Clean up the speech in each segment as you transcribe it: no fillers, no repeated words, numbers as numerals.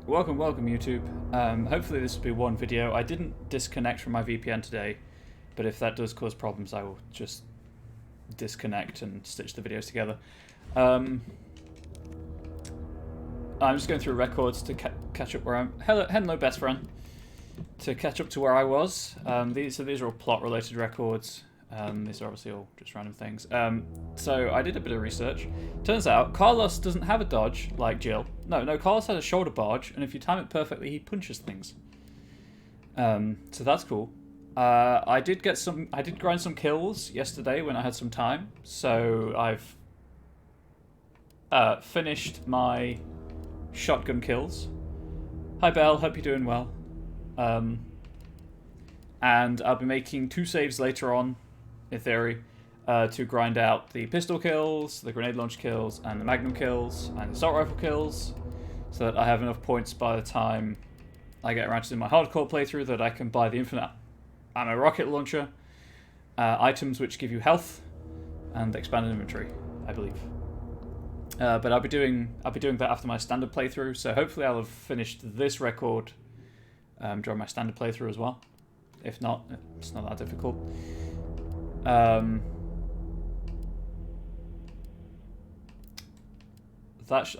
Welcome, welcome YouTube. Hopefully this will be one video. I didn't disconnect from my VPN today, but if that does cause problems, I will just disconnect and stitch the videos together. I'm just going through records to catch up where I'm... Hello, best friend. To catch up to where I was. These are all plot-related records. These are obviously all just random things. So I did a bit of research. Turns out Carlos doesn't have a dodge like Jill. No, Carlos has a shoulder barge, and if you time it perfectly, he punches things. So that's cool. I did grind some kills yesterday when I had some time. So I've finished my shotgun kills. Hi Belle, hope you're doing well. And I'll be making 2 saves later on, in theory, to grind out the pistol kills, the grenade launch kills, and the magnum kills, and the assault rifle kills, so that I have enough points by the time I get around to my hardcore playthrough that I can buy the infinite ammo rocket launcher, items which give you health, and expanded inventory, I believe. But I'll be doing that after my standard playthrough, so hopefully I'll have finished this record during my standard playthrough as well. If not, it's not that difficult. I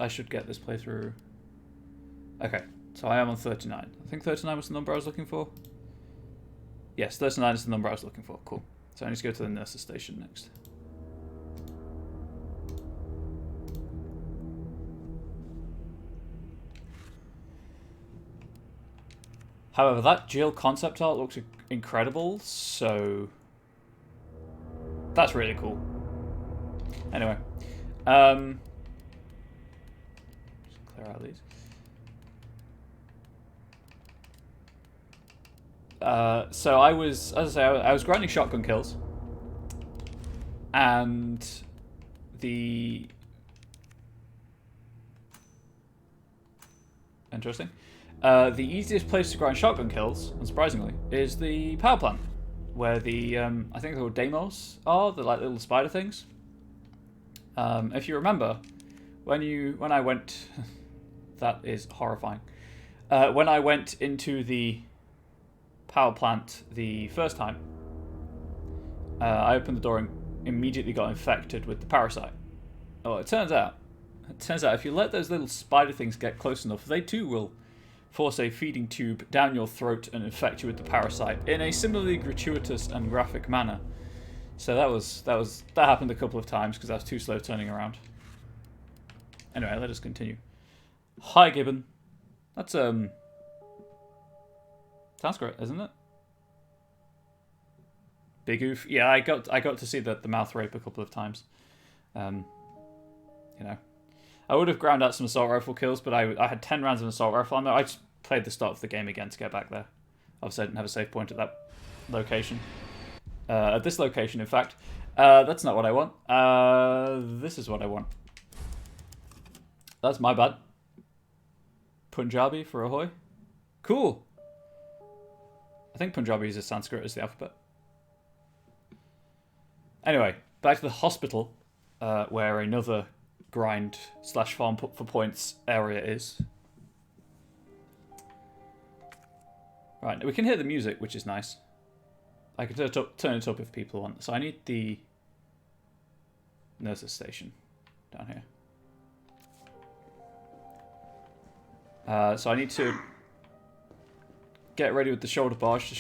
should get this playthrough. Okay, so I am on 39. I think 39 was the number I was looking for. Yes, 39 is the number I was looking for. Cool. So I need to go to the nurse's station next. However, that Jill concept art looks incredible, so that's really cool. Anyway, just clear out these. So I was, as I say, I was grinding shotgun kills, and interesting. The easiest place to grind shotgun kills, unsurprisingly, is the power plant, where the I think they're called Deimos are, the like little spider things. If you remember, when I went, that is horrifying. When I went into the power plant the first time, I opened the door and immediately got infected with the parasite. Oh, it turns out if you let those little spider things get close enough, they too will force a feeding tube down your throat and infect you with the parasite in a similarly gratuitous and graphic manner. So that happened a couple of times because I was too slow turning around. Anyway, let us continue. Hi Gibbon. That's Sanskrit, isn't it? Big oof. Yeah, I got to see the mouth rape a couple of times. You know. I would have ground out some assault rifle kills, but I had 10 rounds of assault rifle ammo. I just played the start of the game again to get back there. Obviously, I didn't have a save point at that location. At this location, in fact. That's not what I want. This is what I want. That's my bad. Punjabi for ahoy. Cool. I think Punjabi uses Sanskrit as the alphabet. Anyway, back to the hospital, where another grind / farm for points area is. Right, we can hear the music, which is nice. I can turn it up if people want. So I need the nurse's station down here. So I need to get ready with the shoulder barge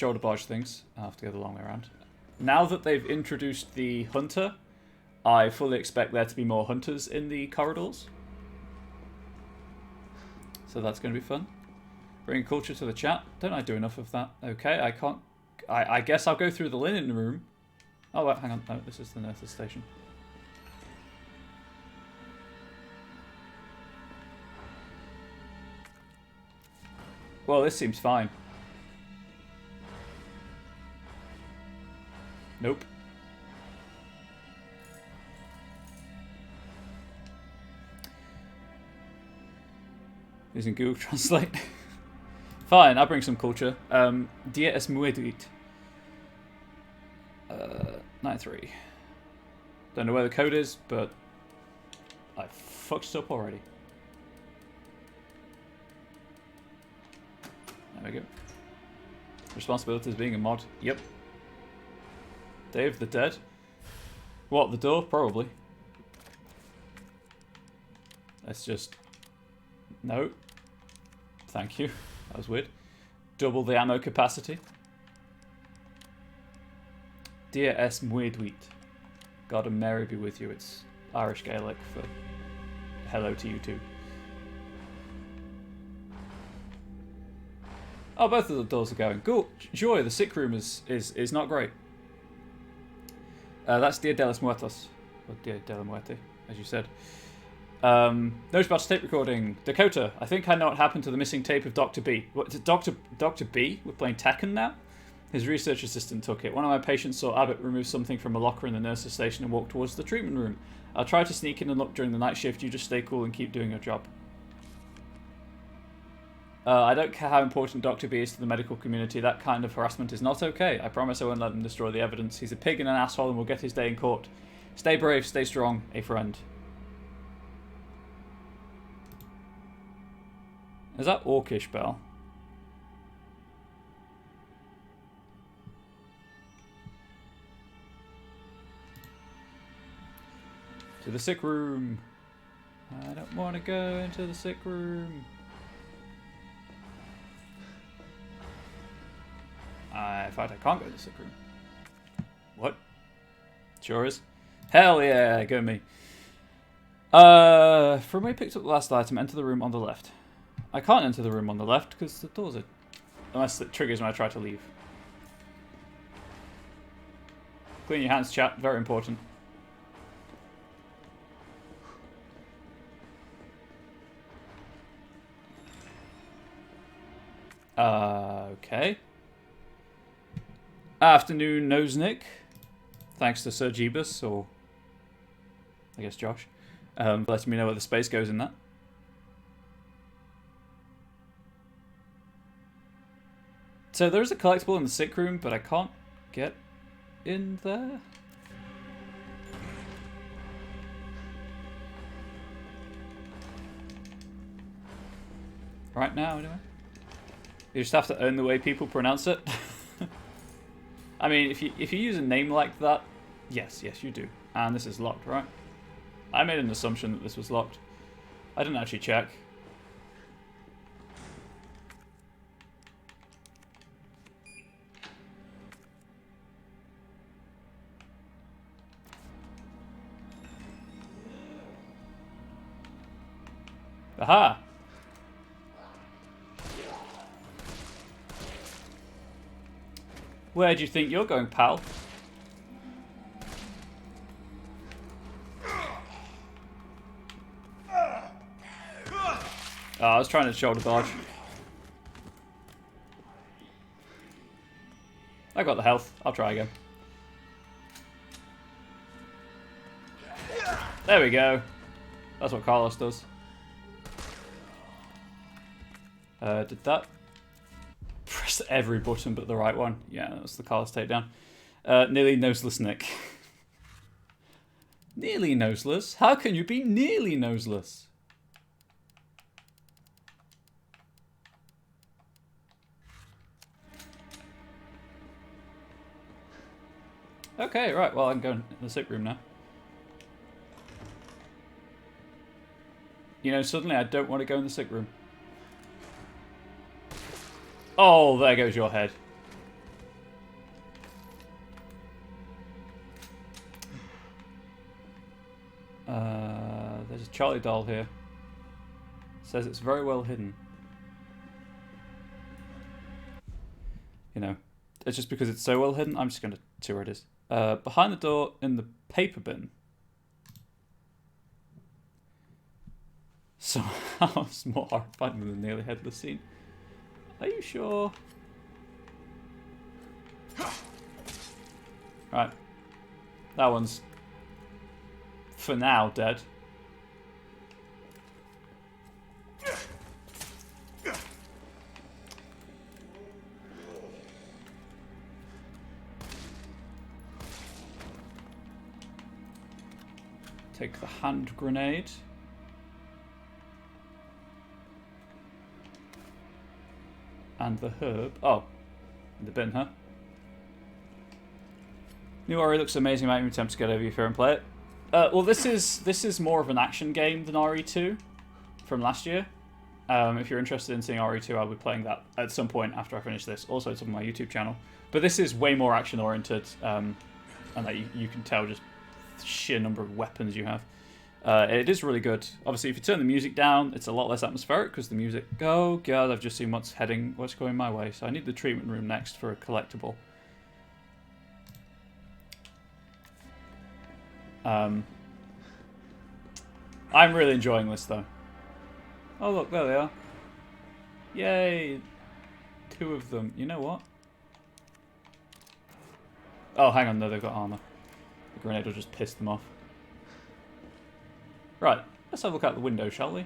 things. I'll have to go the long way around. Now that they've introduced the hunter, I fully expect there to be more hunters in the corridors. So that's going to be fun. Bring culture to the chat. Don't I do enough of that? Okay, I can't... I guess I'll go through the linen room. Oh, wait, hang on. Oh, this is the nurse's station. Well, this seems fine. Nope. Using Google Translate. Fine, I'll bring some culture. Dia es muy duit. 93. Don't know where the code is, but I fucked it up already. There we go. Responsibilities being a mod. Yep. Day of the Dead. What, the door? Probably. Let's just... No. Thank you. That was weird. Double the ammo capacity. Dear S. Mwydweet. God and Mary be with you. It's Irish Gaelic for hello to you too. Oh, both of the doors are going. Cool. Joy, the sick room is not great. That's Dia de los Muertos. Or Dia de la Muerte, as you said. Note about tape recording. Dakota, I think I know what happened to the missing tape of Dr. B. What, Dr. B? We're playing Tekken now? His research assistant took it. One of my patients saw Abbott remove something from a locker in the nurse's station and walk towards the treatment room. I'll try to sneak in and look during the night shift. You just stay cool and keep doing your job. I don't care how important Dr. B is to the medical community. That kind of harassment is not okay. I promise I won't let him destroy the evidence. He's a pig and an asshole and will get his day in court. Stay brave, stay strong, a friend. Is that Orcish Bell? To the sick room. I don't want to go into the sick room. In fact, I can't go to the sick room. What? Sure is. Hell yeah, go me. From where I picked up the last item, enter the room on the left. I can't enter the room on the left because the doors are... Unless it triggers when I try to leave. Clean your hands, chat. Very important. Okay. Afternoon, Nosenick. Thanks to Sir Jeebus, or I guess Josh, for letting me know where the space goes in that. So there is a collectible in the sick room, but I can't get in there. Right now, anyway. You just have to own the way people pronounce it. I mean, if you use a name like that, yes, you do. And this is locked, right? I made an assumption that this was locked. I didn't actually check. Aha! Where do you think you're going, pal? Oh, I was trying to shoulder dodge. I got the health. I'll try again. There we go. That's what Carlos does. Did that? Press every button but the right one. Yeah, that's the Carlos takedown. Nearly noseless Nick. Nearly noseless? How can you be nearly noseless? Okay, right, well, I can go in the sick room now. You know, suddenly I don't want to go in the sick room. Oh, there goes your head. There's a Charlie doll here. Says it's very well hidden. You know, it's just because it's so well hidden, I'm just going to see where it is. Behind the door in the paper bin. Somehow it's more horrifying than the nearly headless scene. Are you sure? Right. That one's, for now, dead. Take the hand grenade. And the herb. Oh, in the bin, huh? New RE looks amazing. Might even attempt to get over your fear and play it. Well, this is more of an action game than RE2 from last year. If you're interested in seeing RE2, I'll be playing that at some point after I finish this. Also, it's on my YouTube channel. But this is way more action oriented, and that you can tell just the sheer number of weapons you have. It is really good. Obviously, if you turn the music down, it's a lot less atmospheric because the music. Oh god, I've just seen what's going my way. So I need the treatment room next for a collectible. I'm really enjoying this though. Oh look, there they are. Yay! 2 of them. You know what? Oh, hang on, no, they've got armor. The grenade will just piss them off. Right, let's have a look out the window, shall we?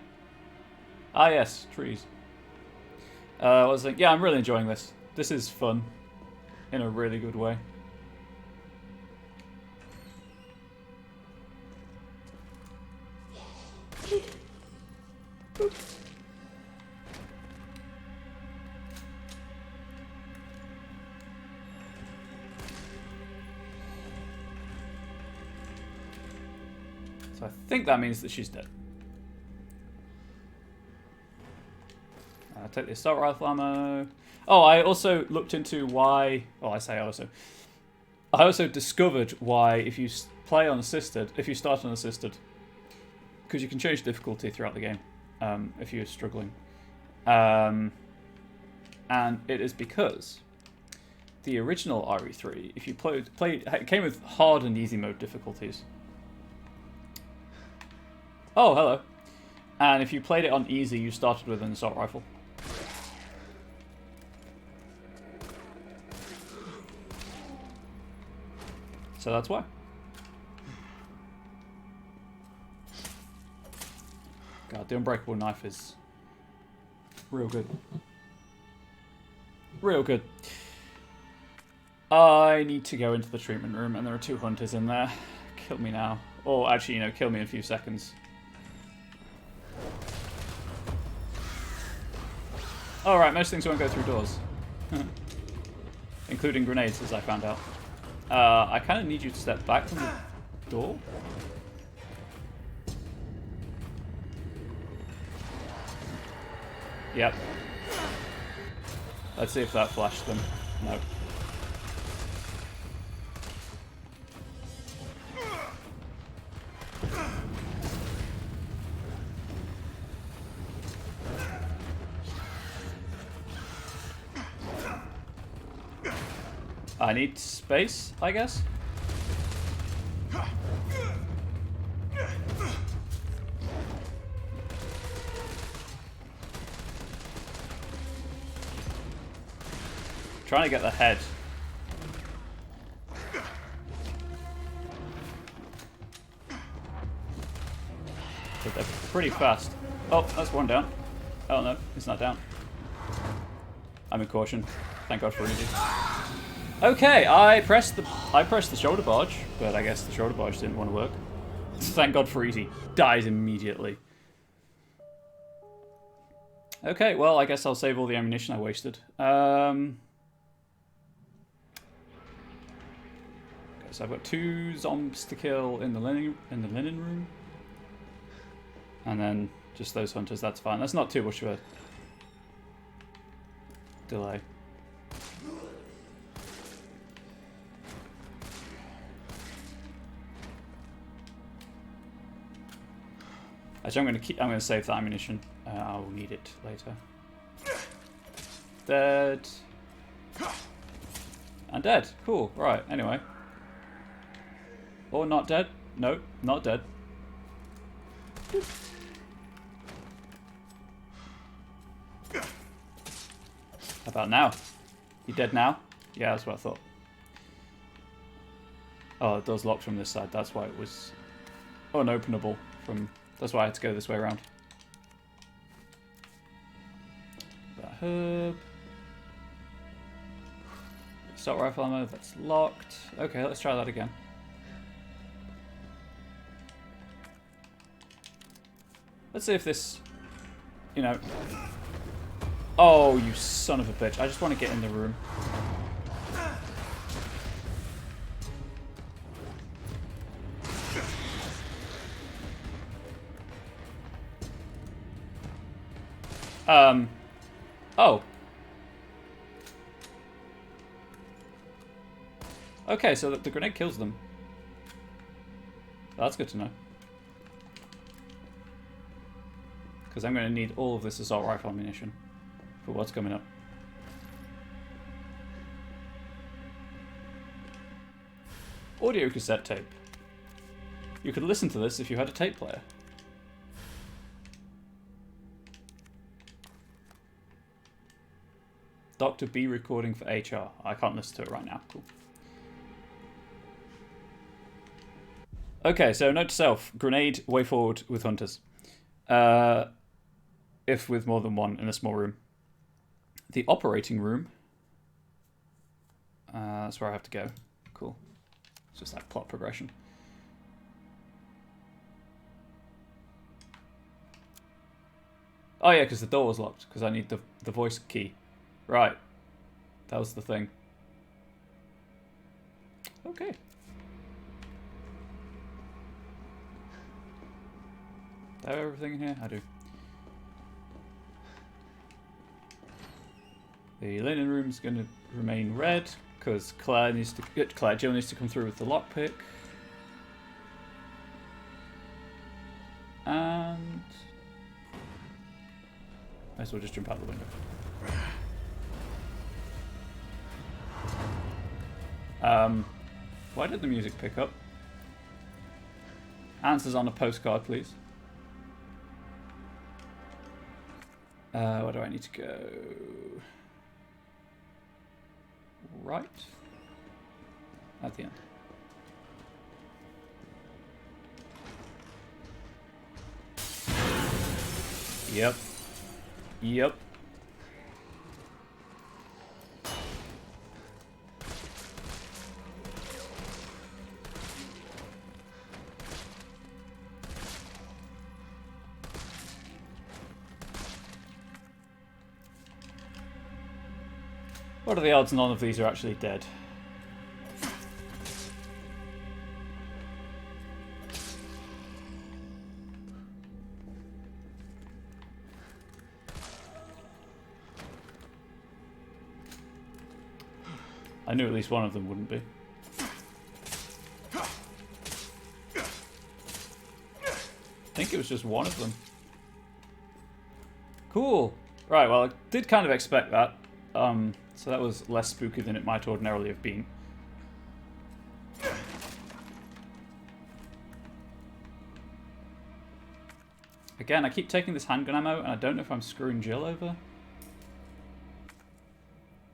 Ah yes, trees. I was thinking, yeah, I'm really enjoying this. This is fun. In a really good way. So I think that means that she's dead. Take the assault rifle ammo. Oh, I also looked into why... Oh, I say also. I also discovered why if you play unassisted, if you start unassisted, because you can change difficulty throughout the game if you're struggling. And it is because the original RE3, if you played, it came with hard and easy mode difficulties. Oh, hello. And if you played it on easy, you started with an assault rifle. So that's why. God, the unbreakable knife is real good. Real good. I need to go into the treatment room, and there are 2 hunters in there. Kill me now. Or actually, you know, kill me in a few seconds. Alright, most things won't go through doors. Including grenades, as I found out. I kind of need you to step back from the door. Yep. Let's see if that flashed them. No. I need space, I guess. Trying to get the head. But they're pretty fast. Oh, that's one down. Oh no, it's not down. I'm in caution. Thank God for energy. Okay, I pressed the shoulder barge, but I guess the shoulder barge didn't want to work. Thank God for easy. Dies immediately. Okay, well, I guess I'll save all the ammunition I wasted. Okay, so I've got 2 zombs to kill in the linen room, and then just those hunters. That's fine. That's not too much of a delay. Actually, I'm gonna save that ammunition. I will need it later. Dead. And dead. Cool. Right. Anyway. Or not dead. No, not dead. How about now? You dead now? Yeah, that's what I thought. Oh, it does lock from this side. That's why it was unopenable from... That's why I had to go this way around. That herb. Assault rifle ammo, that's locked. Okay, let's try that again. Let's see if this, you know... Oh, you son of a bitch. I just want to get in the room. Oh. Okay, so the grenade kills them. That's good to know. Because I'm going to need all of this assault rifle ammunition for what's coming up. Audio cassette tape. You could listen to this if you had a tape player. Dr. B recording for HR. I can't listen to it right now. Cool. Okay, so note to self. Grenade way forward with hunters. If with more than one in a small room. The operating room. That's where I have to go. Cool. It's just that plot progression. Oh yeah, because the door was locked. Because I need the voice key. Right. That was the thing. Okay. Do I have everything in here? I do. The linen room's going to remain red because Jill needs to come through with the lockpick. And might as well just jump out the window. Why did the music pick up? Answers on a postcard, please. Where do I need to go? Right. At the end. Yep. Yep. What are the odds none of these are actually dead? I knew at least one of them wouldn't be. I think it was just one of them. Cool. Right, well, I did kind of expect that. So that was less spooky than it might ordinarily have been. Again, I keep taking this handgun ammo, and I don't know if I'm screwing Jill over.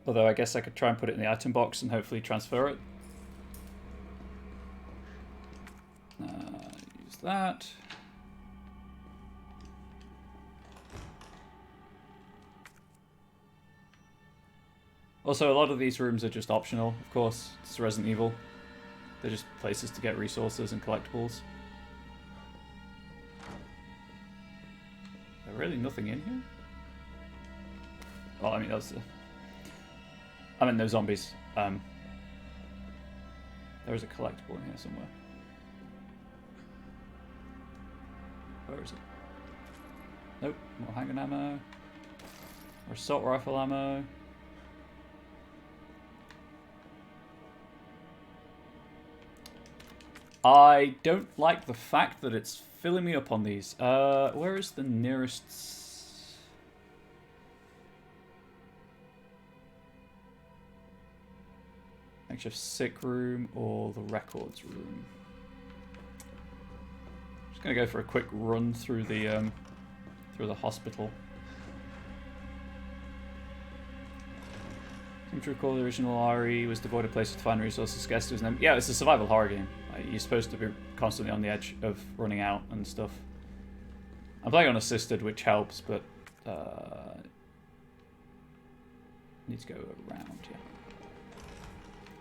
Although I guess I could try and put it in the item box and hopefully transfer it. Use that. Also, a lot of these rooms are just optional, of course. It's Resident Evil. They're just places to get resources and collectibles. There's really nothing in here? Well, I mean, that's... I mean, no zombies. There is a collectible in here somewhere. Where is it? Nope, more handgun ammo. More assault rifle ammo. I don't like the fact that it's filling me up on these. Where is the nearest... makeshift sick room or the records room? Just gonna go for a quick run through the hospital. Seem to recall the original RE was devoid of places to find resources. Guess it was yeah, it's a survival horror game. You're supposed to be constantly on the edge of running out and stuff. I'm playing on assisted, which helps, but need to go around,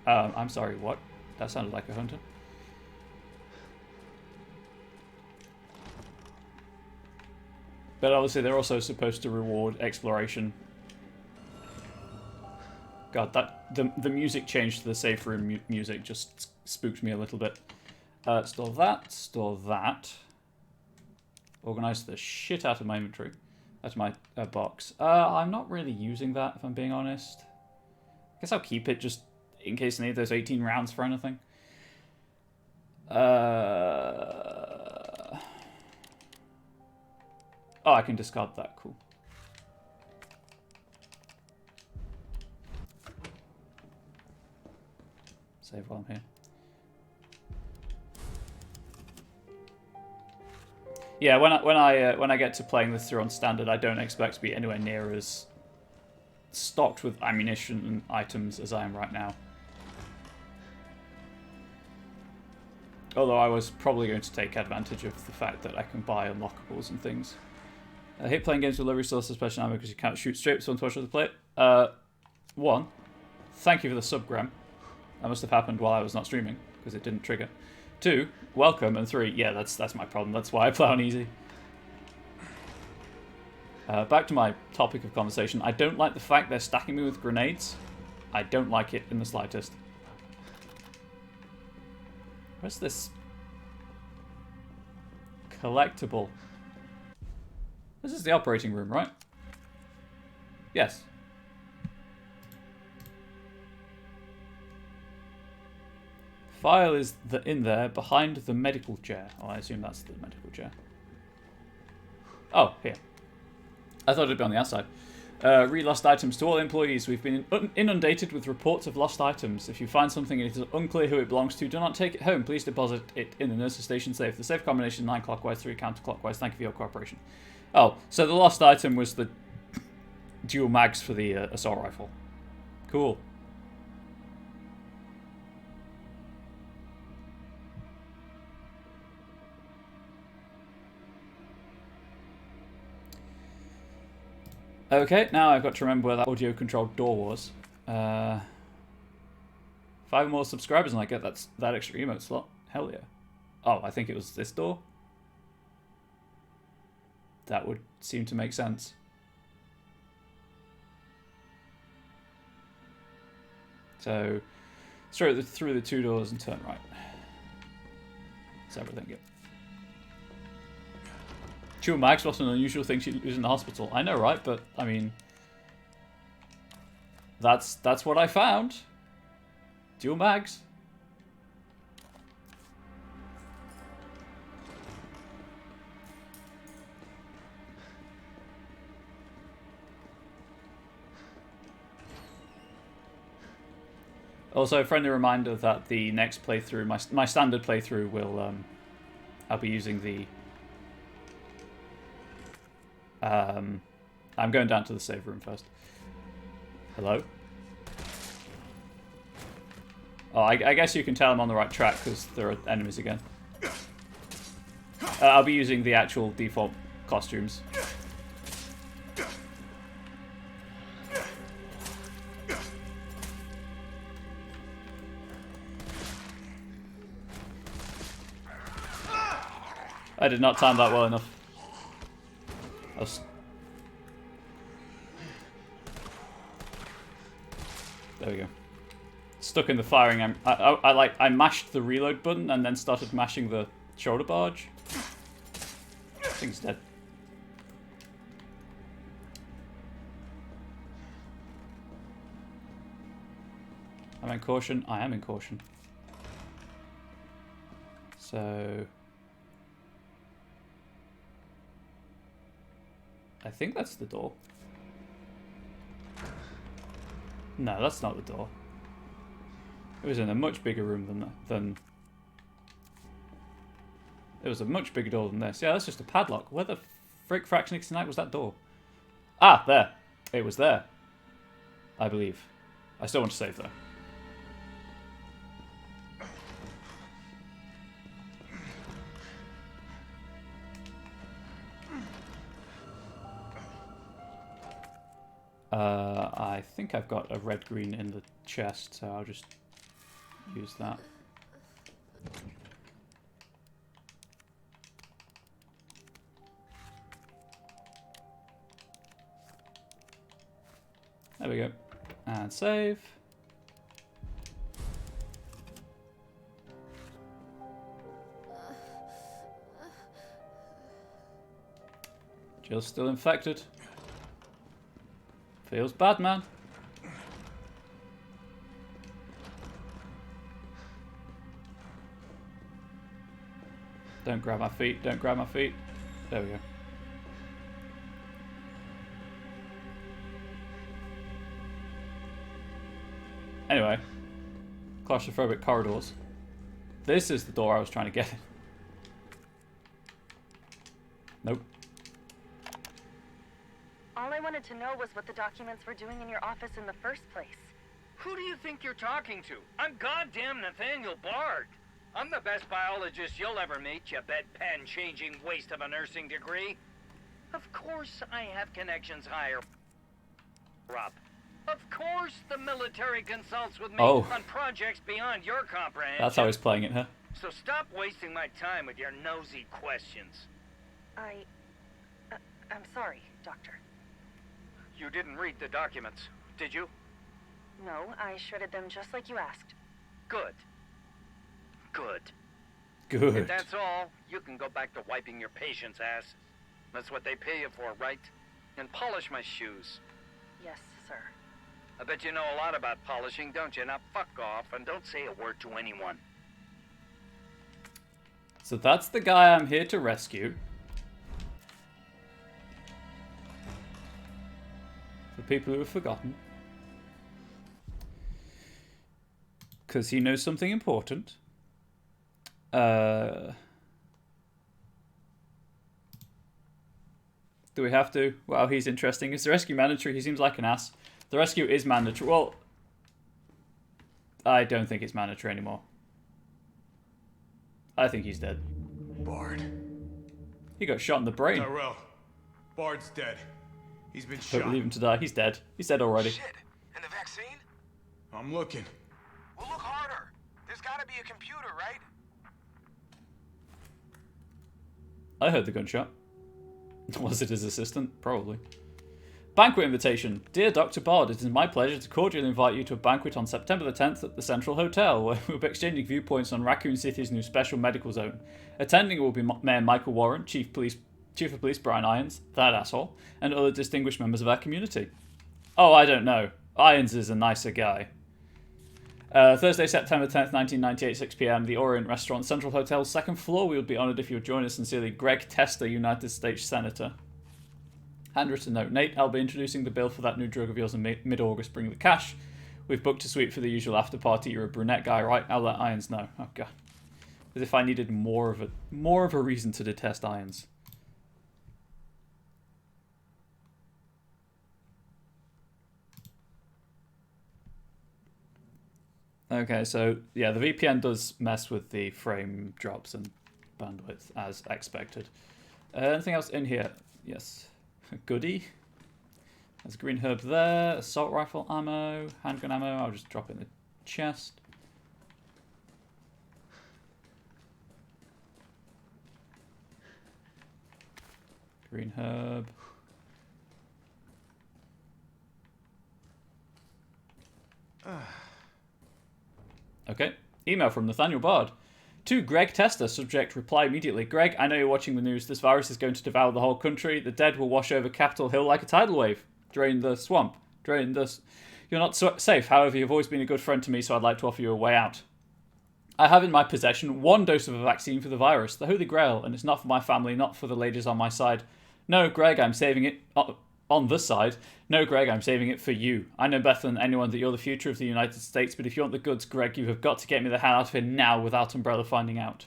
yeah. I'm sorry, what? That sounded like a hunter. But obviously they're also supposed to reward exploration God, that the music change to the safe room music just spooked me a little bit. Store that. Store that. Organize the shit out of my inventory. Out of my box. I'm not really using that, if I'm being honest. I guess I'll keep it just in case I need those 18 rounds for anything. Oh, I can discard that. Cool. Save while I'm here. Yeah, when I get to playing this through on standard, I don't expect to be anywhere near as stocked with ammunition and items as I am right now. Although I was probably going to take advantage of the fact that I can buy unlockables and things. I hate playing games with low resources, special ammo, because you can't shoot straight, so unfortunately to play it. One, thank you for the sub, Graham. That must have happened while I was not streaming, because it didn't trigger. 2, welcome, and 3, yeah, that's my problem. That's why I play on easy. Back to my topic of conversation. I don't like the fact they're stacking me with grenades. I don't like it in the slightest. Where's this collectible? This is the operating room, right? Yes. File is in there behind the medical chair. Oh, I assume that's the medical chair. Oh, here. I thought it'd be on the outside. Read lost items to all employees. We've been inundated with reports of lost items. If you find something and it is unclear who it belongs to, do not take it home. Please deposit it in the nurse's station safe. The safe combination 9 clockwise, 3 counterclockwise. Thank you for your cooperation. Oh, so the lost item was the dual mags for the assault rifle. Cool. Okay, now I've got to remember where that audio-controlled door was. 5 more subscribers and I get that extra emote slot. Hell yeah. Oh, I think it was this door. That would seem to make sense. So, straight through the 2 doors and turn right. That's everything, yeah. Dual mags was an unusual thing she'd use in the hospital. I know, right? But, I mean... That's what I found. Dual mags. Also, a friendly reminder that the next playthrough, my standard playthrough, will I'll be using the I'm going down to the save room first. Hello? Oh, I guess you can tell I'm on the right track because there are enemies again. I'll be using the actual default costumes. I did not time that well enough. There we go. Stuck in the firing. I mashed the reload button and then started mashing the shoulder barge. Thing's dead. I'm in caution. I am in caution. So I think that's the door. No, that's not the door. It was in a much bigger room than it was a much bigger door than this. Yeah, that's just a padlock. Where the frick fraction tonight was that door? Ah, there. It was there. I believe. I still want to save though. I think I've got a red-green in the chest, so I'll just use that. There we go. And save. Jill's still infected. Feels bad, man. Don't grab my feet, don't grab my feet. There we go. Anyway, claustrophobic corridors. This is the door I was trying to get in. Nope. All I wanted to know was what the documents were doing in your office in the first place. Who do you think you're talking to? I'm goddamn Nathaniel Bard. I'm the best biologist you'll ever meet, you bedpan-changing waste of a nursing degree. Of course I have connections higher up. Of course the military consults with me on projects beyond your comprehension. That's how he's playing it, huh? So stop wasting my time with your nosy questions. I'm sorry, Doctor. You didn't read the documents, did you? No, I shredded them just like you asked. Good. Good. Good. If that's all, you can go back to wiping your patient's ass. That's what they pay you for, right? And polish my shoes. Yes, sir. I bet you know a lot about polishing, don't you? Now fuck off and don't say a word to anyone. So that's the guy I'm here to rescue. For people who have forgotten. Because he knows something important. Do we have to? Wow, he's interesting. Is the rescue mandatory? He seems like an ass. The rescue is mandatory. Well, I don't think it's mandatory anymore. I think he's dead. Bard. He got shot in the brain. Tyrell. Bard's dead. He's been Don't shot. believe him to die. He's dead. He's dead already. Shit. And the vaccine? I'm looking. Well, look harder. There's gotta be a computer, right? I heard the gunshot. Was it his assistant? Probably. Banquet invitation. Dear Dr. Bard, it is my pleasure to cordially invite you to a banquet on September the 10th at the Central Hotel, where we'll be exchanging viewpoints on Raccoon City's new special medical zone. Attending will be Mayor Michael Warren, Chief of Police Brian Irons, that asshole, and other distinguished members of our community. Oh, I don't know. Irons is a nicer guy. Thursday, September 10th, 1998, 6 p.m. The Orient Restaurant, Central Hotel's second floor. We would be honoured if you would join us. Sincerely, Greg Tester, United States Senator. Handwritten note. Nate, I'll be introducing the bill for that new drug of yours in mid-August. Bring the cash. We've booked a suite for the usual after party. You're a brunette guy, right? I'll let Irons know. Oh, God. As if I needed more of a reason to detest Irons. Okay, so yeah, the VPN does mess with the frame drops and bandwidth as expected. Anything else in here? Yes. Goodie. There's green herb there, assault rifle ammo, handgun ammo. I'll just drop it in the chest. Green herb. Okay. Email from Nathaniel Bard. To Greg Tester, subject, reply immediately. Greg, I know you're watching the news. This virus is going to devour the whole country. The dead will wash over Capitol Hill like a tidal wave. Drain the swamp. Drain the... You're not safe. However, you've always been a good friend to me, so I'd like to offer you a way out. I have in my possession 1 dose of a vaccine for the virus, the Holy Grail, and it's not for my family, not for the ladies on my side. No, Greg, I'm saving it... on this side. No, Greg, I'm saving it for you. I know better than anyone that you're the future of the United States, but if you want the goods, Greg, you have got to get me the hell out of here now without Umbrella finding out.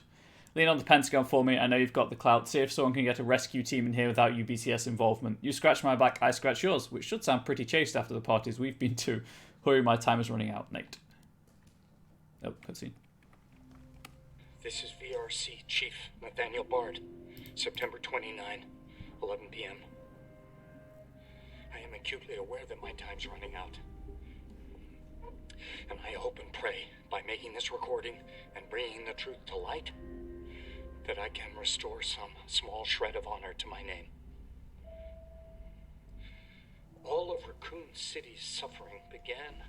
Lean on the Pentagon for me. I know you've got the clout. See if someone can get a rescue team in here without UBCS involvement. You scratch my back, I scratch yours, which should sound pretty chaste after the parties we've been to. Hurry, my time is running out, Nate. Oh, cutscene. This is VRC Chief Nathaniel Bard, September 29, 11 p.m. I am acutely aware that my time's running out. And I hope and pray, by making this recording and bringing the truth to light, that I can restore some small shred of honor to my name. All of Raccoon City's suffering began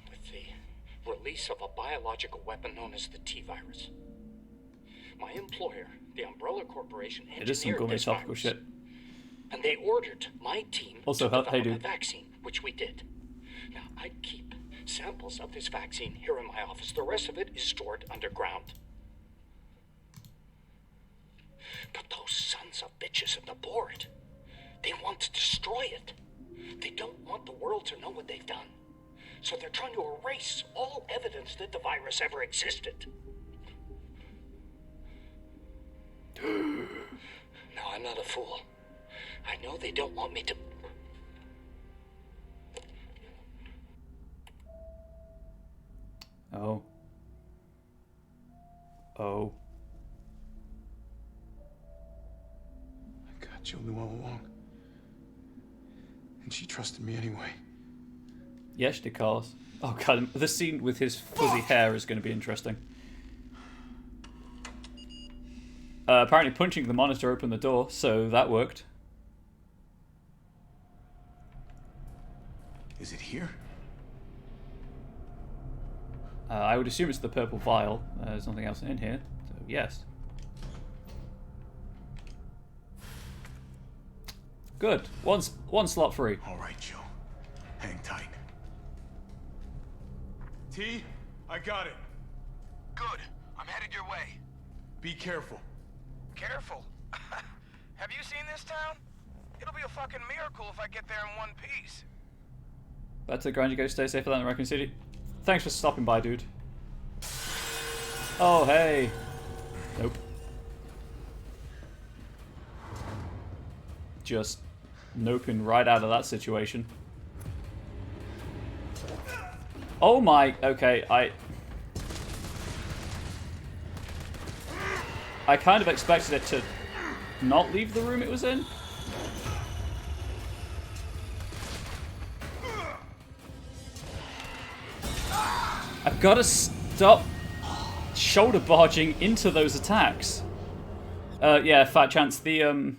with the release of a biological weapon known as the T-virus. My employer, the Umbrella Corporation, It is some engineered gourmet this topical virus, shit. and they ordered my team Also, to hey, develop a dude. vaccine, which we did. Now, I keep samples of this vaccine here in my office. The rest of it is stored underground. But those sons of bitches at the board, they want to destroy it. They don't want the world to know what they've done. So they're trying to erase all evidence that the virus ever existed. No, I'm not a fool. I know they don't want me to... Oh. Oh. God, Jill knew all along. And she trusted me anyway. Yes, de Carlos. Oh god, the scene with his fuzzy hair is going to be interesting. Apparently punching the monitor opened the door, so that worked. Is it here? I would assume it's the purple vial. There's nothing else in here, so yes. Good. One slot free. All right, Jill. Hang tight. T, I got it. Good. I'm headed your way. Be careful. Careful. Have you seen this town? It'll be a fucking miracle if I get there in one piece. Back to the ground you go. Stay safe out in Raccoon City. Thanks for stopping by, dude. Oh, hey. Nope. Just noping right out of that situation. Oh my... Okay, I kind of expected it to not leave the room it was in. I've got to stop shoulder barging into those attacks. Yeah, fat chance. The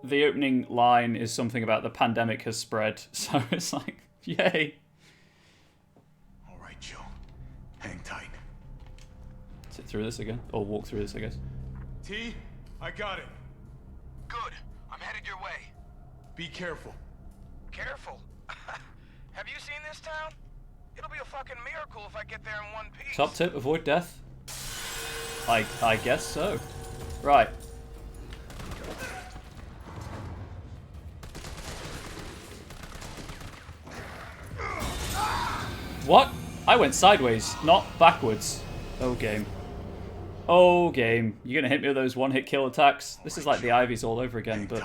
opening line is something about the pandemic has spread, so it's like, yay. All right, Jill. Hang tight. Sit through this again, or walk through this, I guess. T, I got it. Good. I'm headed your way. Be careful. Careful. Have you seen this town? It'll be a fucking miracle if I get there in one piece. Top tip: avoid death. I guess so. Right. What? I went sideways, not backwards. Oh, game. Oh, game. You're gonna hit me with those one-hit kill attacks? This is like the Ivies all over again, but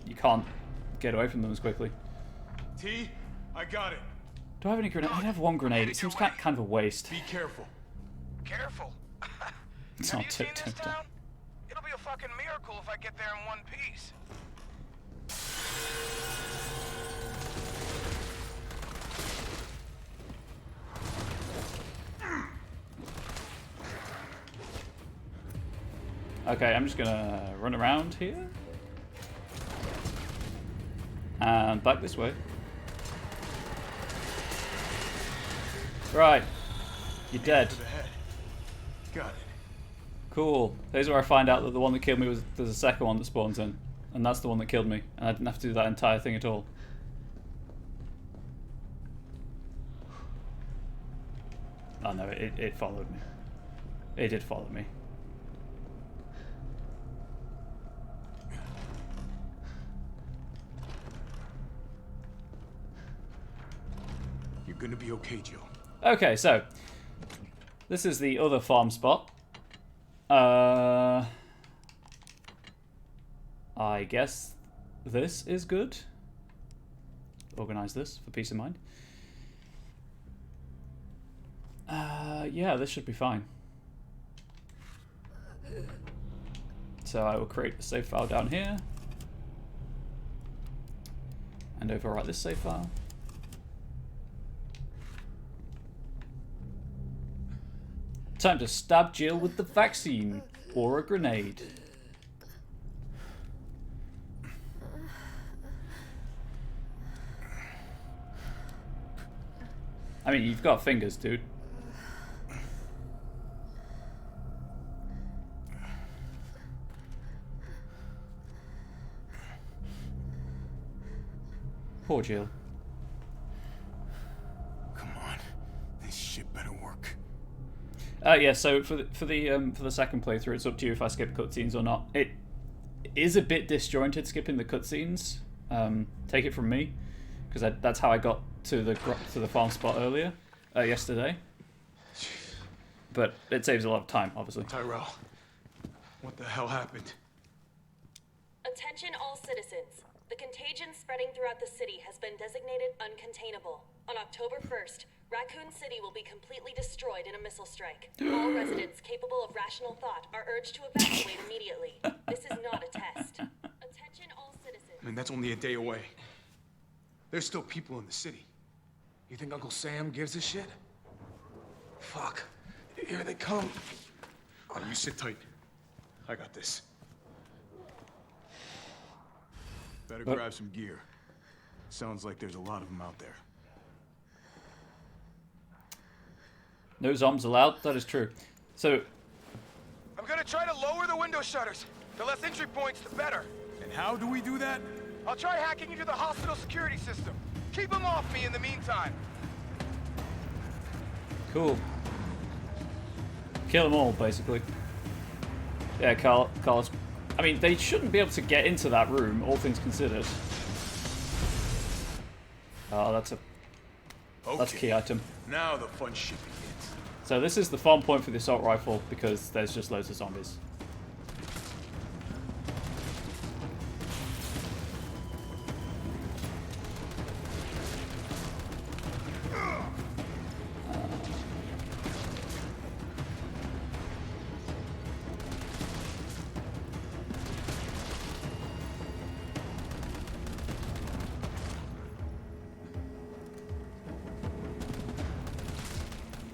you can't get away from them as quickly. T, I got it. Do I have any grenade? I have one grenade. It seems kind of a waste. Be careful. Careful. It's Have not you seen tip this tip. town? It'll be a fucking miracle if I get there in one piece. Okay, I'm just gonna run around here. And back this way. Right. You're dead. To the head. Got it. Cool. Here's where I find out that the one that killed me was there's a second one that spawns in. And that's the one that killed me. And I didn't have to do that entire thing at all. Oh no, it followed me. It did follow me. You're gonna be okay, Jill. Okay, so this is the other farm spot. I guess this is good. Organize this for peace of mind. Yeah, this should be fine. So I will create a save file down here. And overwrite this save file. Time to stab Jill with the vaccine or a grenade. I mean, you've got fingers, dude. Poor Jill. Come on. This shit better work. Yeah. So for the second playthrough, it's up to you if I skip cutscenes or not. It is a bit disjointed skipping the cutscenes. Take it from me, because that's how I got to the farm spot earlier yesterday. But it saves a lot of time, obviously. Tyrell, what the hell happened? Attention all citizens. The contagion spreading throughout the city has been designated uncontainable. On October 1st, Raccoon City will be completely destroyed in a missile strike. All residents capable of rational thought are urged to evacuate immediately. This is not a test. Attention all citizens. I mean, that's only a day away. There's still people in the city. You think Uncle Sam gives a shit? Fuck. Here they come. Oh, you sit tight. I got this. Better grab some gear. Sounds like there's a lot of them out there. No zombies allowed. That is true. So I'm gonna try to lower the window shutters. The less entry points, the better. And how do we do that? I'll try hacking into the hospital security system. Keep them off me in the meantime. cool. Kill them all, basically. Yeah, Carlos. I mean, they shouldn't be able to get into that room, all things considered. Oh, that's a key item. Now the fun shit begins. So this is the farm point for the assault rifle because there's just loads of zombies.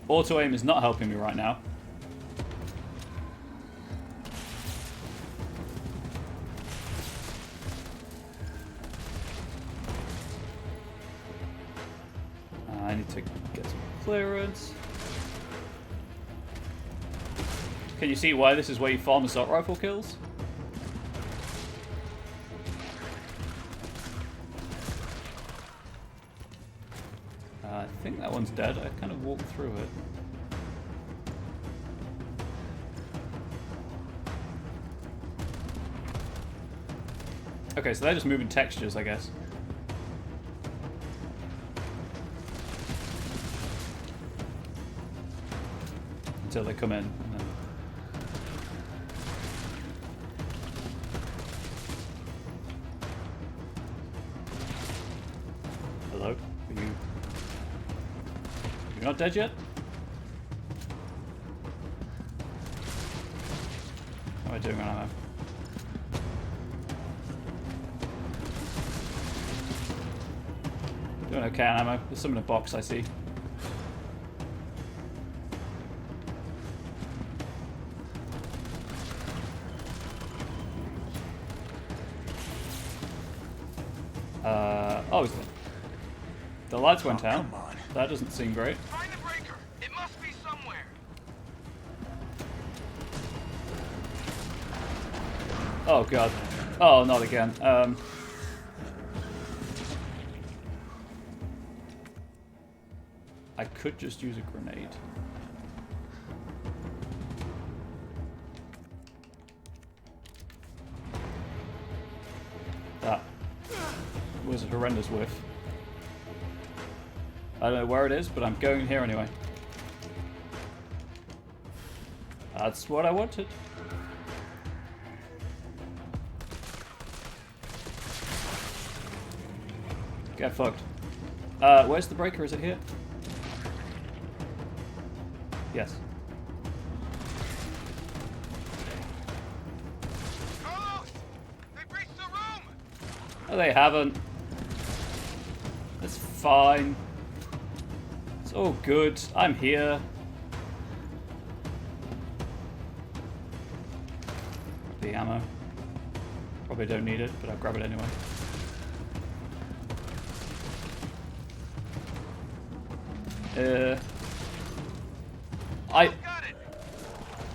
Auto aim is not helping me right now. I need to get some clearance. Can you see why this is where you farm assault rifle kills? I think that one's dead. I kind of walked through it. Okay, so they're just moving textures, I guess. Until they come in. And then... Hello? Are you... You're not dead yet? How am I doing on ammo? Doing okay on ammo. There's some in a box I see. Oh, the lights went out. Come on. That doesn't seem great. Find the breaker. It must be somewhere. Oh god. Oh, not again. I could just use a grenade. That was a horrendous whiff. I don't know where it is, but I'm going here anyway. That's what I wanted. Get fucked. Where's the breaker? Is it here? Yes. Carlos! They breached the room! No, they haven't. It's fine. It's all good. I'm here. The ammo. Probably don't need it, but I'll grab it anyway. Got it.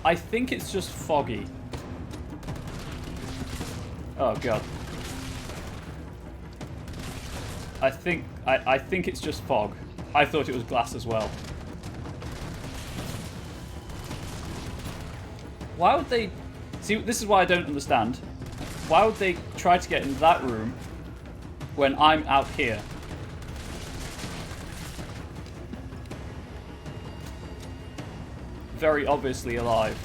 I think it's just foggy. Oh god. I think it's just fog. I thought it was glass as well. Why would they... See, this is why I don't understand. Why would they try to get in that room when I'm out here? Very obviously alive.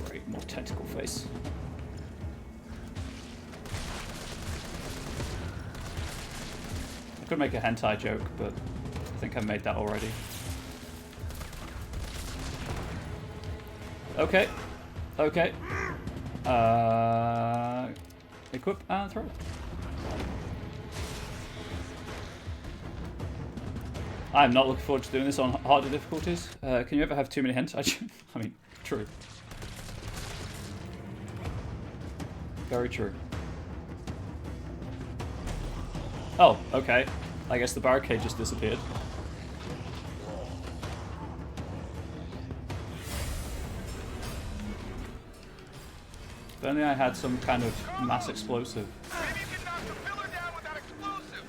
Great, more tentacle face. I could make a hentai joke, but I think I've made that already. Okay. Okay. Equip and throw. I'm not looking forward to doing this on harder difficulties. Can you ever have too many hentai? I mean, true. Very true. Oh, okay. I guess the barricade just disappeared. If only I had some kind of mass explosive. Maybe you can knock the pillar down with that explosive.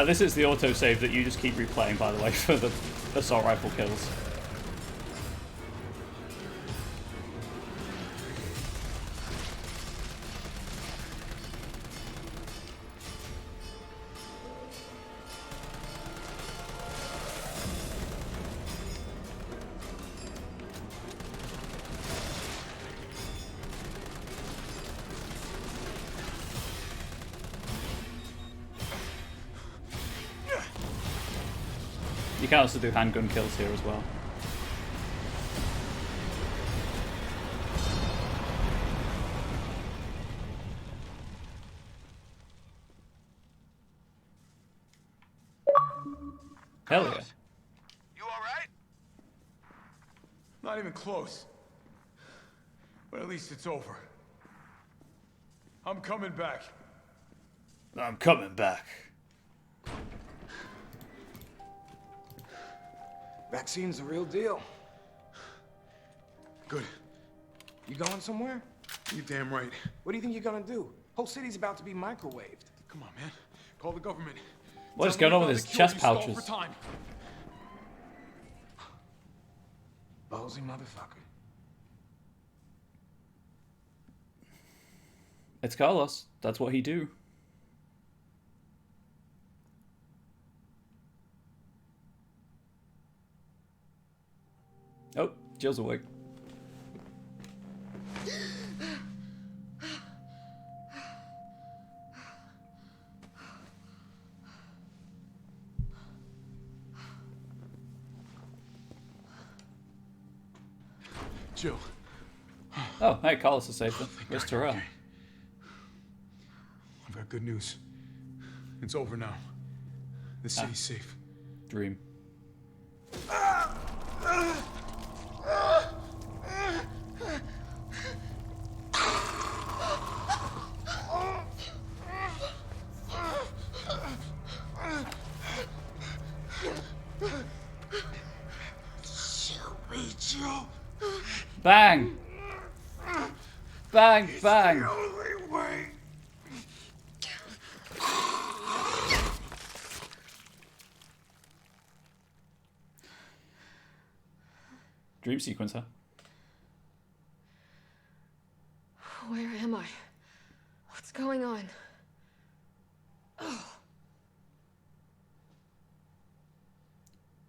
This is the autosave that you just keep replaying, by the way, for the assault rifle kills. You can also do handgun kills here as well. Hell yeah. You all right? Not even close. But at least it's over. I'm coming back. I'm coming back. Vaccine's the real deal. Good. You going somewhere? You damn right. What do you think you're gonna do? Whole city's about to be microwaved. Come on, man. Call the government. What is Tell them going on we with found his the cure chest you stole pouches? for time. Ballsy motherfucker. It's Carlos. That's what he do. Oh, Jill's awake. Jill. Oh, hey, Carlos is safe then. Where's God, Terrell? okay. I've got good news. It's over now. The city's safe. Dream. Jill. Bang! Bang, bang! The only way. Dream sequence, huh? Where am I? What's going on? Oh.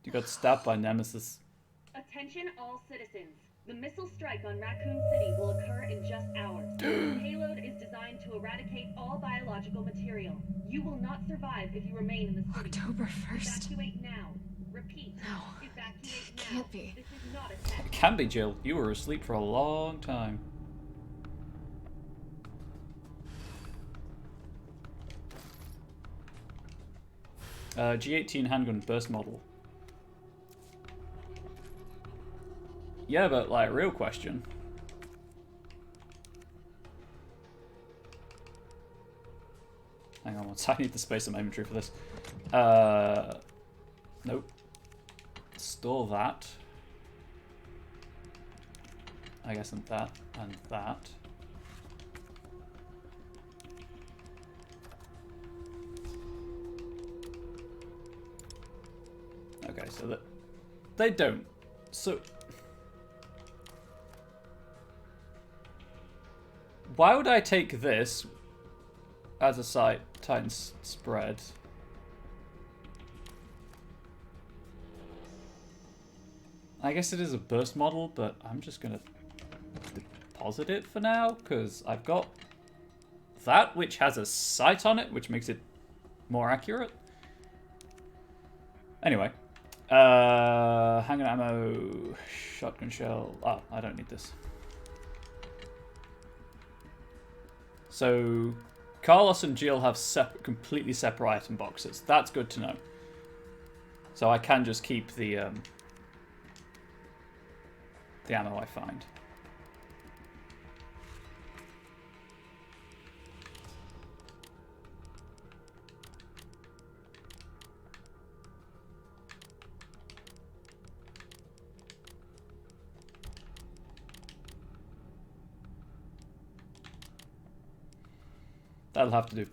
You got stabbed by Nemesis. Attention all citizens. The missile strike on Raccoon City will occur in just hours. The payload is designed to eradicate all biological material. You will not survive if you remain in the city. October 1st? Evacuate now. Repeat. No. Evacuate It now. can't be. This is not a test. It can be, Jill. You were asleep for a long time. G18 handgun burst model. Yeah, but like, real question. Hang on one second. I need the space in my inventory for this. Nope. Store that. I guess and that and that. Okay, so that they don't. So why would I take this as a Titan spread? I guess it is a burst model, but I'm just gonna deposit it for now because I've got that which has a sight on it, which makes it more accurate. Anyway, handgun ammo, shotgun shell. Oh, I don't need this. So Carlos and Jill have completely separate item boxes. That's good to know. So I can just keep the ammo I find. That'll have to do.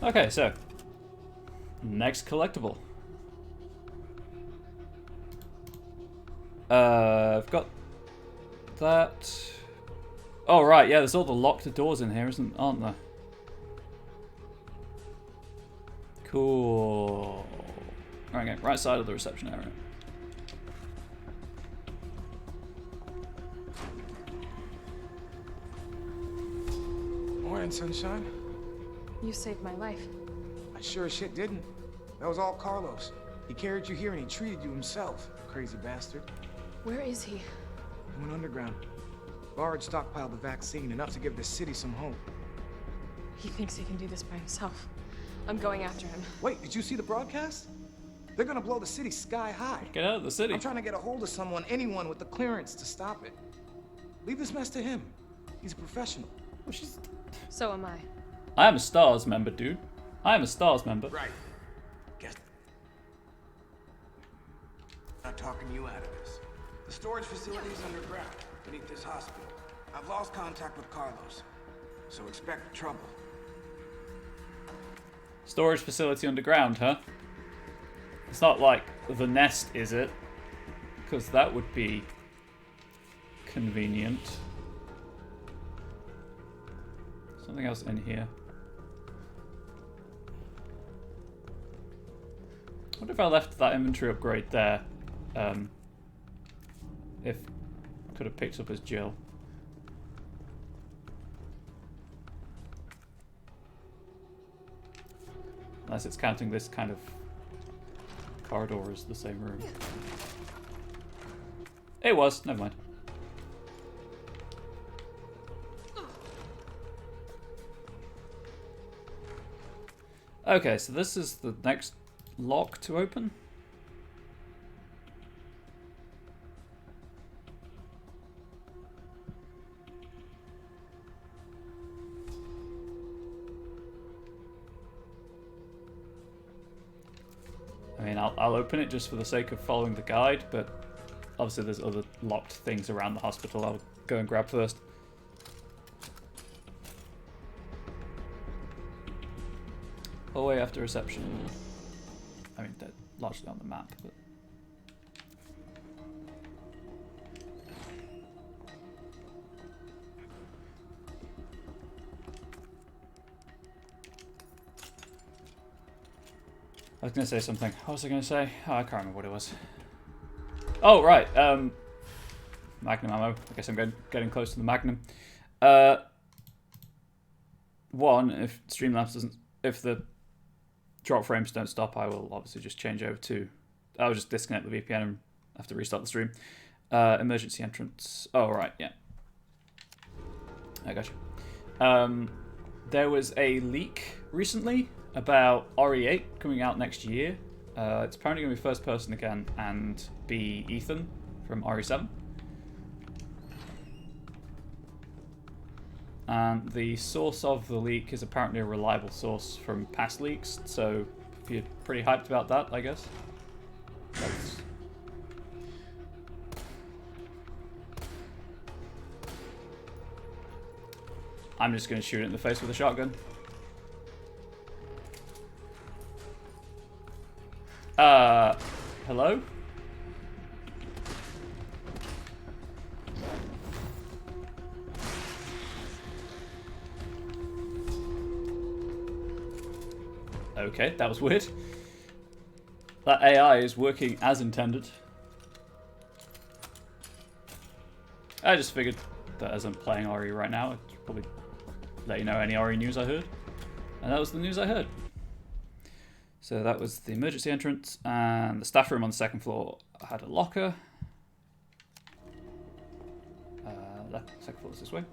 Okay, so next collectible. I've got that. Oh right, yeah. There's all the locked doors in here, aren't there? Cool. Okay, right side of the reception area. Morning, sunshine. You saved my life. I sure as shit didn't. That was all Carlos. He carried you here and he treated you himself, crazy bastard. Where is he? He went underground. Bard stockpiled the vaccine, enough to give the city some hope. He thinks he can do this by himself. I'm going after him. Wait, did you see the broadcast? They're gonna blow the city sky high. Get out of the city. I'm trying to get a hold of someone, anyone with the clearance to stop it. Leave this mess to him. He's a professional. Well, she's... So am I. I am a STARS member, dude. I am a STARS member. Right. Guess I'm not talking you out of this. The storage facility is underground, beneath this hospital. I've lost contact with Carlos, so expect trouble. Storage facility underground, huh? It's not like the nest, is it? Because that would be convenient. Something else in here. I wonder if I left that inventory upgrade there. If could have picked up as Jill. Unless it's counting this kind of corridor as the same room. It was, never mind. Okay, so this is the next lock to open. I mean, I'll open it just for the sake of following the guide, but obviously there's other locked things around the hospital I'll go and grab first. Hallway after reception. I mean, they're largely on the map, but... I was going to say something. What was I going to say? Oh, I can't remember what it was. Oh, right. Magnum ammo. I guess I'm getting close to the Magnum. One, if Streamlabs doesn't... If the drop frames don't stop, I will obviously just change over to... I'll just disconnect the VPN and have to restart the stream. Emergency entrance. Oh, right, yeah. I got you. There was a leak recently about RE8 coming out next year. It's apparently going to be first person again and be Ethan from RE7. and the source of the leak is apparently a reliable source from past leaks, so if you're pretty hyped about that, I guess. That's... I'm just going to shoot it in the face with a shotgun. Hello? Okay, that was weird. That AI is working as intended. I just figured that as I'm playing RE right now, I'd probably let you know any RE news I heard. And that was the news I heard. So that was the emergency entrance, and the staff room on the second floor had a locker. The second floor is this way.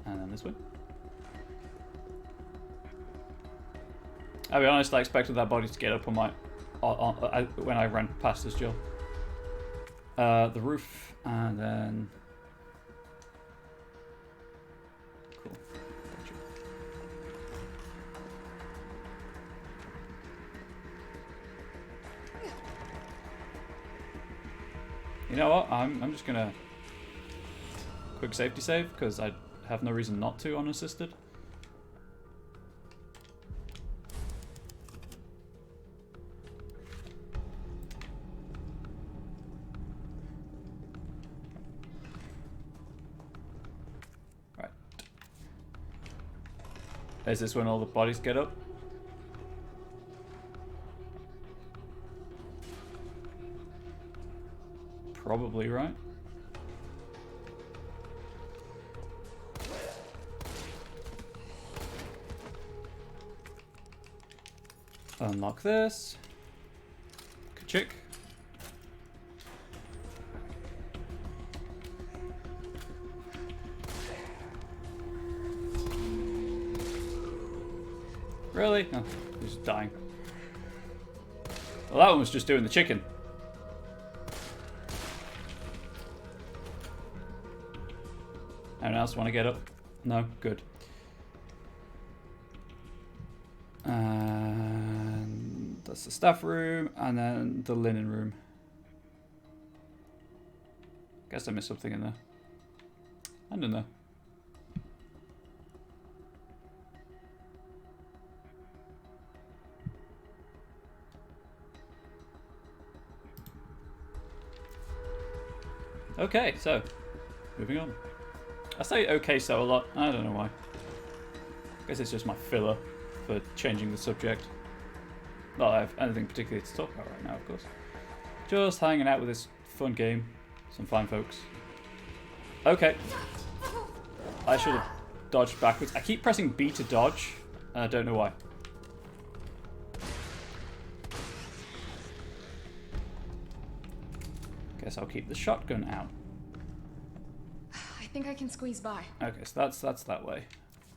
And then this way. I'll be honest, I expected that body to get up on my when I ran past this Jill. The roof, and then cool. Gotcha. You know what? I'm just gonna quick safety save because I have no reason not to unassisted. Is this when all the bodies get up? Probably, right? Unlock this. Ka-chick. Really? Oh, he's just dying. Well, that one was just doing the chicken. Anyone else want to get up? No? Good. And that's the staff room, and then the linen room. Guess I missed something in there. I don't know. Okay, so, moving on. I say okay so a lot, I don't know why. I guess it's just my filler for changing the subject. Not that I have anything particularly to talk about right now, of course. Just hanging out with this fun game. Some fine folks. Okay. I should have dodged backwards. I keep pressing B to dodge, and I don't know why. Guess I'll keep the shotgun out. I think I can squeeze by. Okay, so that's that way.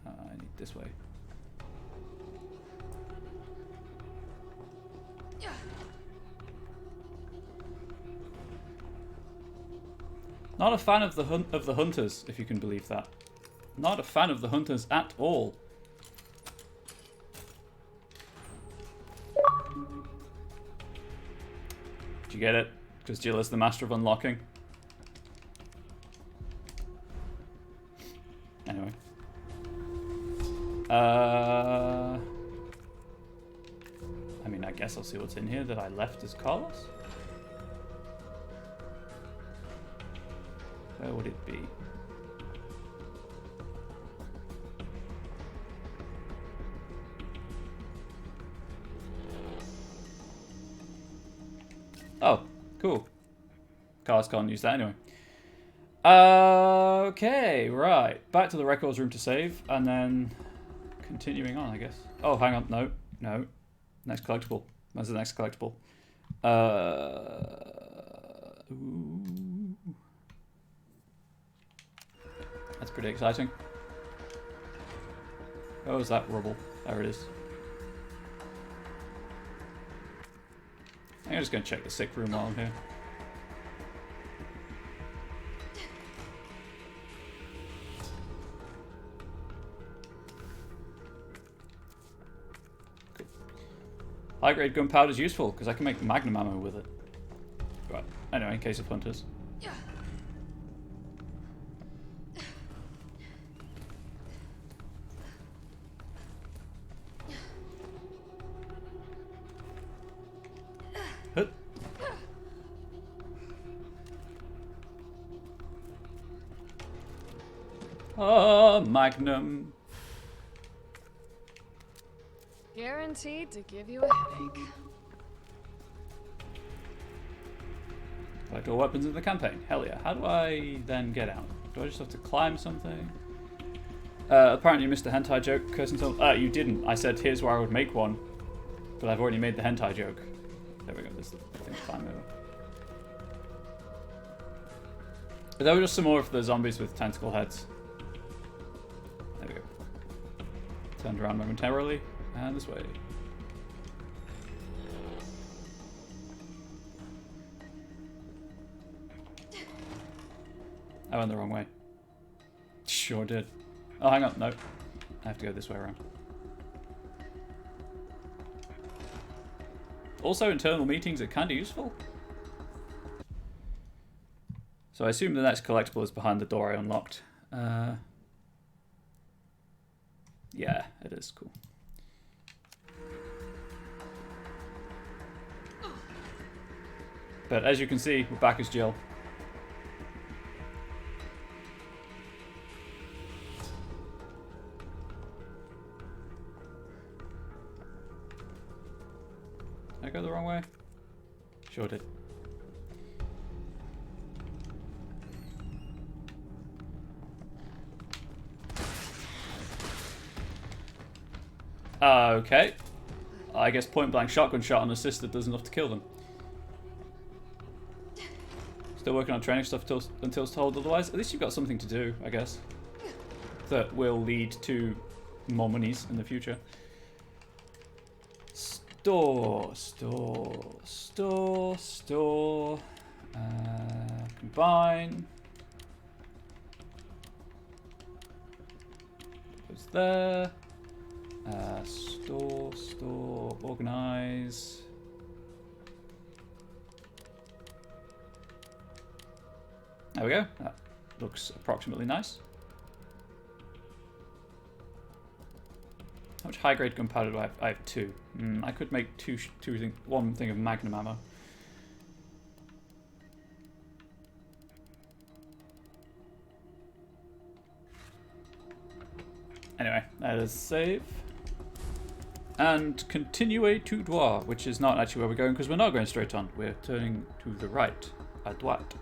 I need this way. Not a fan of the hunters, if you can believe that. Not a fan of the hunters at all. Did you get it? Because Jill is the master of unlocking. Anyway. I mean, I guess I'll see what's in here that I left as Carlos. Where would it be? Oh, cool. Cars can't use that anyway. Okay, right. Back to the records room to save, and then continuing on, I guess. Oh, hang on. No, no. Next collectible. Where's the next collectible? Ooh. That's pretty exciting. Oh, is that rubble? There it is. I'm just going to check the sick room while I'm here. High-grade gunpowder is useful because I can make magnum ammo with it. Right. Anyway, in case of hunters. Huh. Oh, magnum. Guaranteed to give you a headache. Collect all weapons in the campaign. Hell yeah. How do I then get out? Do I just have to climb something? Apparently you missed the hentai joke. You didn't. I said here's where I would make one. But I've already made the hentai joke. There we go. There's the thing to climb over. But there were just some more of the zombies with tentacle heads. There we go. Turned around momentarily. And this way. I went the wrong way. Sure did. Oh, hang on. No. I have to go this way around. Also, internal meetings are kind of useful. So I assume the next collectible is behind the door I unlocked. Yeah, it is. Cool. But as you can see, we're back as Jill. Did I go the wrong way? Sure did. Okay. I guess point blank shotgun shot unassisted does enough to kill them. Still working on training stuff until it's told otherwise. At least you've got something to do, I guess. That will lead to more monies in the future. Store. Combine. Goes there. Store, organize. There we go. That looks approximately nice. How much high-grade gunpowder do I have? I have 2. I could make one thing of magnum ammo. Anyway, that is save. And continue tout droit, which is not actually where we're going because we're not going straight on. We're turning to the right. À droite.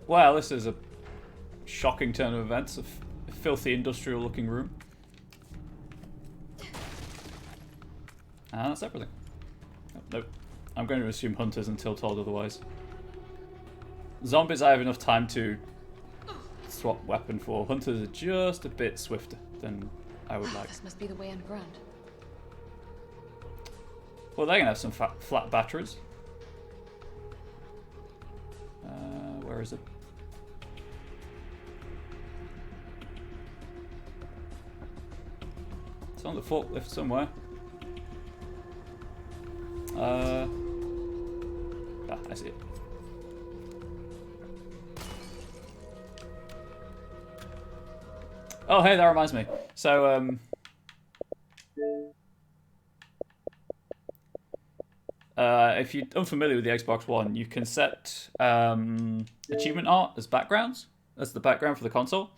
Well, this is a shocking turn of events. A filthy industrial looking room. And that's everything. Oh, nope. I'm going to assume hunters until told otherwise. Zombies I have enough time to swap weapon for. Hunters are just a bit swifter than I would like. This must be the way underground. Well, they're going to have some flat batteries. Where is it? It's on the forklift somewhere. I see it. Oh, hey, that reminds me. So, if you're unfamiliar with the Xbox One, you can set achievement art as backgrounds. That's the background for the console.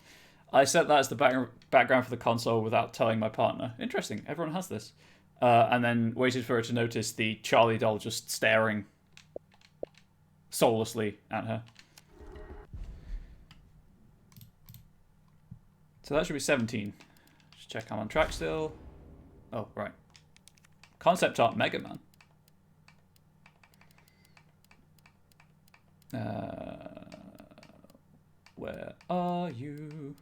I set that as the background for the console without telling my partner. Interesting, everyone has this. And then waited for her to notice the Charlie doll just staring soullessly at her. So that should be 17. Just check I'm on track still. Oh, right. Concept art Mega Man. Where are you?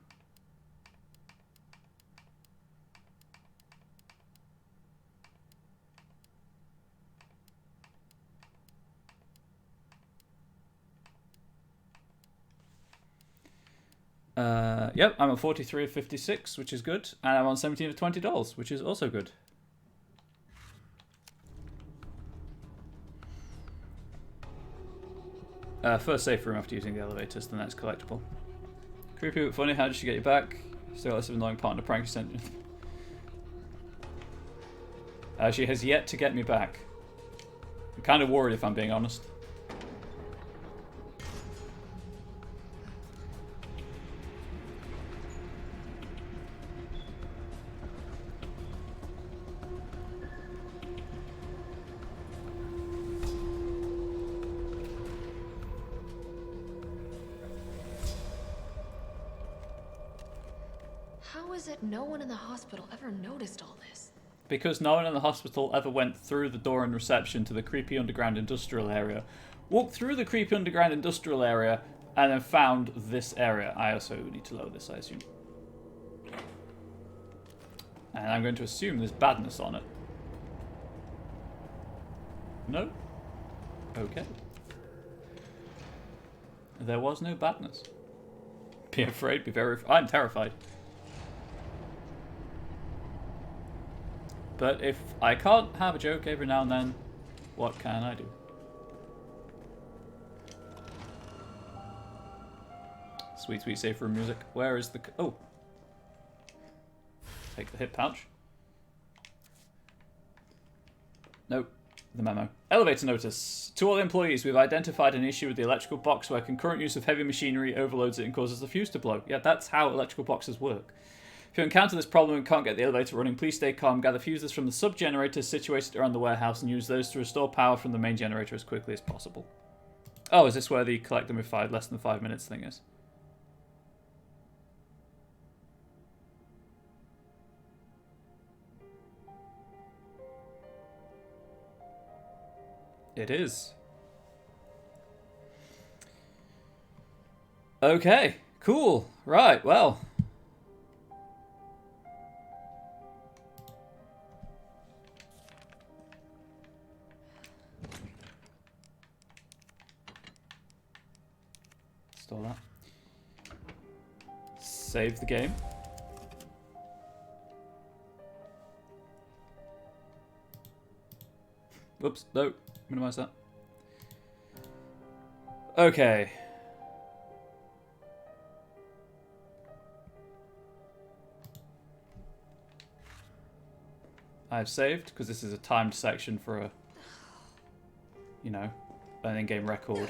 Yep, I'm on 43 of 56, which is good, and I'm on 17 of $20, which is also good. First safe room after using the elevators, the next collectible. Creepy but funny, how did she get you back? Still got some annoying partner prank you sent. She has yet to get me back. I'm kind of worried if I'm being honest. How is it no one in the hospital ever noticed all this? Because no one in the hospital ever went through the door in reception to the creepy underground industrial area, walked through the creepy underground industrial area, and then found this area. I also need to lower this, I assume. And I'm going to assume there's badness on it. No? Okay. There was no badness. Be afraid, be very... I'm terrified. But if I can't have a joke every now and then, what can I do? Sweet, sweet safe room music. Where is the... Oh. Take the hip pouch. Nope. The memo. Elevator notice. To all employees, we've identified an issue with the electrical box where concurrent use of heavy machinery overloads it and causes the fuse to blow. Yeah, that's how electrical boxes work. If you encounter this problem and can't get the elevator running, please stay calm, gather fuses from the sub-generators situated around the warehouse and use those to restore power from the main generator as quickly as possible. Oh, is this where the collect them with less than 5 minutes thing is? It is. Okay, cool. Right, well. Install that. Save the game. Whoops, no. Minimize that. Okay. I've saved, because this is a timed section for a, you know, an in-game record.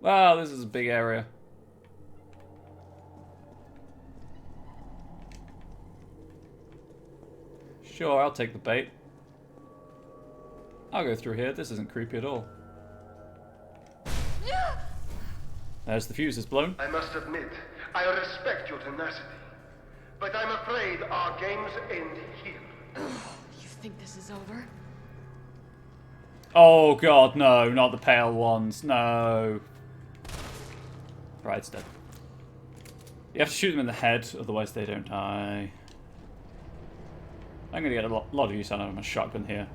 Wow, this is a big area. Sure, I'll take the bait. I'll go through here. This isn't creepy at all. There's the fuse is blown. I must admit, I respect your tenacity. But I'm afraid our games end here. You think this is over? Oh god, no, not the pale ones. No. Right, it's dead. You have to shoot them in the head, otherwise they don't die. I'm going to get a lot of use out of my shotgun here.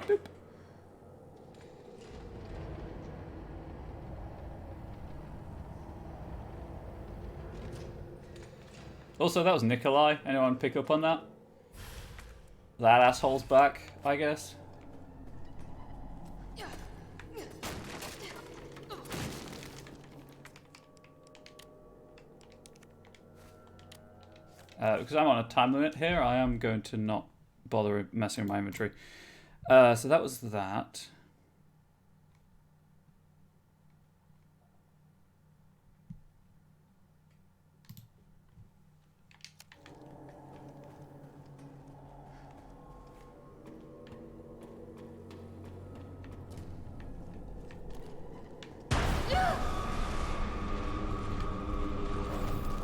Boop. Also, that was Nikolai. Anyone pick up on that? That asshole's back, I guess. Because I'm on a time limit here, I am going to not bother messing with my inventory. So that was that.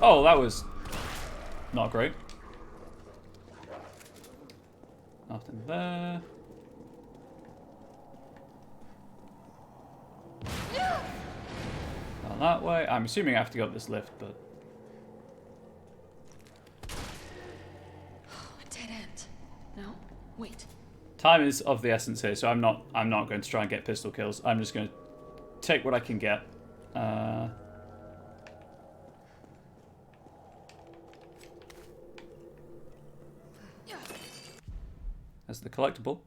Oh, that was not great. Nothing there. Not that way. I'm assuming I have to go up this lift, but... A dead end. No? Wait. Time is of the essence here, so I'm not going to try and get pistol kills. I'm just going to take what I can get. That's the collectible.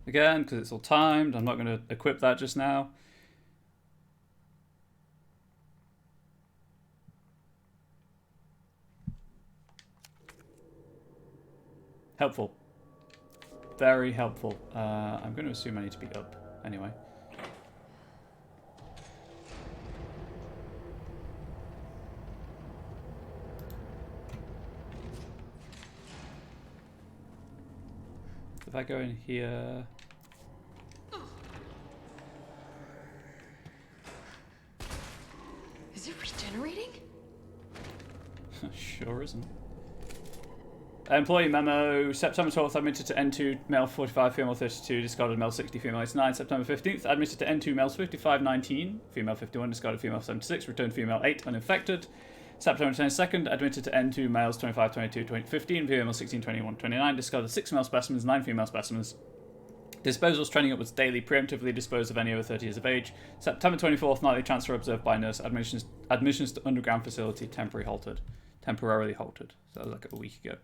Again, because it's all timed, I'm not going to equip that just now. Helpful. Very helpful. I'm going to assume I need to be up anyway. If I go in here... Is it regenerating? Sure isn't. Employee memo, September 12th, admitted to N2, male 45, female 32, discarded male 60, female 89. September 15th, admitted to N2, male 55, 19, female 51, discarded female 76, returned female 8, uninfected. September 22nd, admitted to N2, males 25, 22, 15, female 16, 21, 29, discarded 6 male specimens, 9 female specimens. Disposals trending upwards daily, preemptively disposed of any over 30 years of age. September 24th, nightly transfer observed by nurse, admissions to underground facility temporarily halted. So that was like a week ago.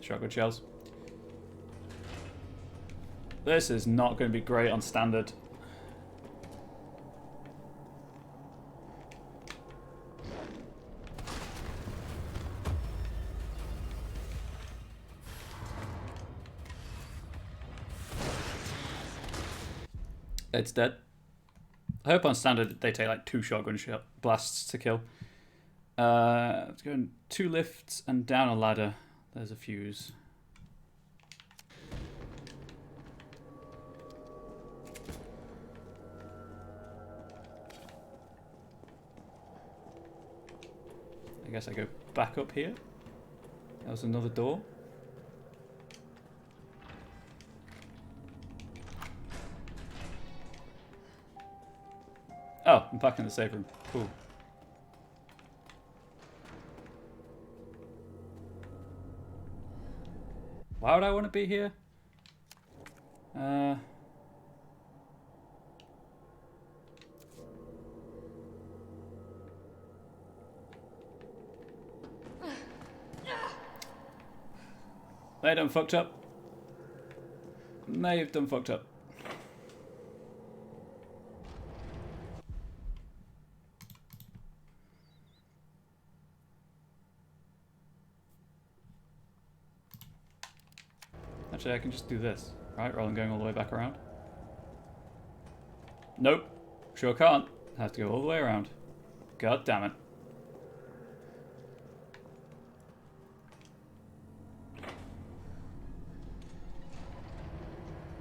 Shotgun shells. This is not going to be great on standard. It's dead. I hope on standard they take like 2 shotgun blasts to kill. Let's go in 2 lifts and down a ladder. There's a fuse. I guess I go back up here. That was another door. Oh, I'm back in the safe room. Cool. Why would I want to be here? May have done fucked up. May have done fucked up. Actually, I can just do this, right? Rather than going all the way back around. Nope. Sure can't. I have to go all the way around. God damn it.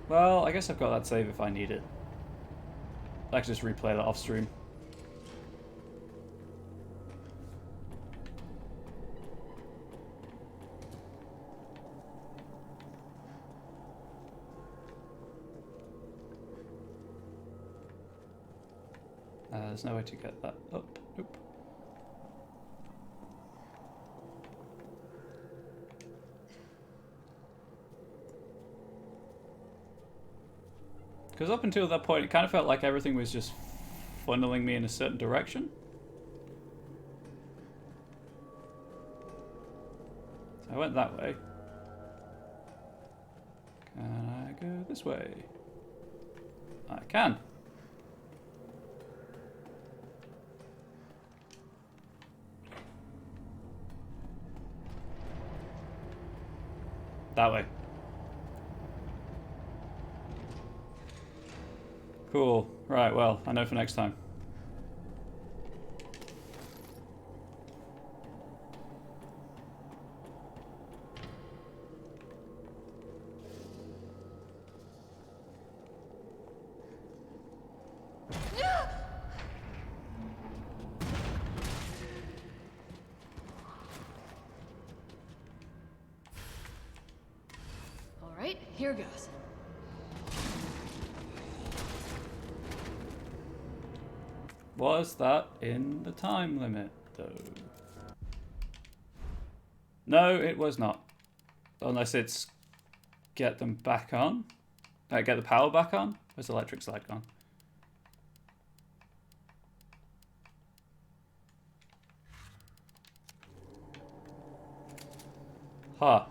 Well, I guess I've got that save if I need it. I can just replay that off stream. There's no way to get that up. Nope. Because up until that point, it kind of felt like everything was just funneling me in a certain direction. So I went that way. Can I go this way? I can. That way. Cool. Right, well, I know for next time. All right, here goes. Was that in the time limit, though? No, it was not. Unless it's get them back on. Get the power back on. Where's the electric slide gone? Huh.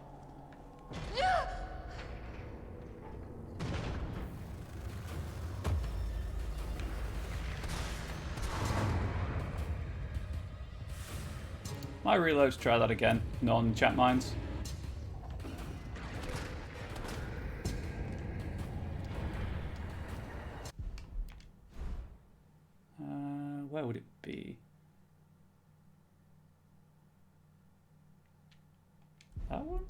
My reloads, try that again. Non-chat mines. Where would it be? That one?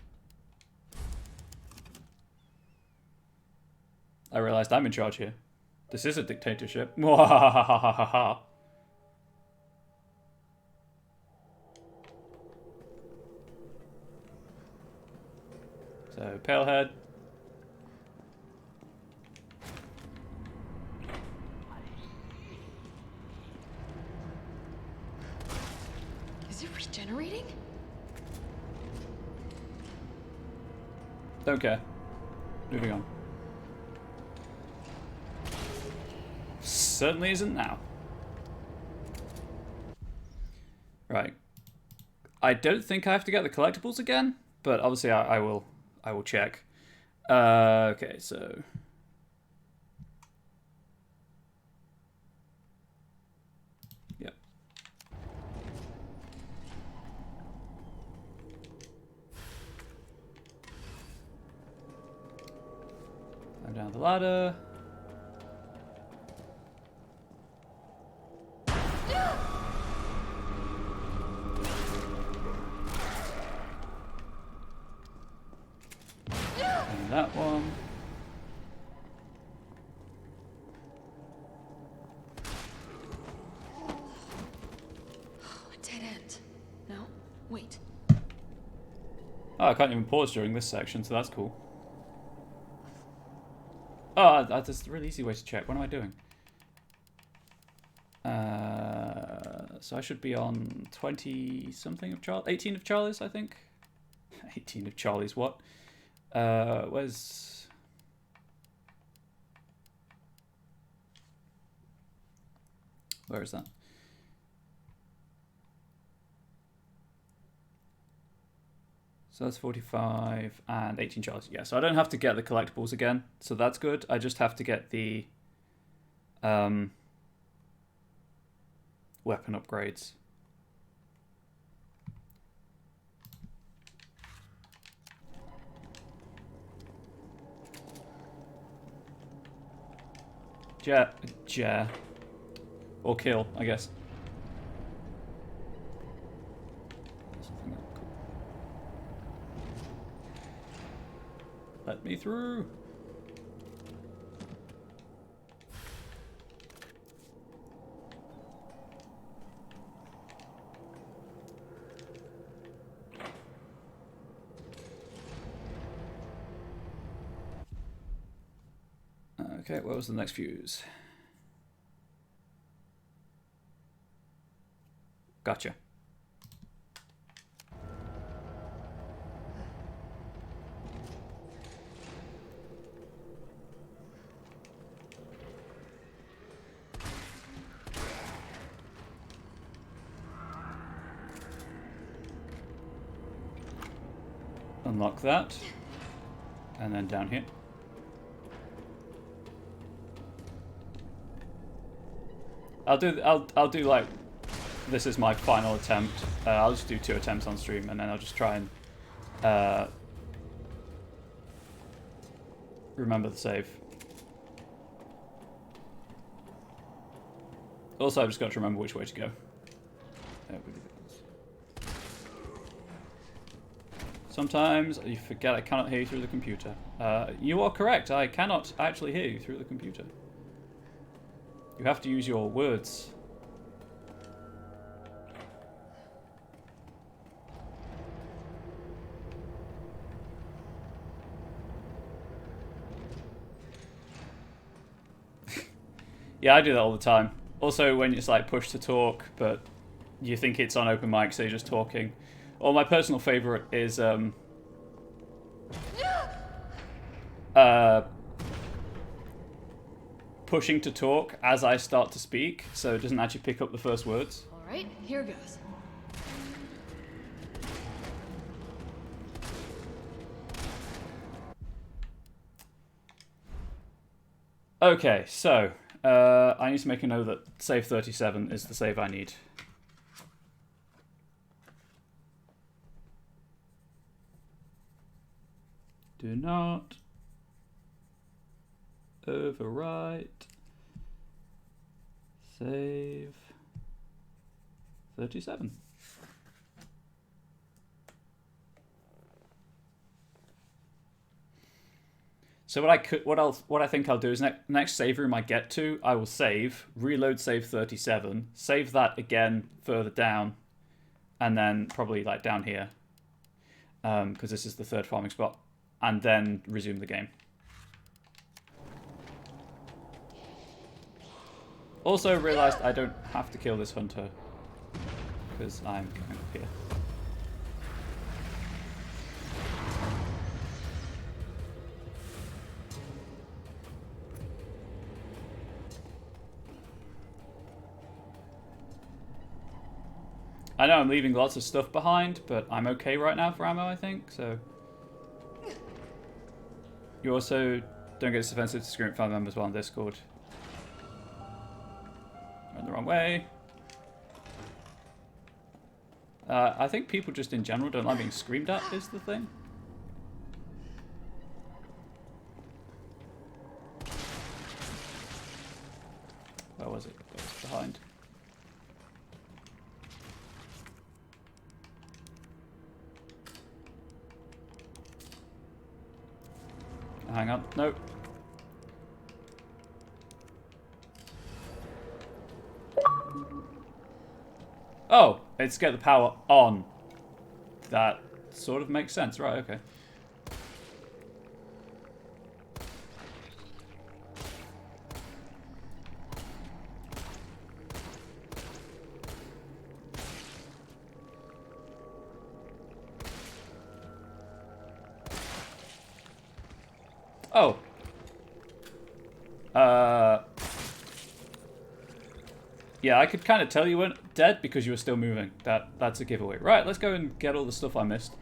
I realized I'm in charge here. This is a dictatorship. Mwahahahaha. So, Palehead. Is it regenerating? Don't care. Moving on. Certainly isn't now. Right. I don't think I have to get the collectibles again, but obviously I will check. Okay, so yep. I'm down the ladder. And that one. A dead end. No, wait. Oh, I can't even pause during this section, so that's cool. Oh, that's a really easy way to check. What am I doing? So I should be on 20-something of Charlie. 18 of Charlie's, I think. 18 of Charlie's, what? Where's... Where is that? So that's 45 and 18 Charlie's. Yeah, so I don't have to get the collectibles again, so that's good. I just have to get the weapon upgrades. Ja. Or kill, I guess. Let me through. Okay, what was the next fuse? Gotcha. Unlock that. And then down here. I'll do like, this is my final attempt. I'll just do 2 attempts on stream, and then I'll just try and remember the save. Also, I've just got to remember which way to go. Sometimes you forget I cannot hear you through the computer. You are correct. I cannot actually hear you through the computer. You have to use your words. Yeah, I do that all the time. Also, when it's like push to talk, but you think it's on open mic, so you're just talking. Or my personal favorite is pushing to talk as I start to speak, so it doesn't actually pick up the first words. All right, here goes. Okay, so I need to make a note that save 37 is the save I need. Do not overwrite. Save 37. So what I think I'll do is next save room I get to, I will save, reload save 37, save that again further down, and then probably like down here, because this is the 3rd farming spot, and then resume the game. Also realized I don't have to kill this hunter, because I'm going up here. I know I'm leaving lots of stuff behind, but I'm okay right now for ammo, I think, so... You also don't get offensive to screen family members while on Discord. Went the wrong way. I think people just in general don't like being screamed at, is the thing. Where was it? It was behind. Hang on. Nope. Oh, it's get the power on. That sort of makes sense. Right, okay. Oh. Yeah, I could kind of tell you weren't dead because you were still moving. That's a giveaway. Right, let's go and get all the stuff I missed.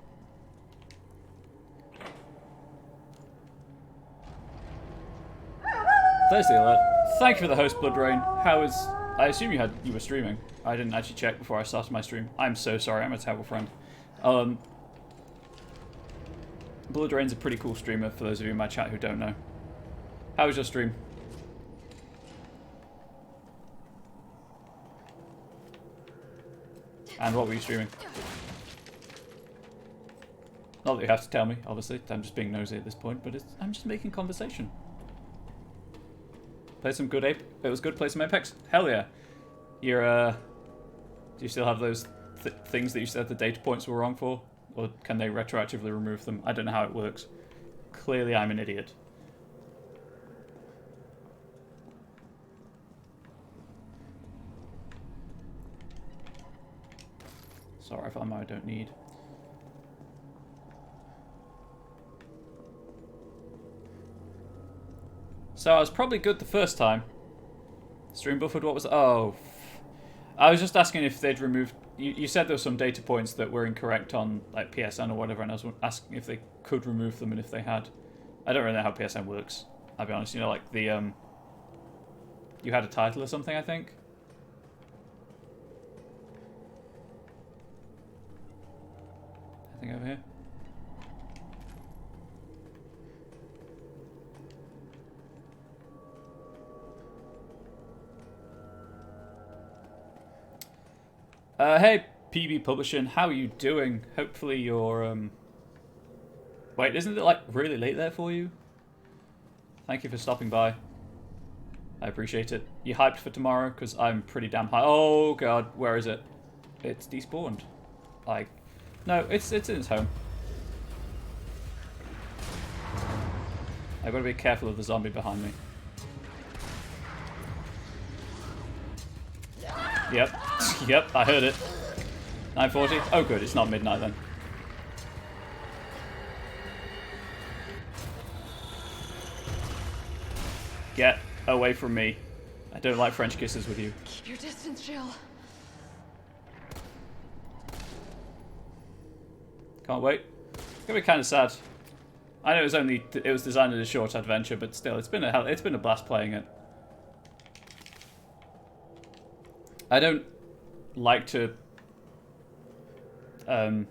Thursday alert. Thank you for the host, Blood Rain. How is... I assume you were streaming. I didn't actually check before I started my stream. I'm so sorry. I'm a terrible friend. Blood Rain's a pretty cool streamer for those of you in my chat who don't know. How was your stream? And what were you streaming? Not that you have to tell me, obviously. I'm just being nosy at this point, but I'm just making conversation. Play some good Ape. It was good. Play some Apex. Hell yeah. You're, do you still have those things that you said the data points were wrong for? Or can they retroactively remove them? I don't know how it works. Clearly I'm an idiot. Sorry if ammo I don't need. So I was probably good the first time. Stream buffered, what was... Oh. I was just asking if they'd removed you said there were some data points that were incorrect on like PSN or whatever, and I was asking if they could remove them and if they had. I don't really know how PSN works. I'll be honest. You know, like the you had a title or something, I think. I think over here. Hey, PB Publishing, how are you doing? Hopefully you're, Wait, isn't it, like, really late there for you? Thank you for stopping by. I appreciate it. You hyped for tomorrow? Because I'm pretty damn high. Oh, God, where is it? It's despawned. Like, no, it's in its home. I've got to be careful of the zombie behind me. Yep. Yep, I heard it. 9:40? Oh good, it's not midnight then. Get away from me. I don't like French kisses with you. Keep your distance, Jill. Can't wait. It's gonna be kind of sad. I know it was designed as a short adventure, but still, it's been a blast playing it. I don't like to. I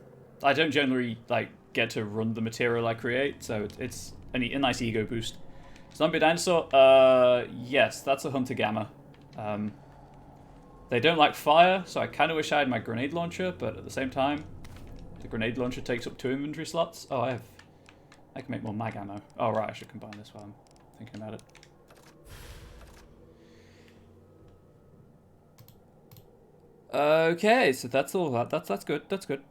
don't generally like get to run the material I create, so it's a nice ego boost. Zombie dinosaur. Yes, that's a hunter gamma. They don't like fire, so I kind of wish I had my grenade launcher, but at the same time, the grenade launcher takes up 2 inventory slots. Oh, I can make more mag ammo. Oh right, I should combine this while I'm thinking about it. Okay, so that's all that. That's good. That's good.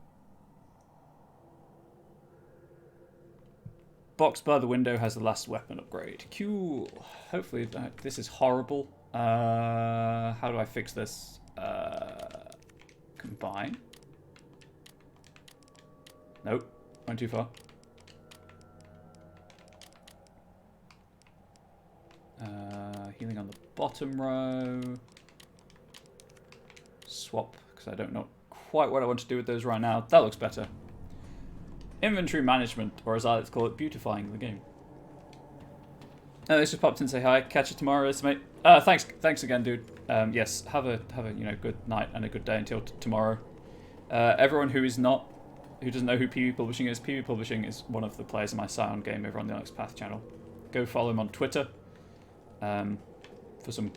Box by the window has the last weapon upgrade. Cool. Hopefully this is horrible. How do I fix this? Combine. Nope. Went too far. Healing on the bottom row. Swap, because I don't know quite what I want to do with those right now. That looks better. Inventory management, or as I like to call it, beautifying the game. This just popped in to say hi. Catch you tomorrow, mate. Thanks again, dude. Yes, have a good night and a good day until tomorrow. Everyone who doesn't know who PB Publishing is, PB Publishing is one of the players in my Scion game over on the Onyx Path channel. Go follow him on Twitter. For some,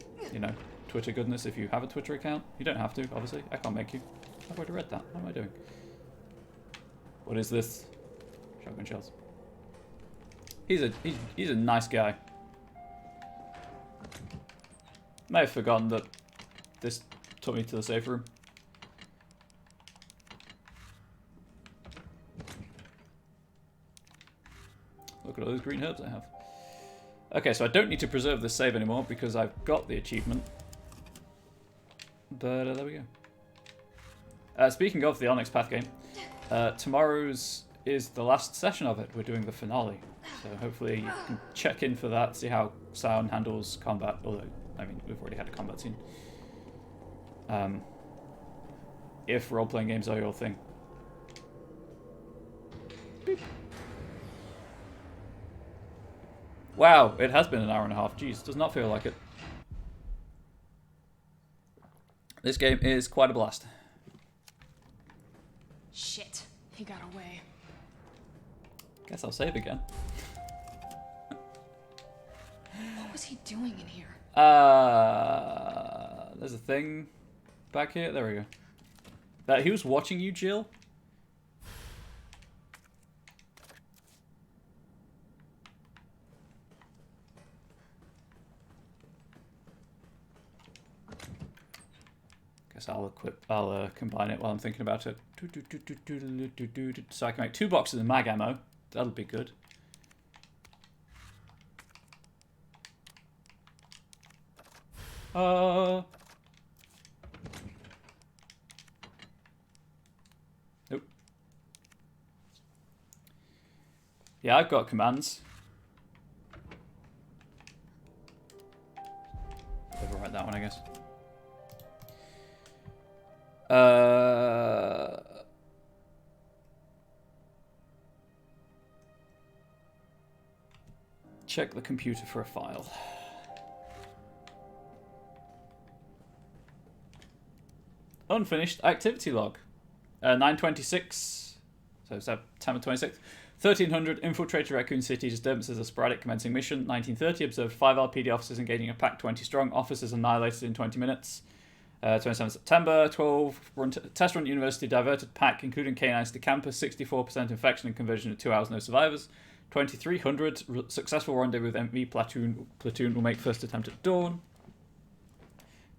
Twitter goodness, if you have a Twitter account. You don't have to, obviously. I can't make you. I've already read that. What am I doing? What is this? Shotgun shells. He's a nice guy. May have forgotten that this took me to the safe room. Look at all those green herbs I have. Okay, so I don't need to preserve this save anymore because I've got the achievement. But there we go. Speaking of the Onyx Path game, tomorrow's is the last session of it. We're doing the finale. So hopefully you can check in for that, see how Scion handles combat. Although, I mean, we've already had a combat scene. If role-playing games are your thing. Beep. Wow, it has been an hour and a half. Jeez, does not feel like it. This game is quite a blast. Shit, he got away. Guess I'll save again. What was he doing in here? There's a thing back here. There we go. That he was watching you, Jill. Guess I'll combine it while I'm thinking about it. So I can make 2 boxes of mag ammo. That'll be good. Nope. Yeah, I've got commands. Overwrite that one, I guess. check the computer for a file. Unfinished activity log. 9:26, so September 26th. 1300, infiltrated Raccoon City, disturbances are sporadic, commencing mission. 1930, observed 5 LPD officers engaging a pack 20 strong, officers annihilated in 20 minutes. 27th September, 12, test run at University, diverted pack, including canines to campus, 64% infection and conversion in 2 hours, no survivors. 2300, successful rendezvous with MV platoon will make first attempt at dawn.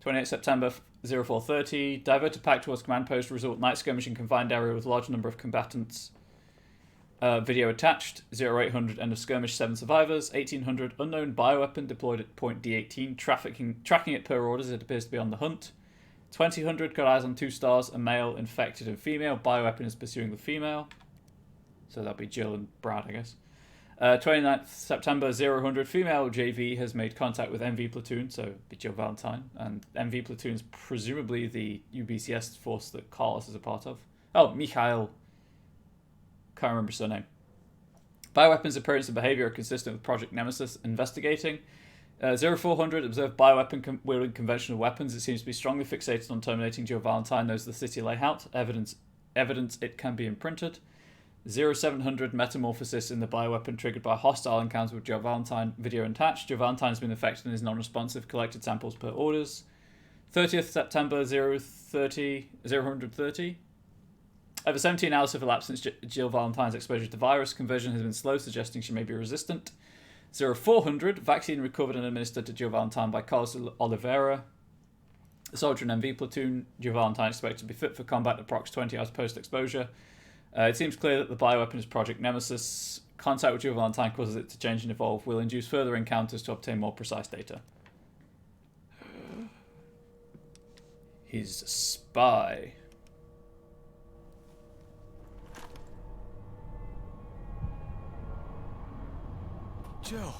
28th September, 0430, diverted pack towards command post, result night skirmish in confined area with large number of combatants. Video attached. 0800, end of skirmish, 7 survivors. 1800, unknown bioweapon deployed at point D18, tracking it per orders, it appears to be on the hunt. 2000, got eyes on 2 stars, a male, infected, and female. Bioweapon is pursuing the female. So that'll be Jill and Brad, I guess. 29th September, 0100, female JV has made contact with MV platoon, so it'll be Jill Valentine. And MV platoon's presumably the UBCS force that Carlos is a part of. Oh, Mikhail. Can't remember his surname. Bioweapons appearance and behavior are consistent with Project Nemesis. Investigating. 0400, observed bioweapon wielding conventional weapons. It seems to be strongly fixated on terminating Joe Valentine, knows the city layout. Evidence it can be imprinted. 0700, metamorphosis in the bioweapon triggered by a hostile encounter with Joe Valentine. Video attached. Joe Valentine has been affected and is non-responsive. Collected samples per orders. 30th September, 030. Over 17 hours have elapsed since Jill Valentine's exposure to virus. Conversion has been slow, suggesting she may be resistant. 0400, vaccine recovered and administered to Jill Valentine by Carlos Oliveira. Soldier and MV platoon. Jill Valentine expected to be fit for combat approx 20 hours post-exposure. It seems clear that the bioweapon is Project Nemesis. Contact with Jill Valentine causes it to change and evolve. Will induce further encounters to obtain more precise data. He's a spy. Joe.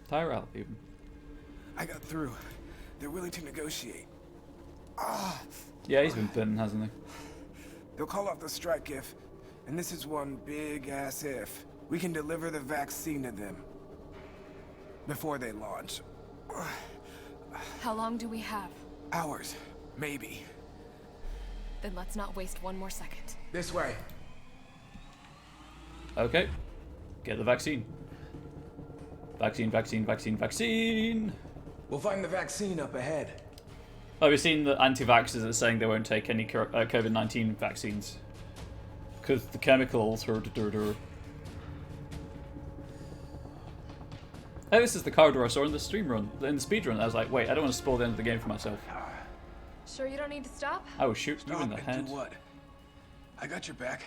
Tyrell, even. I got through. They're willing to negotiate. Yeah, he's been bitten, hasn't he? They'll call off the strike if, and this is one big ass if, we can deliver the vaccine to them. Before they launch. How long do we have? Hours. Maybe. Then let's not waste one more second. This way. Okay. Get the vaccine. Vaccine. We'll find the vaccine up ahead. Oh, we've seen the anti-vaxxers are saying they won't take any COVID-19 vaccines. Because the chemicals are... Hey, this is the corridor I saw in the stream run, in the speed run. I was like, wait, I don't want to spoil the end of the game for myself. Sure you don't need to stop? I will shoot you in the head. Do what? I got your back.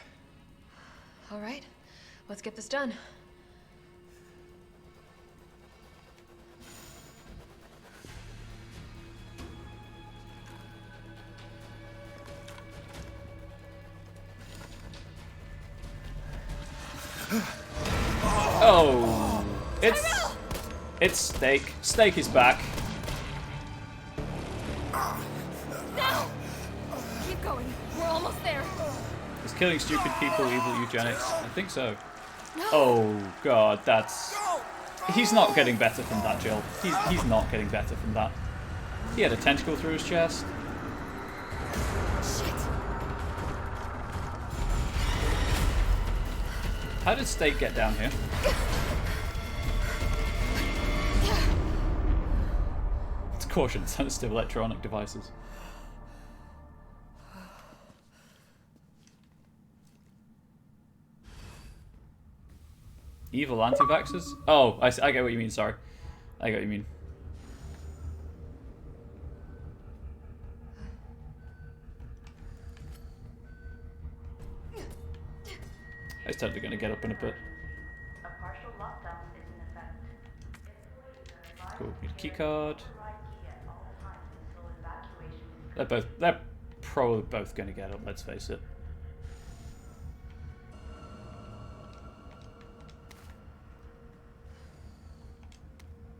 All right, let's get this done. Oh, it's Steak. Steak is back. No! Keep going. We're almost there. Is killing stupid people evil eugenics? I think so. Oh god, that's... He's not getting better from that, Jill. He's not getting better from that. He had a tentacle through his chest. Shit. How did Steak get down here? It's caution, sensitive electronic devices. Evil anti-vaxxers? Oh, I get what you mean, sorry. I get what you mean. He's totally going to get up in a bit. Cool, need a key card. They're probably both going to get up, let's face it.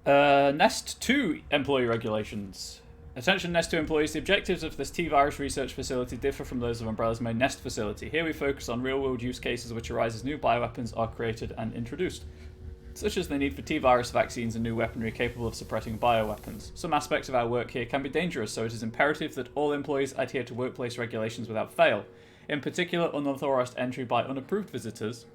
Nest 2 employee regulations. Attention Nest 2 employees, the objectives of this T-Virus research facility differ from those of Umbrella's main Nest facility. Here we focus on real-world use cases which arise as new bioweapons are created and introduced, such as the need for T-Virus vaccines and new weaponry capable of suppressing bioweapons. Some aspects of our work here can be dangerous, so it is imperative that all employees adhere to workplace regulations without fail. In particular, unauthorized entry by unapproved visitors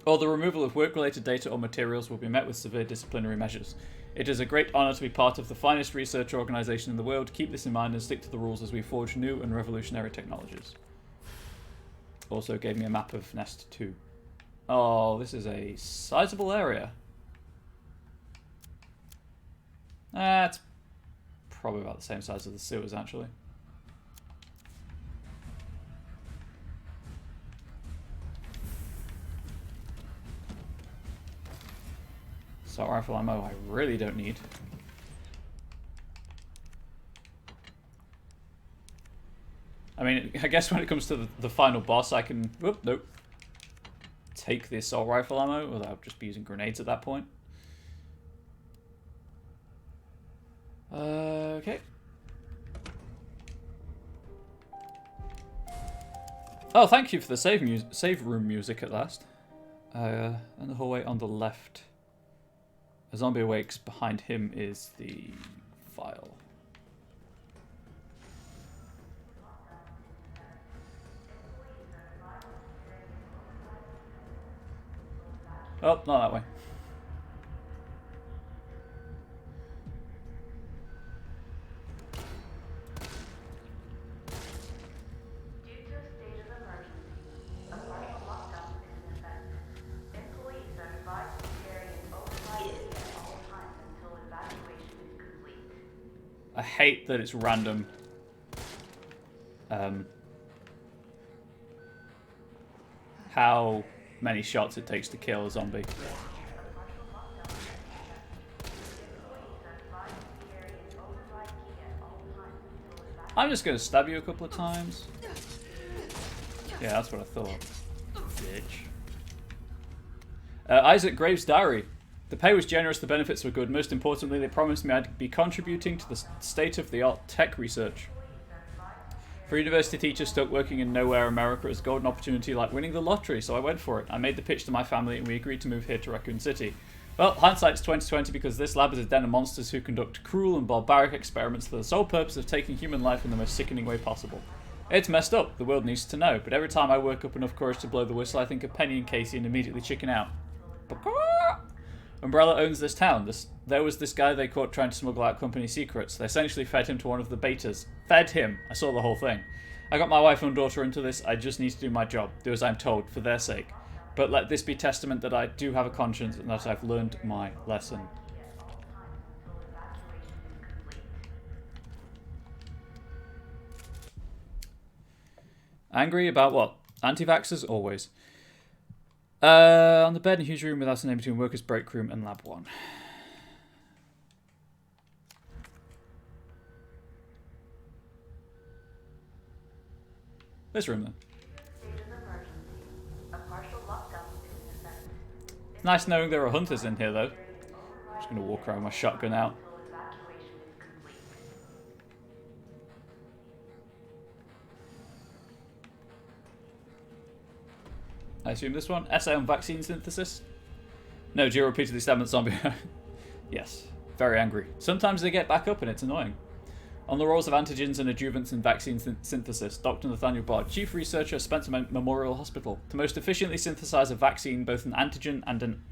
or the removal of work-related data or materials will be met with severe disciplinary measures. It is a great honour to be part of the finest research organisation in the world. Keep this in mind and stick to the rules as we forge new and revolutionary technologies. Also gave me a map of Nest 2. Oh, this is a sizable area. It's probably about the same size as the sewers, actually. Assault rifle ammo I really don't need. I mean, I guess when it comes to the final boss, I can... Whoop, nope. Take the assault rifle ammo, although I'll just be using grenades at that point. Okay. Oh, thank you for the save room music at last. And the hallway on the left. A zombie awakes. Behind him is the file. Oh, not that way. Due to a state of emergency, a partial lockdown is in effect. Employees are advised to carry an override key at all times until evacuation is complete. I hate that it's random. How many shots it takes to kill a zombie. I'm just gonna stab you a couple of times. Yeah, that's what I thought. Bitch. Isaac Graves' diary. The pay was generous, the benefits were good. Most importantly, they promised me I'd be contributing to the state-of-the-art tech research. For university teachers stuck working in nowhere America, it's a golden opportunity like winning the lottery, so I went for it. I made the pitch to my family and we agreed to move here to Raccoon City. Well, hindsight's 2020 because this lab is a den of monsters who conduct cruel and barbaric experiments for the sole purpose of taking human life in the most sickening way possible. It's messed up, the world needs to know, but every time I work up enough courage to blow the whistle, I think of Penny and Casey and immediately chicken out. Umbrella owns this town. There was this guy they caught trying to smuggle out company secrets. They essentially fed him to one of the betas. Fed him. I saw the whole thing. I got my wife and daughter into this. I just need to do my job. Do as I'm told, for their sake. But let this be testament that I do have a conscience and that I've learned my lesson. Angry about what? Anti-vaxxers? Always. On the bed in a huge room without a name between workers' break room and lab 1. This room then. Nice knowing there are hunters in here though. I'm just going to walk around with my shotgun out. I assume this one? Essay on vaccine synthesis? No, Jiro repeatedly stabbed at zombie. Yes, very angry. Sometimes they get back up and it's annoying. On the roles of antigens and adjuvants in vaccine synthesis, Dr. Nathaniel Bard, Chief Researcher at Spencer Memorial Hospital. To most efficiently synthesize a vaccine, both an antigen and an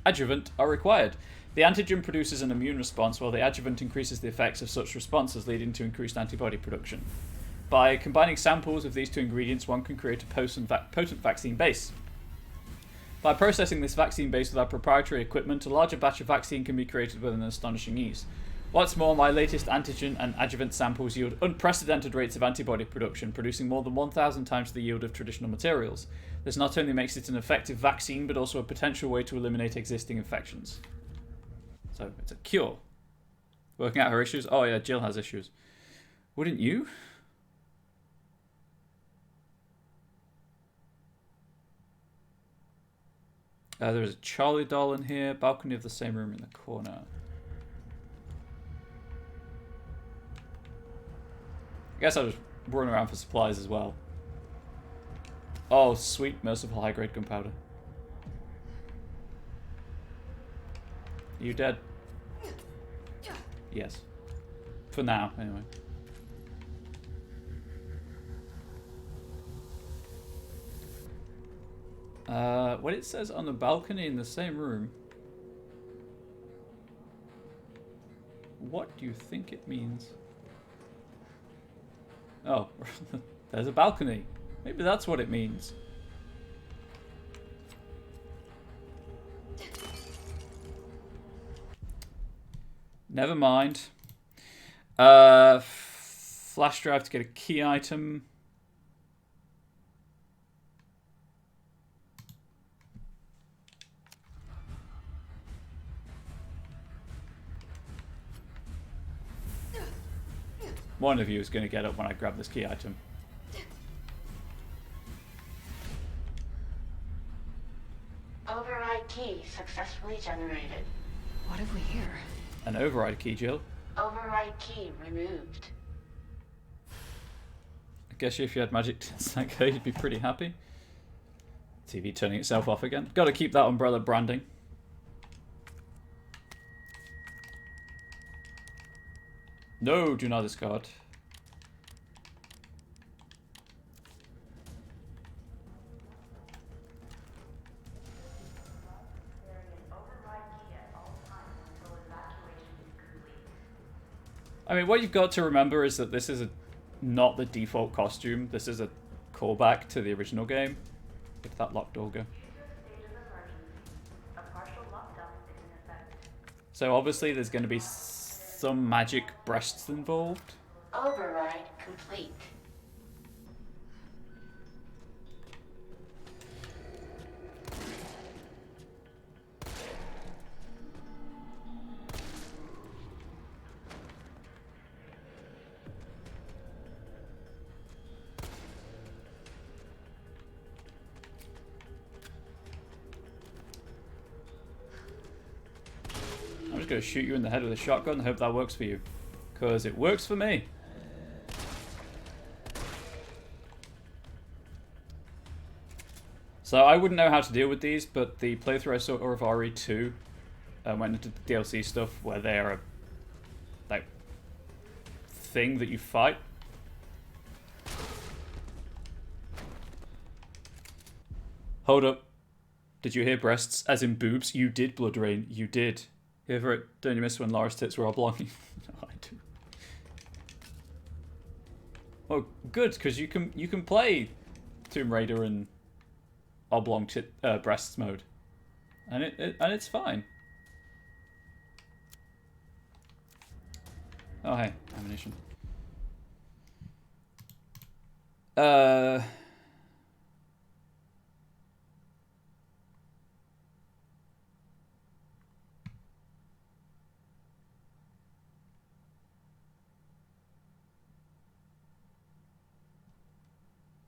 adjuvant are required. The antigen produces an immune response, while the adjuvant increases the effects of such responses, leading to increased antibody production. By combining samples of these two ingredients, one can create a potent vaccine base. By processing this vaccine base with our proprietary equipment, a larger batch of vaccine can be created with an astonishing ease. What's more, my latest antigen and adjuvant samples yield unprecedented rates of antibody production, producing more than 1,000 times the yield of traditional materials. This not only makes it an effective vaccine, but also a potential way to eliminate existing infections. So, it's a cure. Working out her issues? Oh yeah, Jill has issues. Wouldn't you? There is a Charlie doll in here. Balcony of the same room in the corner. I guess I'll just run around for supplies as well. Oh, sweet, merciful high-grade gunpowder. Are you dead? Yes. For now, anyway. What it says on the balcony in the same room. What do you think it means? Oh, there's a balcony. Maybe that's what it means. Never mind. Flash drive to get a key item. One of you is going to get up when I grab this key item. Override key successfully generated. What have we here? An override key, Jill. Override key removed. I guess if you had magic tents like her, you'd be pretty happy. TV turning itself off again. Got to keep that umbrella branding. No, do not discard. I mean, what you've got to remember is that this is not the default costume. This is a callback to the original game. If that locked door go. So obviously there's going to be some magic breasts involved. Override complete. I'm just going to shoot you in the head with a shotgun and hope that works for you. Because it works for me. So I wouldn't know how to deal with these, but the playthrough I saw of RE2 went into the DLC stuff where they are a like thing that you fight. Hold up. Did you hear breasts? As in boobs? You did, Blood Rain. You did. You ever don't you miss when Laura's tits were oblong? No, I do. Oh, good, because you can play Tomb Raider in oblong breasts mode, and it's fine. Oh hey, ammunition.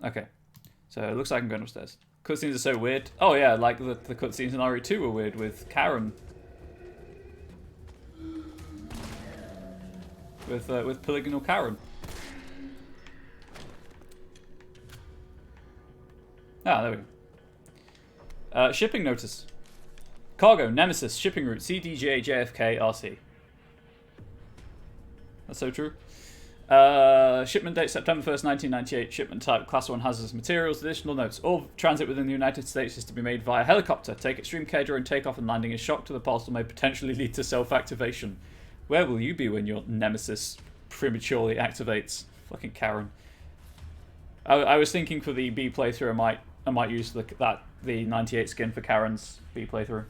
Okay, so it looks like I'm going upstairs. Cutscenes are so weird. Oh yeah, like the cutscenes in RE2 were weird with Karen. With polygonal Karen. Ah, there we go. Shipping notice. Cargo, Nemesis, shipping route, CDJ, JFK, RC. That's so true. Shipment date September 1st, 1998. Shipment type Class 1 hazardous materials. Additional notes. All transit within the United States is to be made via helicopter. Take extreme care during takeoff and landing. A shock to the parcel may potentially lead to self-activation. Where will you be when your Nemesis prematurely activates? Fucking Karen. I was thinking for the B playthrough I might use the 98 skin for Karen's B playthrough.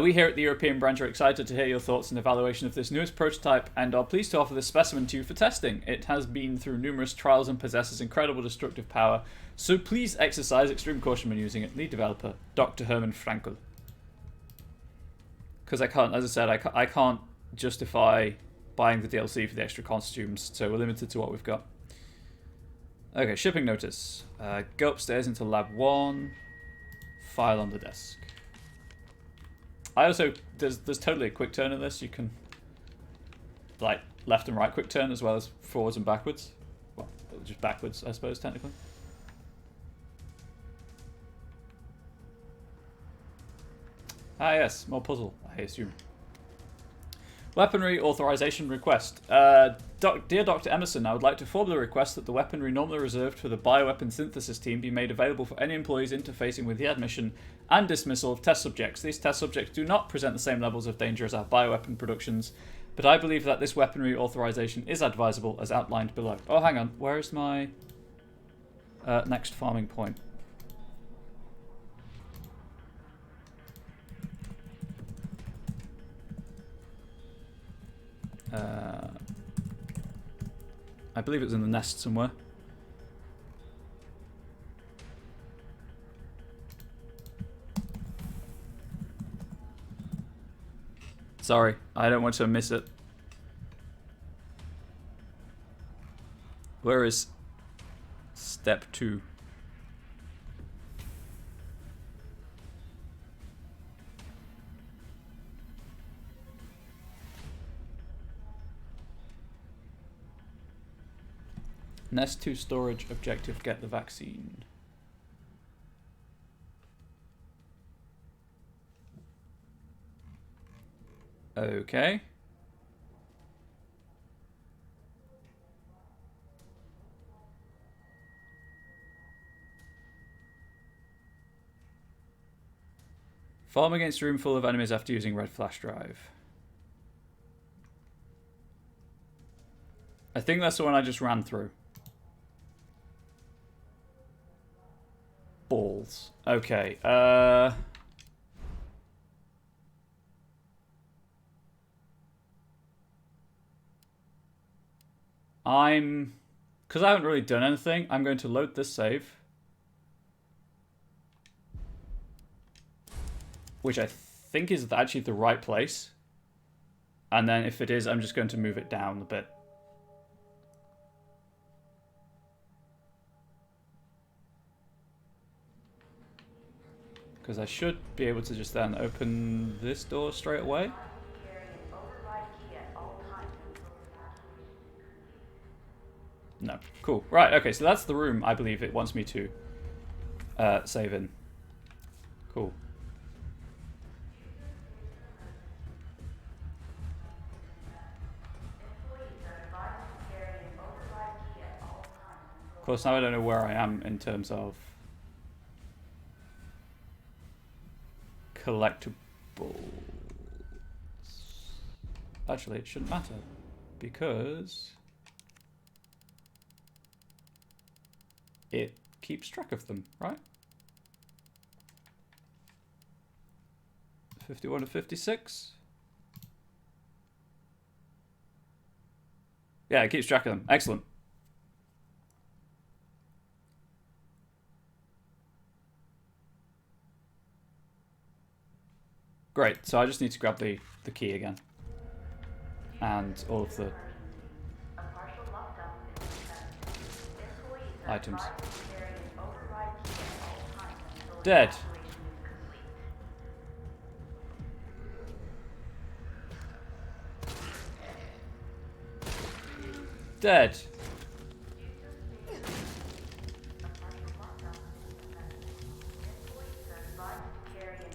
We here at the European branch are excited to hear your thoughts and evaluation of this newest prototype and are pleased to offer this specimen to you for testing. It has been through numerous trials and possesses incredible destructive power, so please exercise extreme caution when using it. Lead developer, Dr. Herman Frankel. Because I can't, as I said, I can't justify buying the DLC for the extra costumes, so we're limited to what we've got. Okay, shipping notice. Go upstairs into lab 1, file on the desk. I also, there's totally a quick turn in this. You can, like, left and right quick turn as well as forwards and backwards. Well, just backwards, I suppose, technically. Ah, yes, more puzzle, I assume. Weaponry authorization request. Dear Dr. Emerson, I would like to formally request that the weaponry normally reserved for the bioweapon synthesis team be made available for any employees interfacing with the admission and dismissal of test subjects. These test subjects do not present the same levels of danger as our bioweapon productions, but I believe that this weaponry authorization is advisable as outlined below. Oh, hang on. Where is my next farming point? I believe it's in the nest somewhere. Sorry, I don't want to miss it. Where is step 2? Nest 2 storage objective, get the vaccine. Okay. Farm against a room full of enemies after using red flash drive. I think that's the one I just ran through. Balls. Okay. Because I haven't really done anything, I'm going to load this save. Which I think is actually the right place. And then if it is, I'm just going to move it down a bit. Because I should be able to just then open this door straight away. No. Cool. Right, okay, so that's the room I believe it wants me to save in. Cool. Of course, now I don't know where I am in terms of collectibles. Actually, it shouldn't matter because it keeps track of them, right? 51 to 56. Yeah, it keeps track of them. Excellent. Great, so I just need to grab the key again. And all of the items. Dead. Dead.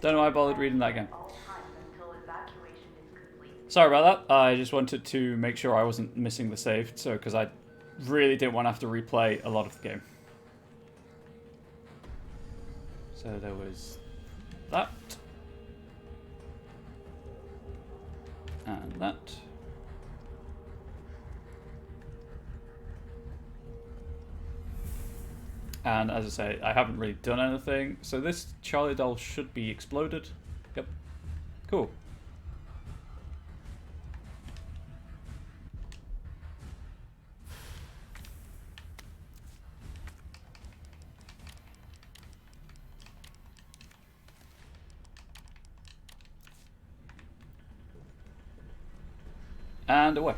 Don't know why I bothered reading that again. Sorry about that. I just wanted to make sure I wasn't missing the save, so because I really didn't want to have to replay a lot of the game. So there was that. And that. And as I say, I haven't really done anything. So this Charlie doll should be exploded. Yep. Cool. And away.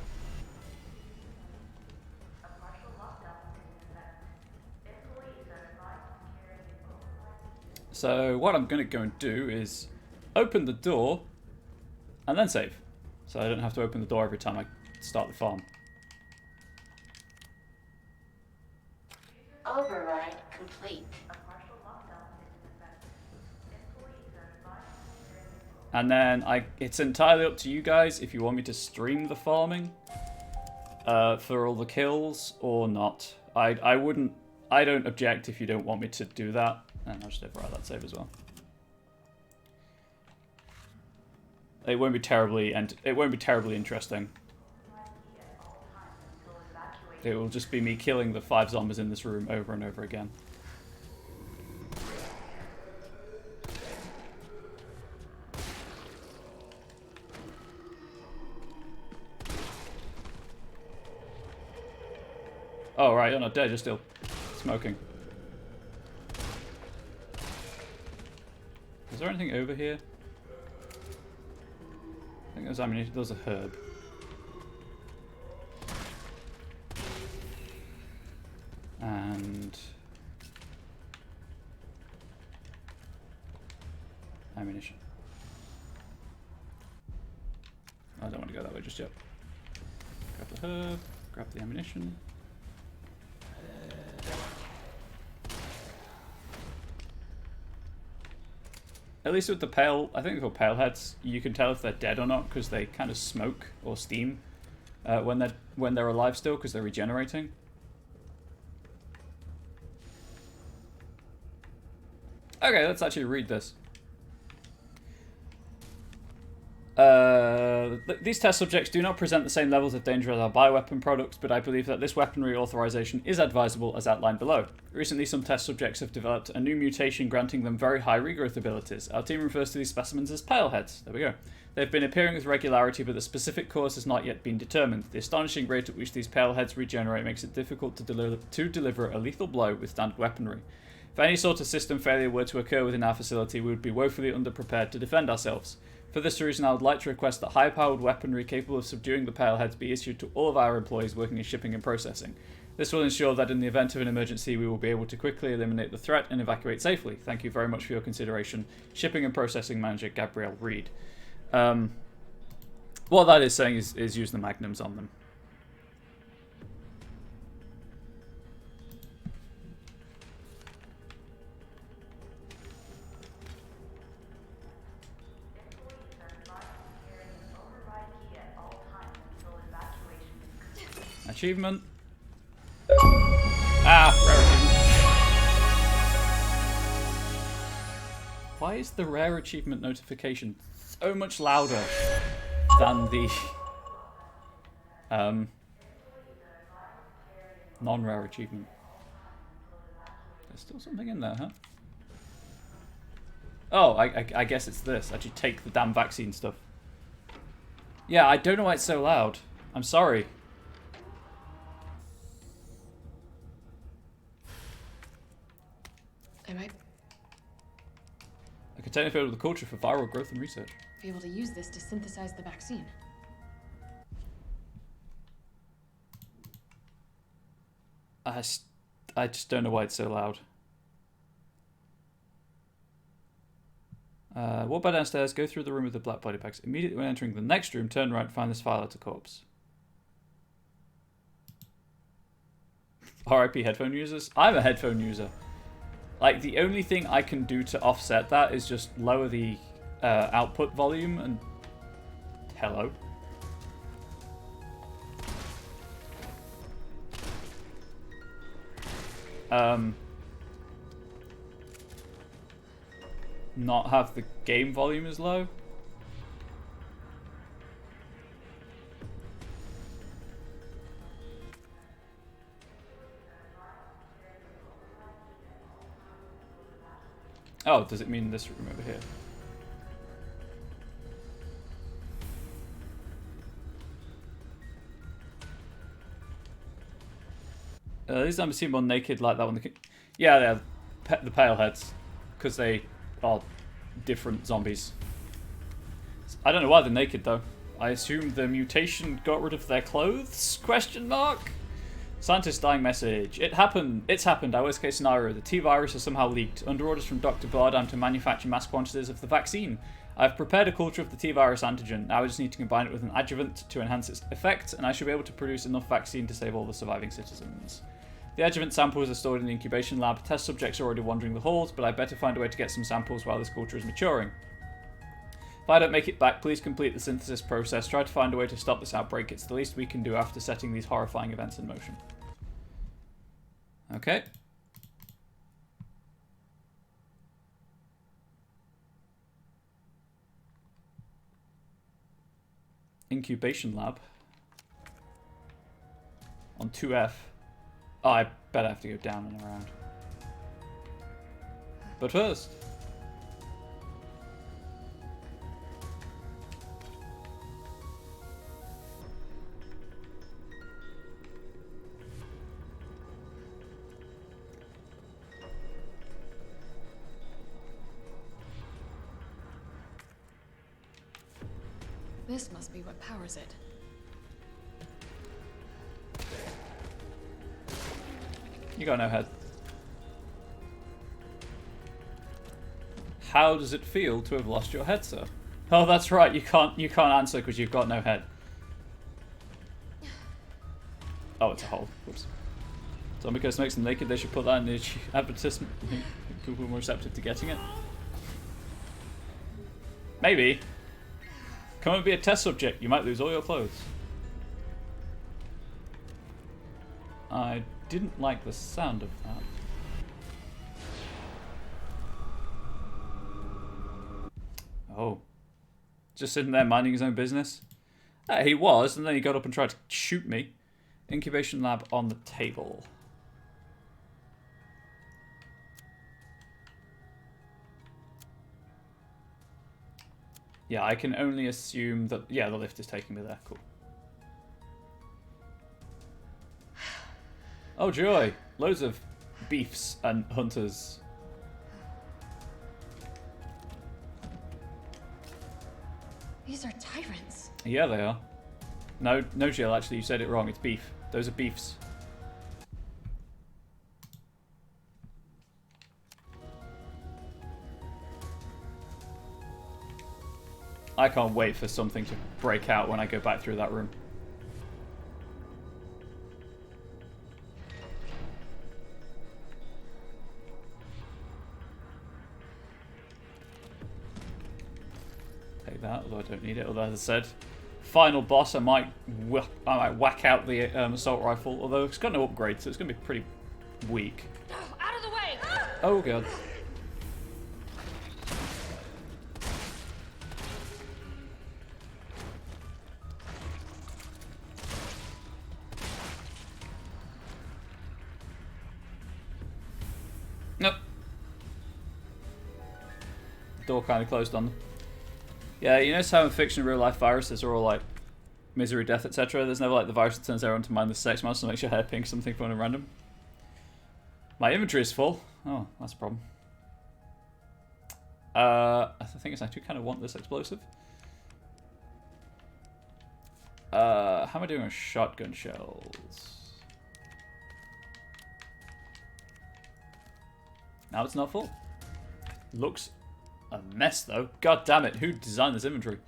So what I'm going to go and do is open the door and then save. So I don't have to open the door every time I start the farm. Override complete. And then it's entirely up to you guys if you want me to stream the farming for all the kills or not. I don't object if you don't want me to do that. And I'll just override that save as well. It won't be terribly interesting. It will just be me killing the 5 zombies in this room over and over again. Oh, right, you're not dead, you're still smoking. Is there anything over here? I think there's ammunition. There's a herb. And ammunition. I don't want to go that way just yet. Grab the herb, grab the ammunition. At least with the pale, I think they're called pale heads, you can tell if they're dead or not because they kind of smoke or steam when they're alive still because they're regenerating. Okay, let's actually read this. These test subjects do not present the same levels of danger as our bioweapon products, but I believe that this weaponry authorization is advisable as outlined below. Recently, some test subjects have developed a new mutation granting them very high regrowth abilities. Our team refers to these specimens as paleheads. There we go. They've been appearing with regularity, but the specific cause has not yet been determined. The astonishing rate at which these paleheads regenerate makes it difficult to deliver a lethal blow with standard weaponry. If any sort of system failure were to occur within our facility, we would be woefully underprepared to defend ourselves. For this reason, I would like to request that high-powered weaponry capable of subduing the paleheads be issued to all of our employees working in shipping and processing. This will ensure that in the event of an emergency, we will be able to quickly eliminate the threat and evacuate safely. Thank you very much for your consideration. Shipping and Processing Manager Gabrielle Reed. What that is saying is use the magnums on them. Achievement. Ah, rare achievement. Why is the rare achievement notification so much louder than the non-rare achievement? There's still something in there, huh? Oh, I guess it's this. Actually take the damn vaccine stuff. Yeah, I don't know why it's so loud. I'm sorry. I might A container filled with culture for viral growth and research. be able to use this to synthesize the vaccine. I just don't know why it's so loud. Walk by downstairs, go through the room with the black body bags. Immediately when entering the next room, turn right and find this file at a corpse. RIP headphone users? I'm a headphone user. Like, the only thing I can do to offset that is just lower the output volume and... Hello? Not have the game volume as low. Oh, does it mean this room over here? These zombies seem more naked like that one. Yeah, they're the pale heads, because they are different zombies. I don't know why they're naked though. I assume the mutation got rid of their clothes? Question mark? Scientist dying message. It happened. It's happened. Our worst case scenario. The T-virus has somehow leaked. Under orders from Dr. Bard, I'm to manufacture mass quantities of the vaccine. I've prepared a culture of the T-virus antigen. Now I just need to combine it with an adjuvant to enhance its effect, and I should be able to produce enough vaccine to save all the surviving citizens. The adjuvant samples are stored in the incubation lab. Test subjects are already wandering the halls, but I better find a way to get some samples while this culture is maturing. If I don't make it back, please complete the synthesis process. Try to find a way to stop this outbreak. It's the least we can do after setting these horrifying events in motion. Okay. Incubation lab. On 2F. Oh, I bet I have to go down and around. But first... This must be what powers it. You got no head. How does it feel to have lost your head, sir? Oh, that's right. You can't answer because you've got no head. Oh, it's a hole. Whoops. Zombie Coast makes them naked. They should put that in the advertisement. People are more receptive to getting it. Maybe. Come and be a test subject. You might lose all your clothes. I didn't like the sound of that. Oh. Just sitting there minding his own business? He was, and then he got up and tried to shoot me. Incubation lab on the table. Yeah, I can only assume that... Yeah, the lift is taking me there. Cool. Oh, joy. Loads of beefs and hunters. These are tyrants. Yeah, they are. No, Jill, actually, you said it wrong. It's beef. Those are beefs. I can't wait for something to break out when I go back through that room. Take that, although I don't need it. Although, as I said, final boss, I might whack out the assault rifle. Although it's got no upgrade, so it's going to be pretty weak. Out of the way! Oh god. Nope. Door kind of closed on them. Yeah, you notice how in fiction and real life viruses are all like misery, death, etc. There's never like the virus that turns everyone to mindless sex monster and makes your hair pink, something fun and random. My inventory is full. Oh, that's a problem. I think it's I do kind of want this explosive. How am I doing with shotgun shells? Now it's not full. Looks a mess though. God damn it, who designed this inventory?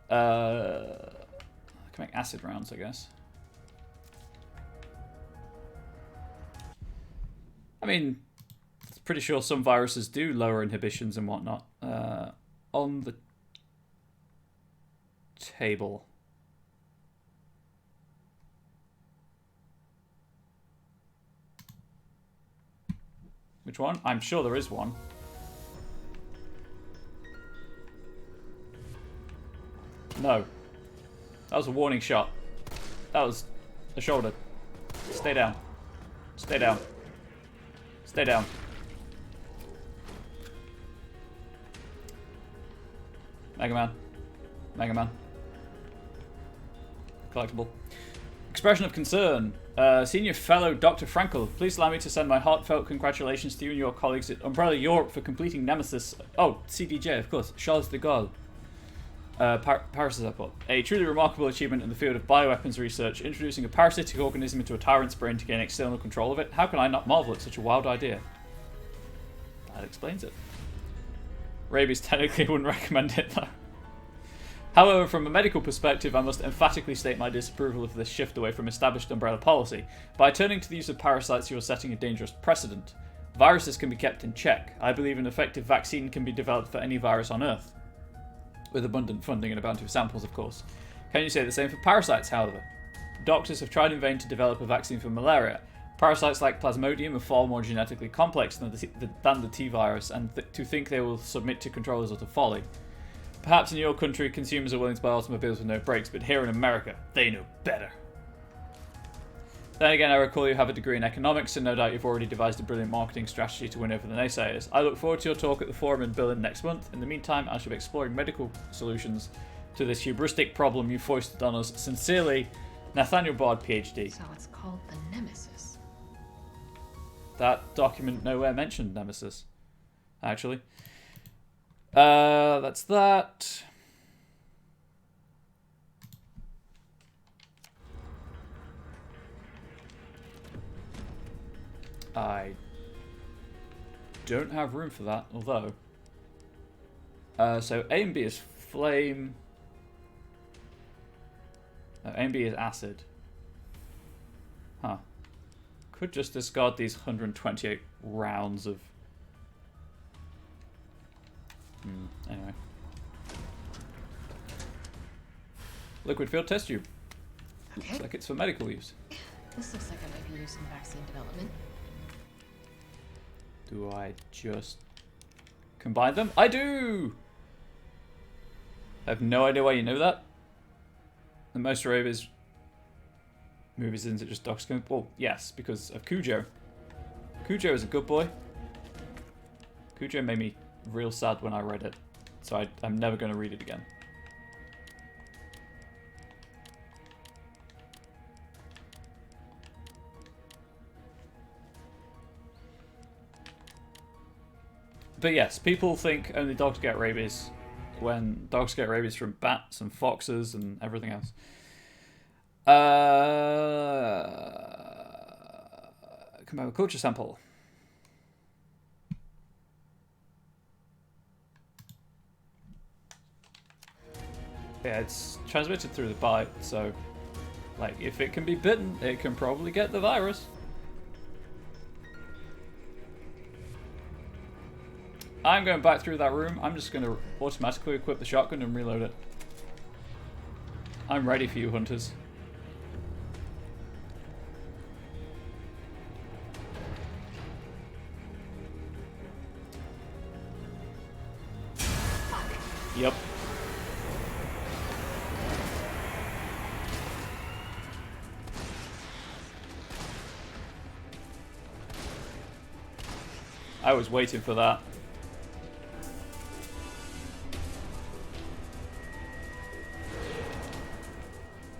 I can make acid rounds, I guess. I mean, pretty sure some viruses do lower inhibitions and whatnot. On the table. Which one? I'm sure there is one. No. That was a warning shot. That was a shoulder. Stay down. Stay down. Stay down. Mega Man. Mega Man. Collectible. Expression of concern. Senior Fellow Dr. Frankel, please allow me to send my heartfelt congratulations to you and your colleagues at Umbrella Europe for completing Nemesis. Oh, CDJ, of course. Charles de Gaulle. Parasitic Airport. A truly remarkable achievement in the field of bioweapons research, introducing a parasitic organism into a tyrant's brain to gain external control of it. How can I not marvel at such a wild idea? That explains it. Rabies technically wouldn't recommend it though. However, from a medical perspective, I must emphatically state my disapproval of this shift away from established umbrella policy. By turning to the use of parasites, you are setting a dangerous precedent. Viruses can be kept in check. I believe an effective vaccine can be developed for any virus on Earth. With abundant funding and a bounty of samples, of course. Can you say the same for parasites, however? Doctors have tried in vain to develop a vaccine for malaria. Parasites like Plasmodium are far more genetically complex than the T virus, and to think they will submit to control is utter folly. Perhaps in your country, consumers are willing to buy automobiles with no brakes, but here in America, they know better. Then again, I recall you have a degree in economics, and no doubt you've already devised a brilliant marketing strategy to win over the naysayers. I look forward to your talk at the forum in Berlin next month. In the meantime, I shall be exploring medical solutions to this hubristic problem you foisted on us. Sincerely, Nathaniel Bard, PhD. So it's called the Nemesis. That document nowhere mentioned Nemesis, actually. That's that. I don't have room for that, although. So A and B is flame. No, A and B is acid. Huh. Could just discard these 128 rounds of. Anyway. Liquid field test tube. Okay. Looks like it's for medical use. This looks like it might be used in vaccine development. Do I just combine them? I do! I have no idea why you know that. The most Rabies movies isn't it just Doc Skunk? Well, yes, because of Cujo. Cujo is a good boy. Cujo made me real sad when I read it, so I'm never going to read it again. But yes, people think only dogs get rabies when dogs get rabies from bats and foxes and everything else. Come have a culture sample. Yeah, it's transmitted through the bite, so like if it can be bitten, it can probably get the virus. I'm going back through that room. I'm just going to automatically equip the shotgun and reload it. I'm ready for you, hunters. Yep. I was waiting for that.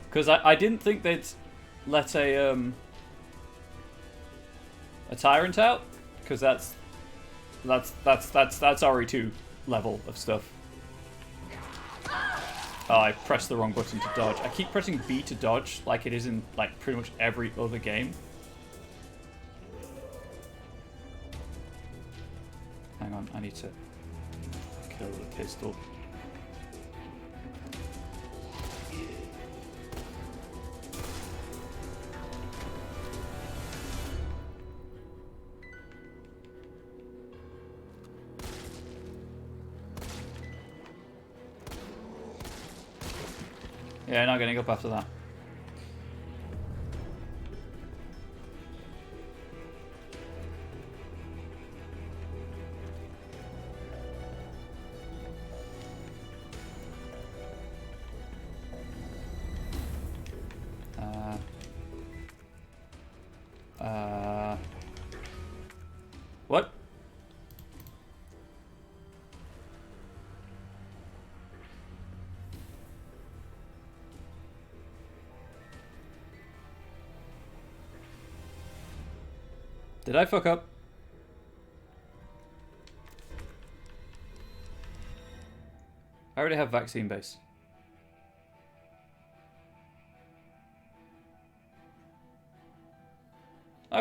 Because I didn't think they'd let a tyrant out, because that's RE2 level of stuff. Oh, I pressed the wrong button to dodge. I keep pressing B to dodge, like it is in like pretty much every other game. Hang on, I need to kill the pistol. Yeah, not getting up after that. What? Did I fuck up? I already have vaccine base.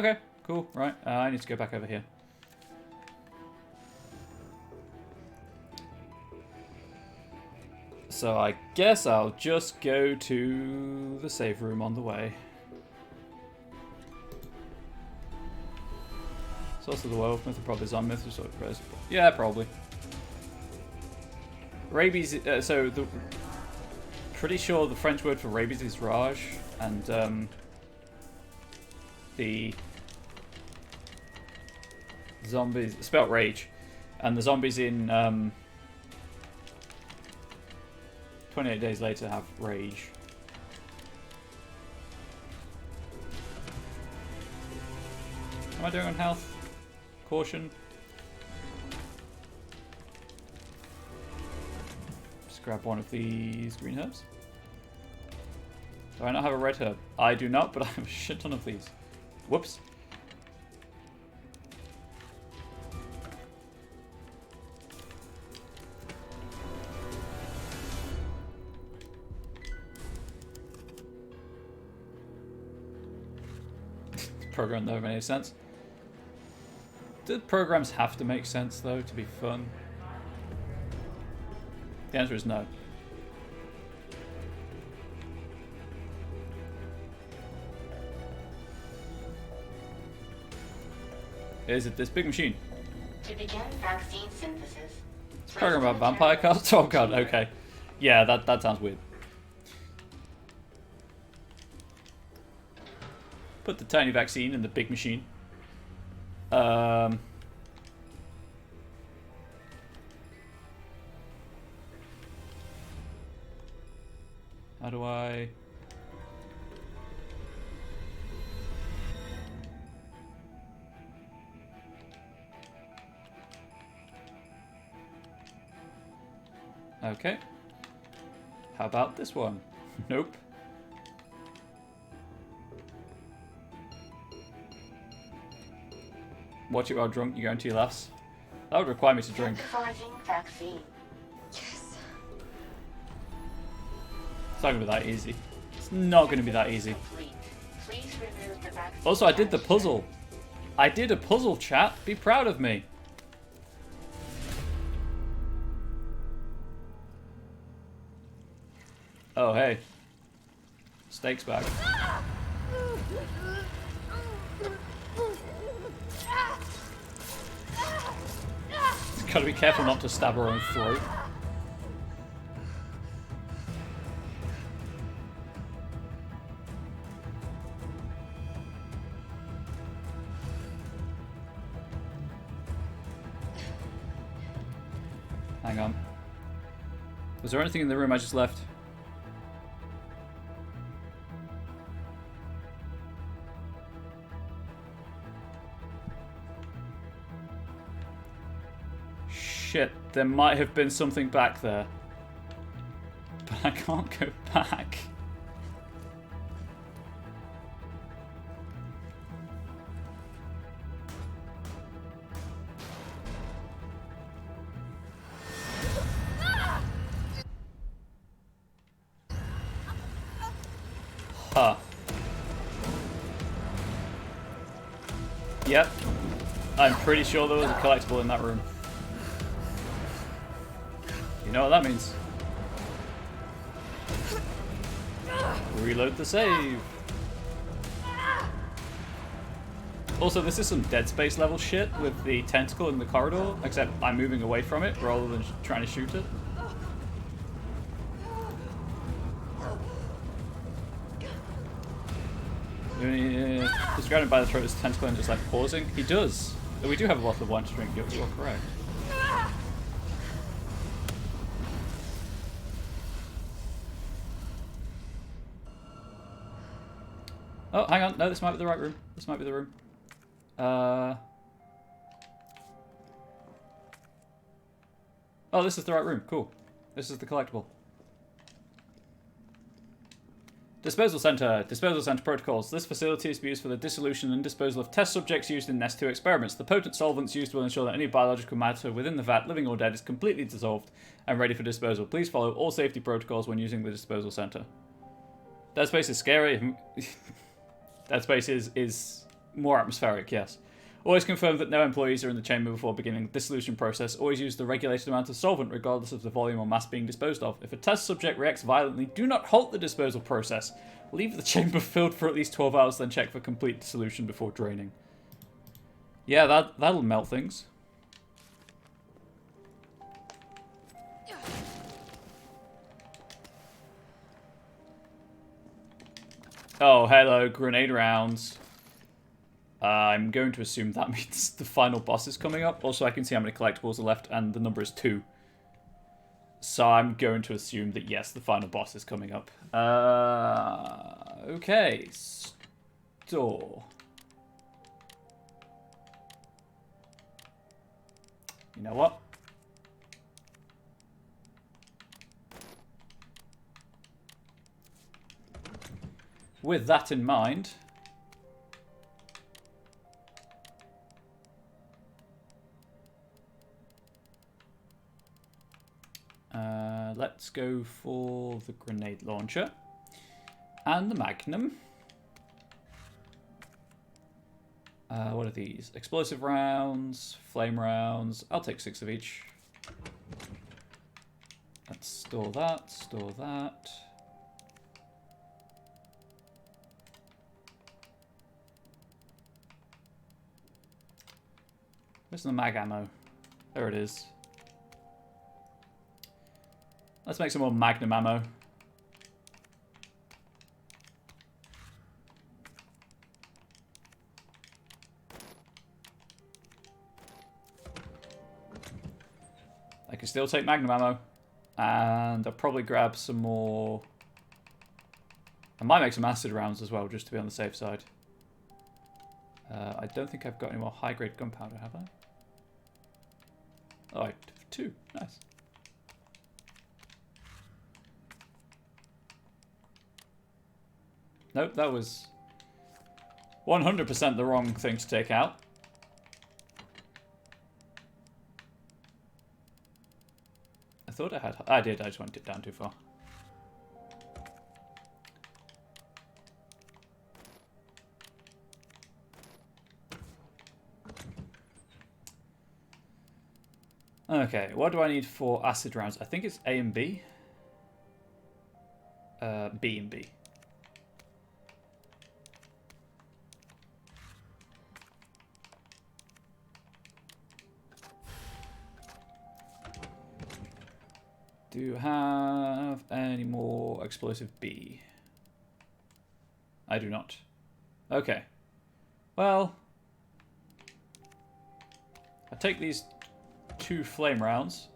Okay, cool. Right, I need to go back over here. So I guess I'll just go to the save room on the way. Source of the werewolf myth, probably zombie myth, or sort of rest. Yeah, probably. Rabies. Pretty sure the French word for rabies is rage, and the zombies spelled rage, and the zombies in 28 Days Later have rage. How am I doing on health? Caution. Just grab one of these green herbs. Do I not have a red herb? I do not, but I have a shit ton of these. Whoops. Program don't make any sense. Do programs have to make sense though to be fun? The answer is no. Is it this big machine? To begin vaccine synthesis. It's a program about vampire cards? Oh god, okay. Yeah, that sounds weird. Put the tiny vaccine in the big machine. How do I... Okay. How about this one? Nope. Watch it while drunk, you guarantee laughs. That would require me to drink. Vaccine. Yes. It's not gonna be that easy. It's not gonna be that easy. Please remove the vaccine. Also, I did the puzzle. I did a puzzle, chat. Be proud of me. Oh, hey. Steak's back. Gotta be careful not to stab her own throat. Hang on. Was there anything in the room I just left? Shit, there might have been something back there. But I can't go back. Huh. Yep. I'm pretty sure there was a collectible in that room. You know what that means. Reload the save. Also, this is some Dead Space level shit with the tentacle in the corridor, except I'm moving away from it rather than trying to shoot it. Just grabbing by the throat of his tentacle and just like pausing. He does. We do have a bottle of wine to drink, you're correct. Oh, hang on. No, this might be the right room. This might be the room. Oh, this is the right room. Cool. This is the collectible. Disposal Center. Disposal Center protocols. This facility is used for the dissolution and disposal of test subjects used in Nest 2 experiments. The potent solvents used will ensure that any biological matter within the vat, living or dead, is completely dissolved and ready for disposal. Please follow all safety protocols when using the disposal center. Dead Space is scary. Dead Space is More atmospheric, yes. Always confirm that no employees are in the chamber before beginning the dissolution process. Always use the regulated amount of solvent regardless of the volume or mass being disposed of. If a test subject reacts violently, do not halt the disposal process. Leave the chamber filled for at least 12 hours, then check for complete dissolution before draining. Yeah, that'll melt things. Oh, hello, grenade rounds. I'm going to assume that means the final boss is coming up. Also, I can see how many collectibles are left, and the number is 2. So I'm going to assume that, yes, the final boss is coming up. Okay. Store. You know what? With that in mind... let's go for the grenade launcher and the magnum. What are these? Explosive rounds, flame rounds. I'll take 6 of each. Let's store that, store that. Where's the mag ammo? There it is. Let's make some more magnum ammo. I can still take magnum ammo. And I'll probably grab some more... I might make some acid rounds as well, just to be on the safe side. I don't think I've got any more high-grade gunpowder, have I? Oh, I have 2. Nice. Nope, that was 100% the wrong thing to take out. I thought I had... I did, I just went it down too far. Okay, what do I need for acid rounds? I think it's A and B. B and B. Do you have any more explosive B? I do not. Okay. Well, I take these 2 flame rounds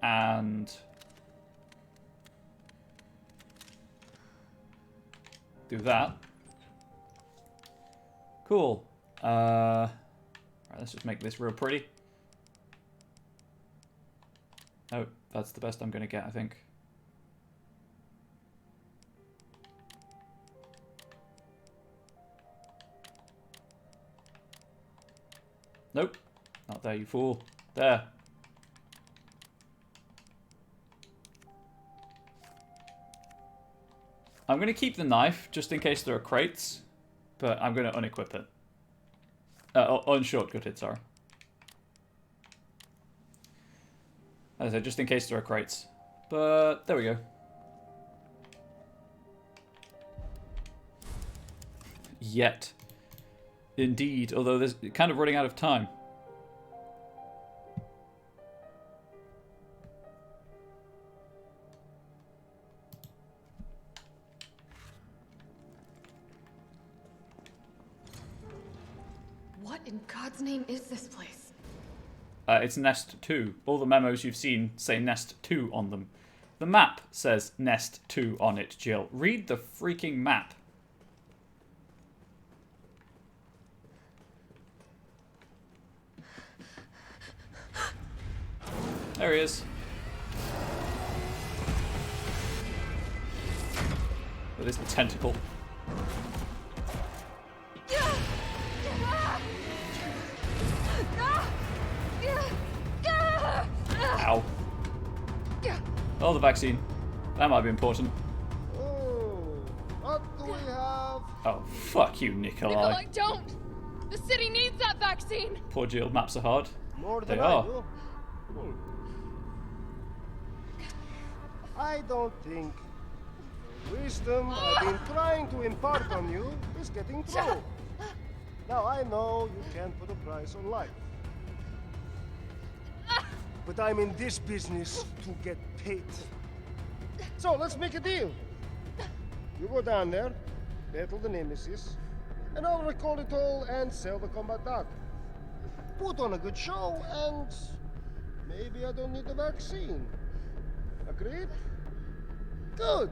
and do that. Cool. Right, let's just make this real pretty. Oh, that's the best I'm going to get, I think. Nope. Not there, you fool. There. I'm going to keep the knife, just in case there are crates. But I'm going to unequip it. Unshortcut it, sorry. As I said, just in case there are crates. But, there we go. Yet. Indeed, although there's kind of running out of time. What in God's name is this place? It's Nest 2. All the memos you've seen say Nest 2 on them. The map says Nest 2 on it, Jill. Read the freaking map. There he is. With his tentacle. Ow. Oh, the vaccine. That might be important. Oh, what do we have? Oh, fuck you, Nikolai. Nikolai, don't! The city needs that vaccine! Poor Jill, maps are hard. More They than I are. do. I don't think the wisdom I've been trying to impart on you is getting through. Now I know you can't put a price on life. But I'm in this business to get paid. So let's make a deal. You go down there, battle the Nemesis, and I'll recall it all and sell the combat dog. Put on a good show, and maybe I don't need the vaccine. Agreed? Good.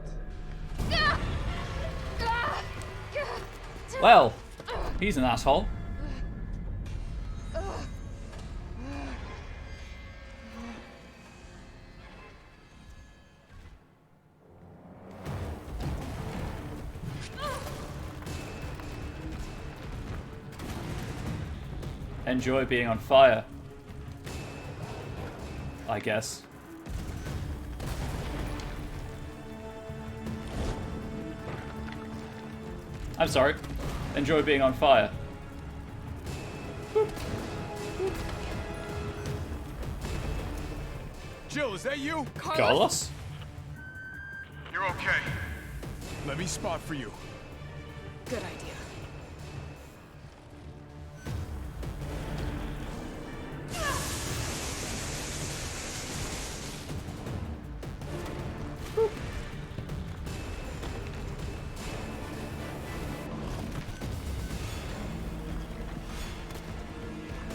Well, he's an asshole. Enjoy being on fire, I guess. I'm sorry. Enjoy being on fire. Jill, is that you? Carlos? You're okay. Let me spot for you. Good idea.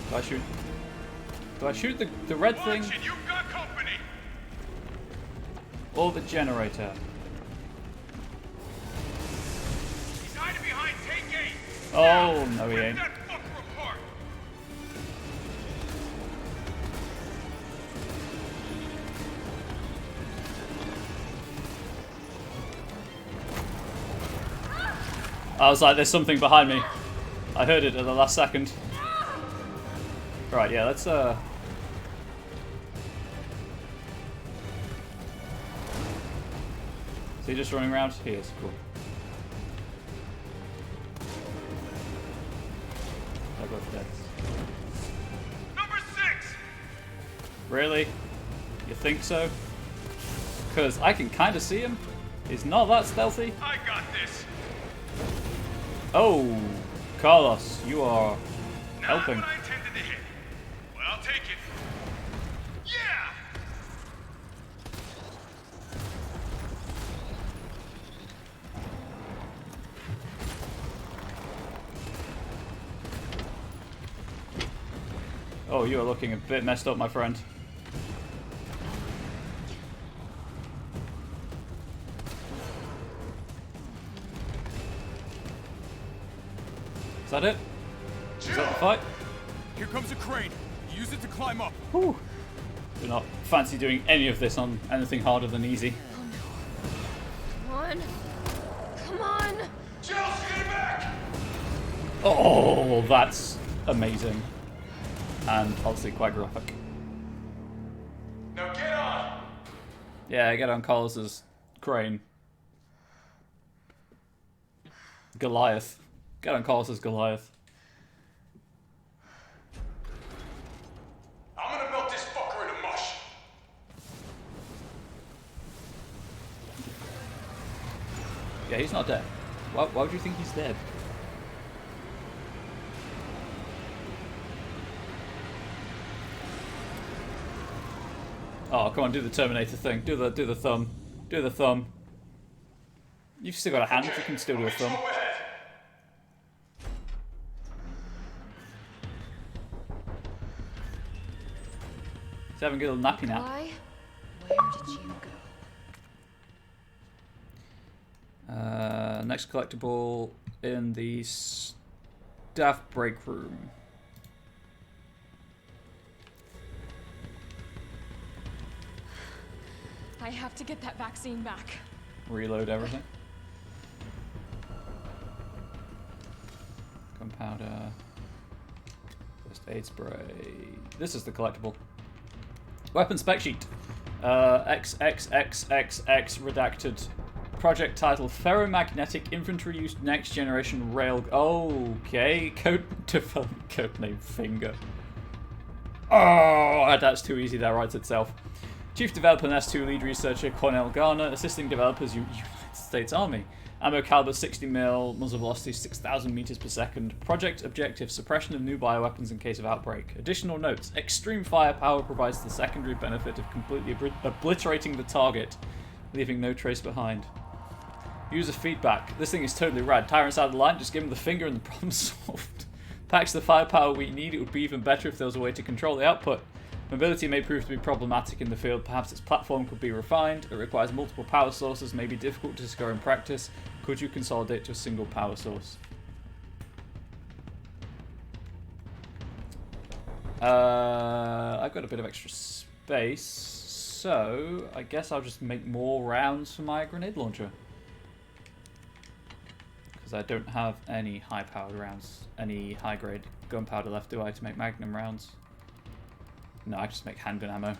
Do I shoot? Do I shoot the red thing You've got company. or the generator? He's hiding behind take gate. Oh, no he ain't. That fucker apart. I was like, there's something behind me. I heard it at the last second. Right, yeah, let's Is he just running around? He is, cool. I'll go for that. Number 6. Really? You think so? Because I can kind of see him. He's not that stealthy. I got this. Oh, Carlos, you are helping. Not what I intended to hit. Well, I'll take it. Yeah. Oh, you are looking a bit messed up, my friend. Is that it? Is that the fight? Here comes a crane. Use it to climb up. Whew. Do not fancy doing any of this on anything harder than easy. Come on. Come on! Jill, stay back. Oh, that's amazing. And obviously quite graphic. Now get on. Yeah, get on Carlos's crane. Goliath. Get on Carlos's Goliath. I'm gonna melt this fucker into mush. Yeah, he's not dead. Why would you think he's dead? Oh, come on, do the Terminator thing. Do the thumb. Do the thumb. You've still got a hand, you can still do a thumb. Go ahead. He's having a little nappy nap. Why? Where did you go? Next collectible in the staff break room. I have to get that vaccine back. Reload everything. Gunpowder. First aid spray. This is the collectible. Weapon spec sheet. XXXXX redacted project title Ferromagnetic Infantry Used Next Generation Rail. Okay, code development code name Finger. Oh, that's too easy. That writes itself. Chief Developer and S2 Lead Researcher Cornell Garner, assisting developers United States Army. Ammo caliber 60mm, muzzle velocity 6,000 meters per second. Project objective: suppression of new bioweapons in case of outbreak. Additional notes: extreme firepower provides the secondary benefit of completely obliterating the target, leaving no trace behind. User feedback: this thing is totally rad. Tyrant's out of the line, just give him the finger and the problem's solved. Packs the firepower we need. It would be even better if there was a way to control the output. Mobility may prove to be problematic in the field. Perhaps its platform could be refined. It requires multiple power sources, may be difficult to secure in practice. Could you consolidate to a single power source? I've got a bit of extra space, so I guess I'll just make more rounds for my grenade launcher. Because I don't have any high-powered rounds, any high-grade gunpowder left, do I, to make magnum rounds? No, I just make handgun ammo.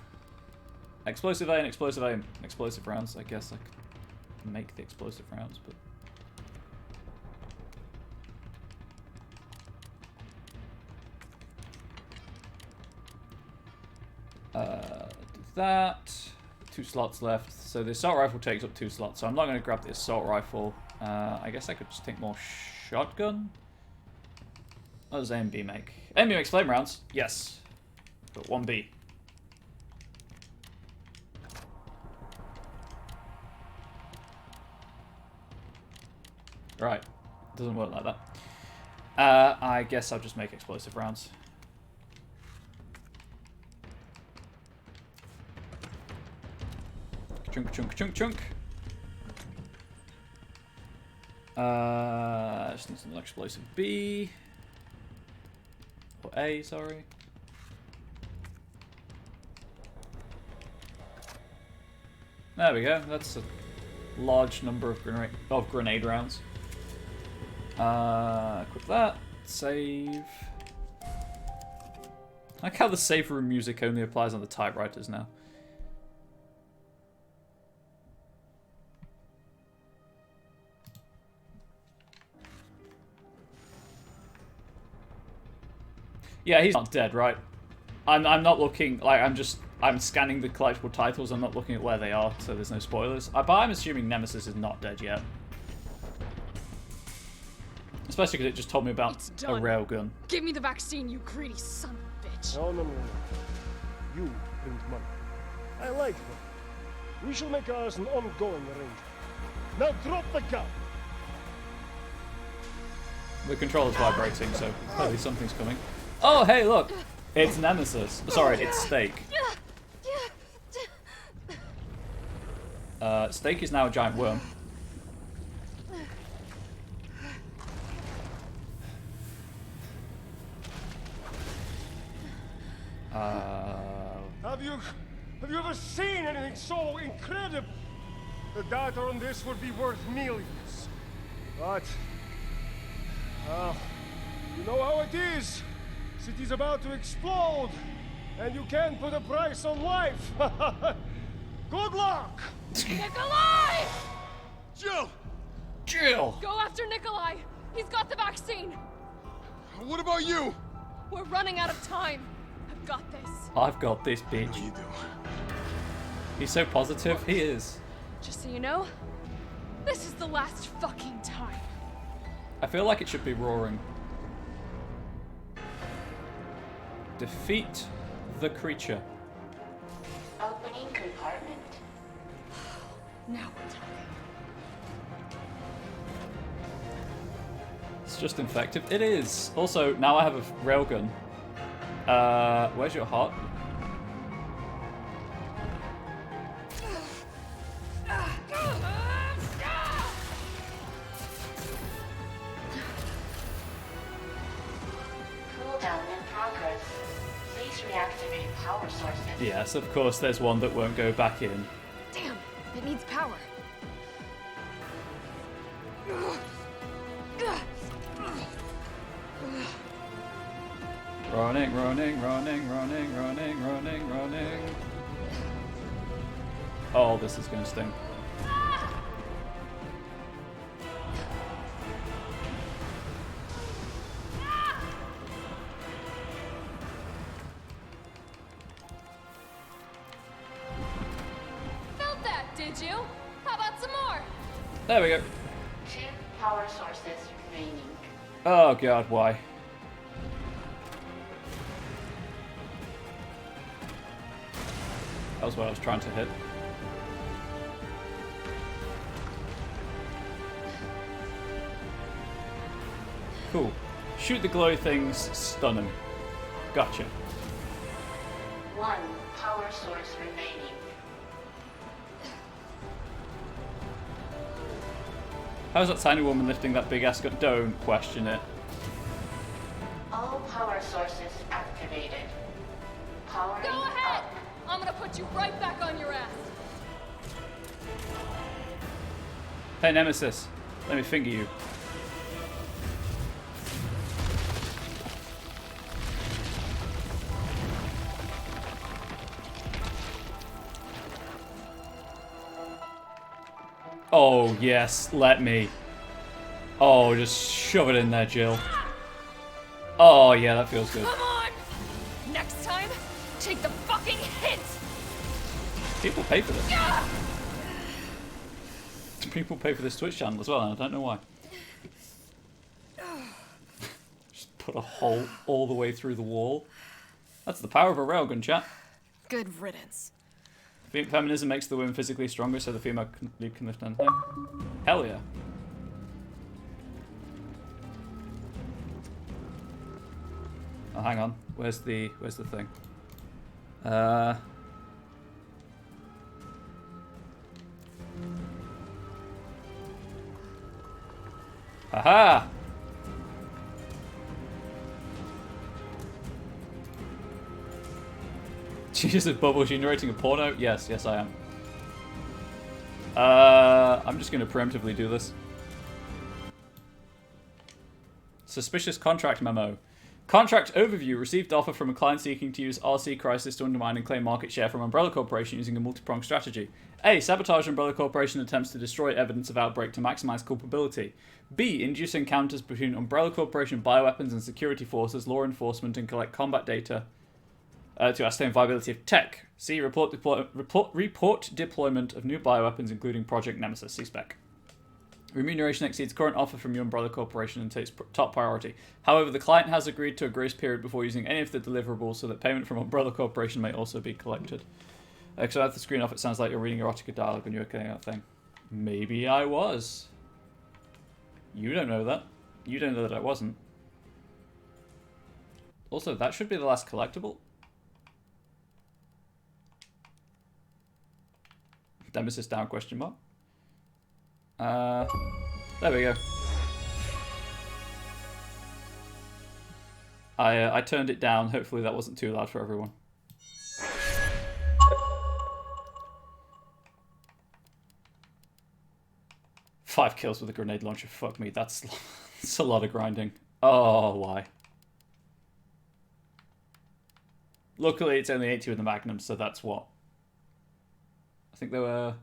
Explosive aim, explosive aim, explosive rounds. I guess I could make the explosive rounds, but do that. 2 slots left. So the assault rifle takes up 2 slots. So I'm not going to grab the assault rifle. I guess I could just take more shotgun. What does AMB make? AMB makes flame rounds. Yes. But 1B. Right. Doesn't work like that. I guess I'll just make explosive rounds. Chunk, chunk, chunk, chunk. Just need some explosive B. Or A, sorry. There we go. That's a large number of grenade rounds. Equip that. Save. I like how the save room music only applies on the typewriters now. Yeah, he's not dead, right? I'm not looking, like, I'm scanning the collectible titles, I'm not looking at where they are, so there's no spoilers. But I'm assuming Nemesis is not dead yet. Especially because it just told me about a railgun. Give me the vaccine, you greedy son of a bitch. No, no, no, no. You print money. I like money. We shall make ours an ongoing arrangement. Now drop the gun. The controller's vibrating, so clearly something's coming. Oh, hey, look! It's Nemesis. Sorry, it's Steak. Steak is now a giant worm. Have you ever seen anything so incredible? The data on this would be worth millions. But, you know how it is. City's about to explode, and you can't put a price on life. Good luck! Nikolai! Jill! Jill! Go after Nikolai! He's got the vaccine! What about you? We're running out of time. I've got this. I've got this, bitch. You do. He's so positive. He is. Just so you know, this is the last fucking time. I feel like it should be roaring. Defeat the creature. Opening compartment. Now we're talking. It's just infected. It is. Also, now I have a railgun. Where's your heart? Cooldown in progress. Please reactivate power sources. Yes, of course, there's one that won't go back in. Damn, it needs power. Running, running, running, running, running, running, running. Oh, this is gonna sting. There we go. 2 power sources remaining. Oh god, why? That was what I was trying to hit. Cool. Shoot the glowy things, stun them. Gotcha. 1 power source remaining. How's that tiny woman lifting that big ass gun? Don't question it. All power sources activated. Powering Go ahead! up. I'm gonna put you right back on your ass. Hey Nemesis, let me finger you. Oh yes, let me. Oh, just shove it in there, Jill. Oh yeah, that feels good. Come on! Next time, take the fucking hit! People pay for this. Yeah! People pay for this Twitch channel as well, and I don't know why. Just put a hole all the way through the wall. That's the power of a railgun, chat. Good riddance. Feminism makes the women physically stronger, so the female can lift anything. Hell yeah. Oh, hang on. Where's the thing? Aha! Jesus, Bubbles, you narrating a porno? Yes, yes I am. I'm just going to preemptively do this. Suspicious contract memo. Contract overview. Received offer from a client seeking to use RC Crisis to undermine and claim market share from Umbrella Corporation using a multi-pronged strategy. A. Sabotage Umbrella Corporation attempts to destroy evidence of outbreak to maximize culpability. B. Induce encounters between Umbrella Corporation bioweapons and security forces, law enforcement, and collect combat data to ascertain viability of tech. C. Report deployment of new bioweapons, including Project Nemesis. See spec. Remuneration exceeds current offer from your Umbrella Corporation and takes top priority. However, the client has agreed to a grace period before using any of the deliverables so that payment from Umbrella Corporation may also be collected. So at the screen off, it sounds like you're reading erotica dialogue when you were getting that thing. Maybe I was. You don't know that. You don't know that I wasn't. Also, that should be the last collectible. Nemesis down question mark. There we go. I turned it down. Hopefully that wasn't too loud for everyone. Five kills with a grenade launcher. Fuck me. That's a lot of grinding. Oh, why? Luckily, it's only 80 with the Magnum, so that's what? I think there were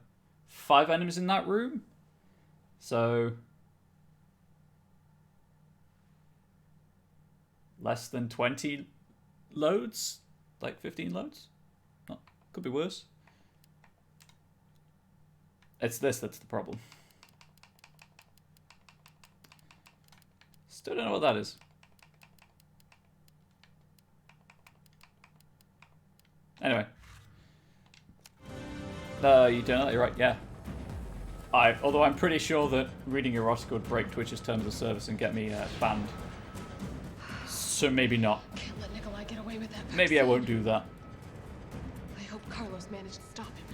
5 enemies in that room. So less than 20 loads? Like 15 loads? No, could be worse. It's this that's the problem. Still don't know what that is. Anyway. You don't know, you're right, yeah. Although I'm pretty sure that reading erotica would break Twitch's terms of service and get me banned. So maybe not. Can't let Nikolai get away with that. Maybe I won't do that. I hope Carlos managed to stop him.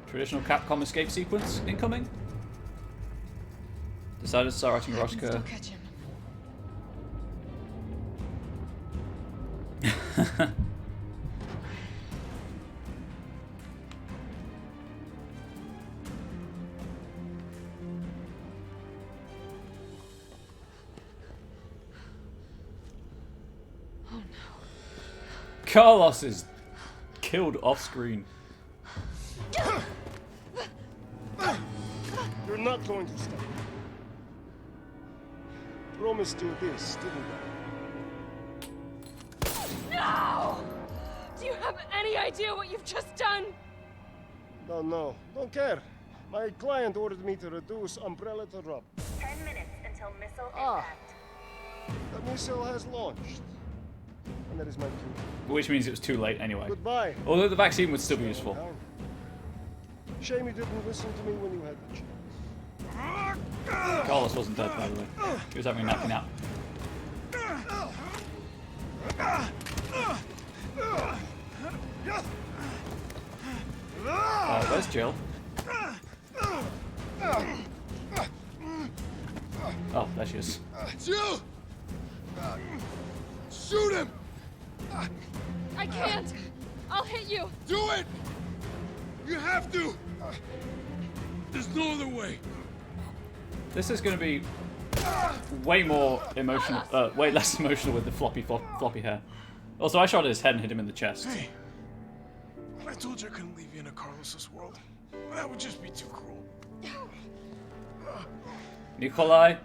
Traditional Capcom escape sequence incoming. Decided to start writing I can erotica. still catch him. Oh no. Carlos is killed off screen. You're not going to stop. Promised you this, didn't I? No! Do you have any idea what you've just done? Don't know. Don't care. My client ordered me to reduce Umbrella to rub. 10 minutes until missile Ah. impact. The missile has launched. And that is my cue. Which means it was too late anyway. Goodbye. Although the vaccine would still be useful. Shame you didn't listen to me when you had the chance. Carlos wasn't dead, by the way. He was having a nappy nap. Where's Jill? Oh, there she is. Jill! Shoot him! I can't! I'll hit you! Do it! You have to! There's no other way. This is going to be way more emotional, way less emotional with the floppy hair. Also, I shot at his head and hit him in the chest. Hey, I told you I couldn't leave you in a Carlos's world. That would just be too cruel. Nikolai,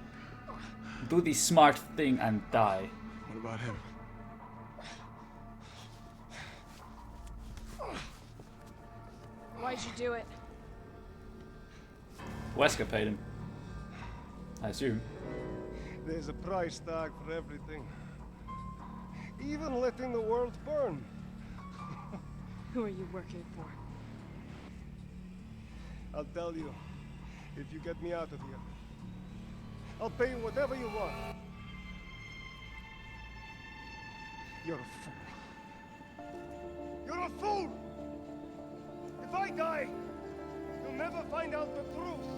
do the smart thing and die. What about him? Why'd you do it? Wesker paid him, I assume. There's a price tag for everything. Even letting the world burn. Who are you working for? I'll tell you, if you get me out of here. I'll pay you whatever you want. You're a fool. You're a fool! If I die, you'll never find out the truth.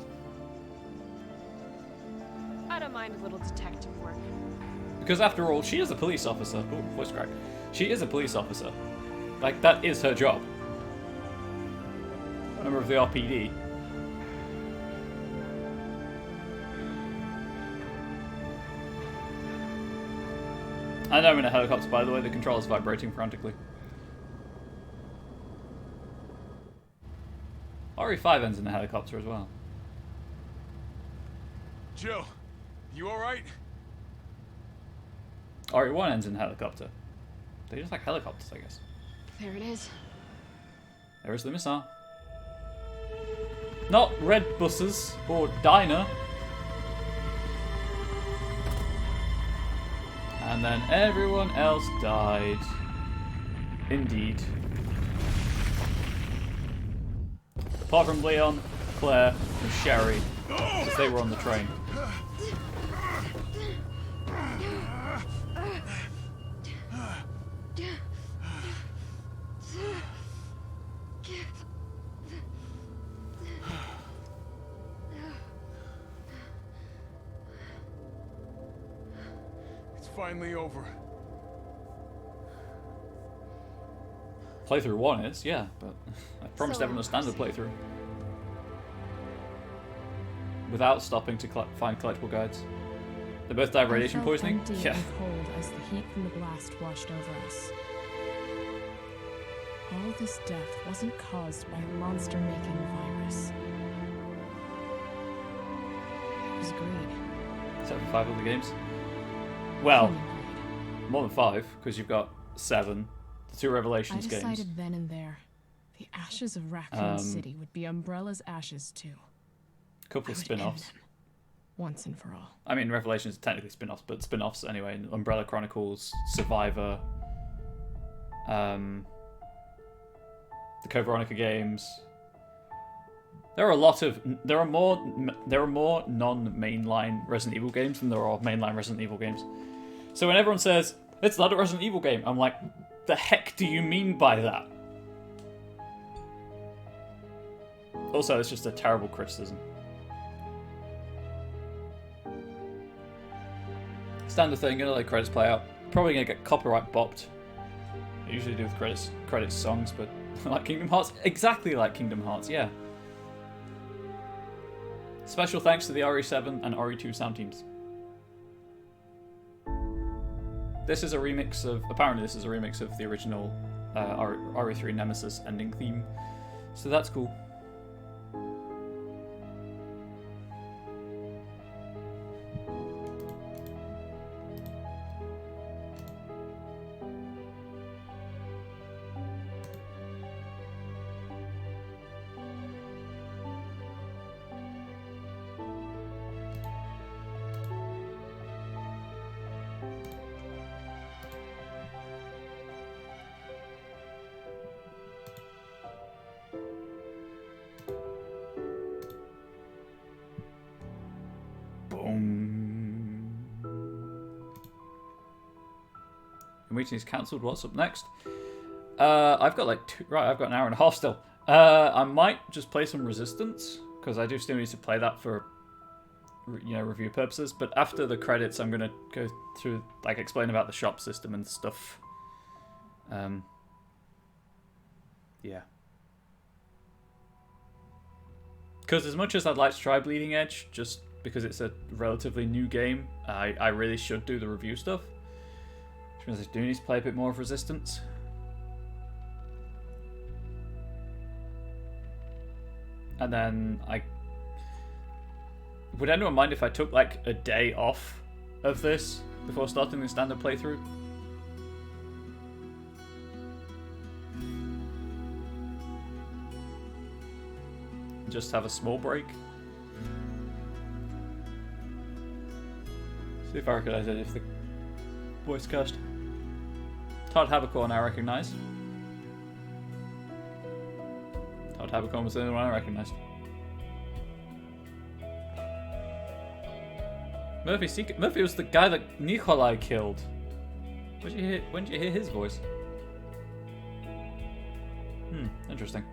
I don't mind a little detective work. Because after all, she is a police officer. Oh, voice crack. She is a police officer. Like, that is her job. Member of the RPD. I know I'm in a helicopter, by the way. The controller's vibrating frantically. RE5 ends in a helicopter as well. Jill, you alright? RE1 ends in a helicopter. They just like helicopters, I guess. There it is. There is the missile. Not red buses or diner. And then everyone else died. Indeed. Apart from Leon, Claire, and Sherry, because they were on the train. It's finally over. Playthrough 1 is, yeah, but I promised So everyone a standard playthrough. Without stopping to find collectible guides. They both died of radiation poisoning? Yeah. Cold as the heat from the blast washed over us. All this death wasn't caused by a monster-making virus. It was greed. Except for 5 other games. Well, Human greed. more than 5, because you've got 7, the 2 Revelations I decided games. then and there, the ashes of Raccoon City would be Umbrella's ashes too. A couple I of would spin-offs. end them, once and for all. I mean, Revelations are technically spin-offs, but spin-offs anyway. Umbrella Chronicles, Survivor, the Code Veronica games. There are a lot of there are more non-mainline Resident Evil games than there are mainline Resident Evil games. So when everyone says it's not a Resident Evil game, I'm like, the heck do you mean by that? Also, it's just a terrible criticism. Standard thing, gonna let credits play out. Probably gonna get copyright bopped. I usually do with credits songs, but like Kingdom Hearts, exactly like Kingdom Hearts, yeah. Special thanks to the RE7 and RE2 sound teams. This is a remix of, apparently this is a remix of the original RE3 Nemesis ending theme, so that's cool. Your meeting is cancelled. What's up next? I've got like I've got an hour and a half still. I might just play some Resistance because I do still need to play that for review purposes. But after the credits, I'm gonna go through like explain about the shop system and stuff. Yeah. Because as much as I'd like to try Bleeding Edge, just because it's a relatively new game, I really should do the review stuff. Which means I do need to play a bit more of Resistance. And then would anyone mind if I took like a day off of this before starting the standard playthrough? Just have a small break. See if I recognize it, if the voice cast. Todd Habercorn I recognize. Todd Habercorn was the only one I recognized. Murphy was the guy that Nikolai killed. When did you hear his voice? Interesting.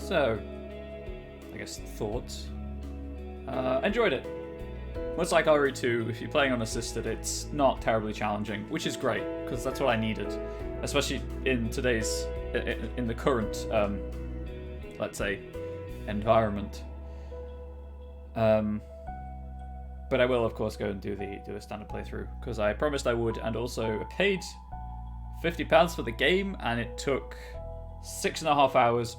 So, I guess thoughts. Enjoyed it. Much like RE2, if you're playing on assisted, it's not terribly challenging, which is great, because that's what I needed. Especially in the current, let's say, environment. But I will, of course, go and do the standard playthrough, because I promised I would, and also paid £50 for the game, and it took 6.5 hours.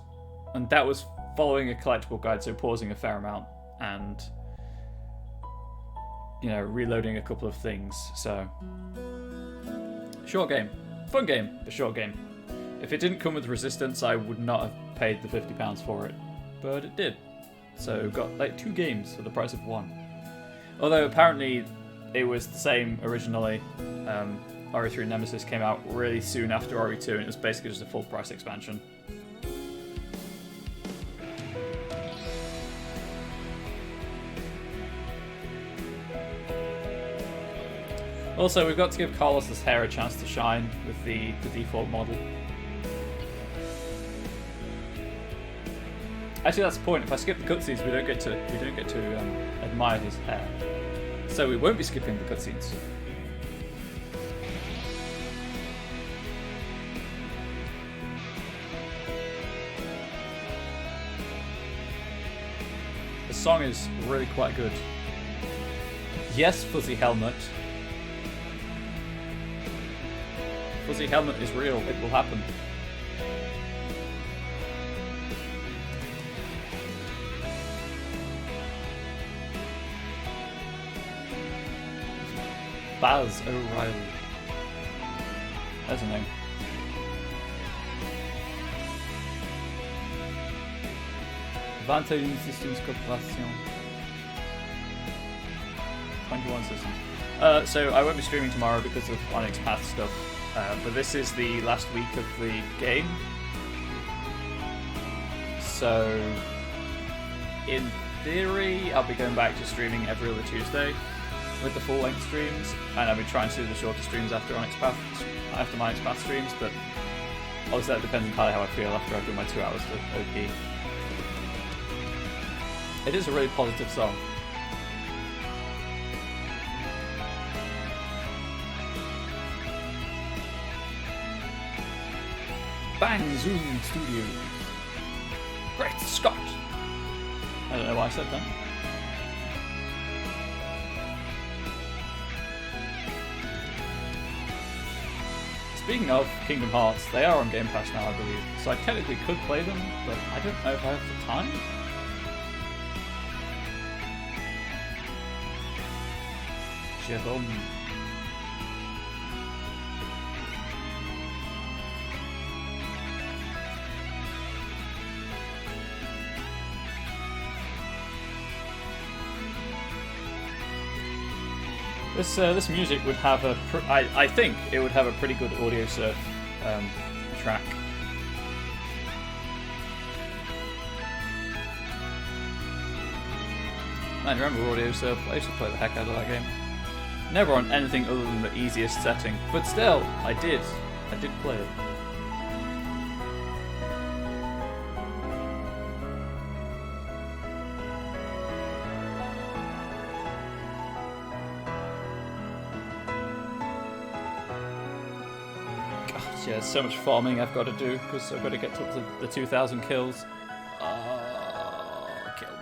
And that was following a collectible guide, so pausing a fair amount and, reloading a couple of things. So, short game. Fun game, but short game. If it didn't come with Resistance, I would not have paid the £50 for it. But it did. So, got like 2 games for the price of 1. Although, apparently, it was the same originally. RE3 Nemesis came out really soon after RE2, and it was basically just a full price expansion. Also, we've got to give Carlos's hair a chance to shine with the default model. Actually, that's the point. If I skip the cutscenes, we don't get to admire his hair. So we won't be skipping the cutscenes. The song is really quite good. Yes, Fuzzy Helmet. Fuzzy Helmet is real. It will happen. Baz O'Reilly. That's a name. Vantage Systems Corporation. 21 systems. So I won't be streaming tomorrow because of Onyx Path stuff. But this is the last week of the game. So, in theory, I'll be going back to streaming every other Tuesday with the full-length streams, and I'll be trying to do the shorter streams after my Onyx Path streams, but obviously that depends entirely how I feel after I've done my 2 hours of OP. It is a really positive song. Bang Zoom Studios. Great Scott! I don't know why I said that. Speaking of Kingdom Hearts, they are on Game Pass now, I believe. So I technically could play them, but I don't know if I have the time. Jerome. This music would have I think it would have a pretty good audio surf track. Man, remember Audio Surf? I used to play the heck out of that game. Never on anything other than the easiest setting, but still, I did play it. God, yeah, so much farming I've got to do because I've got to get to the 2,000 kills. Oh, kill me.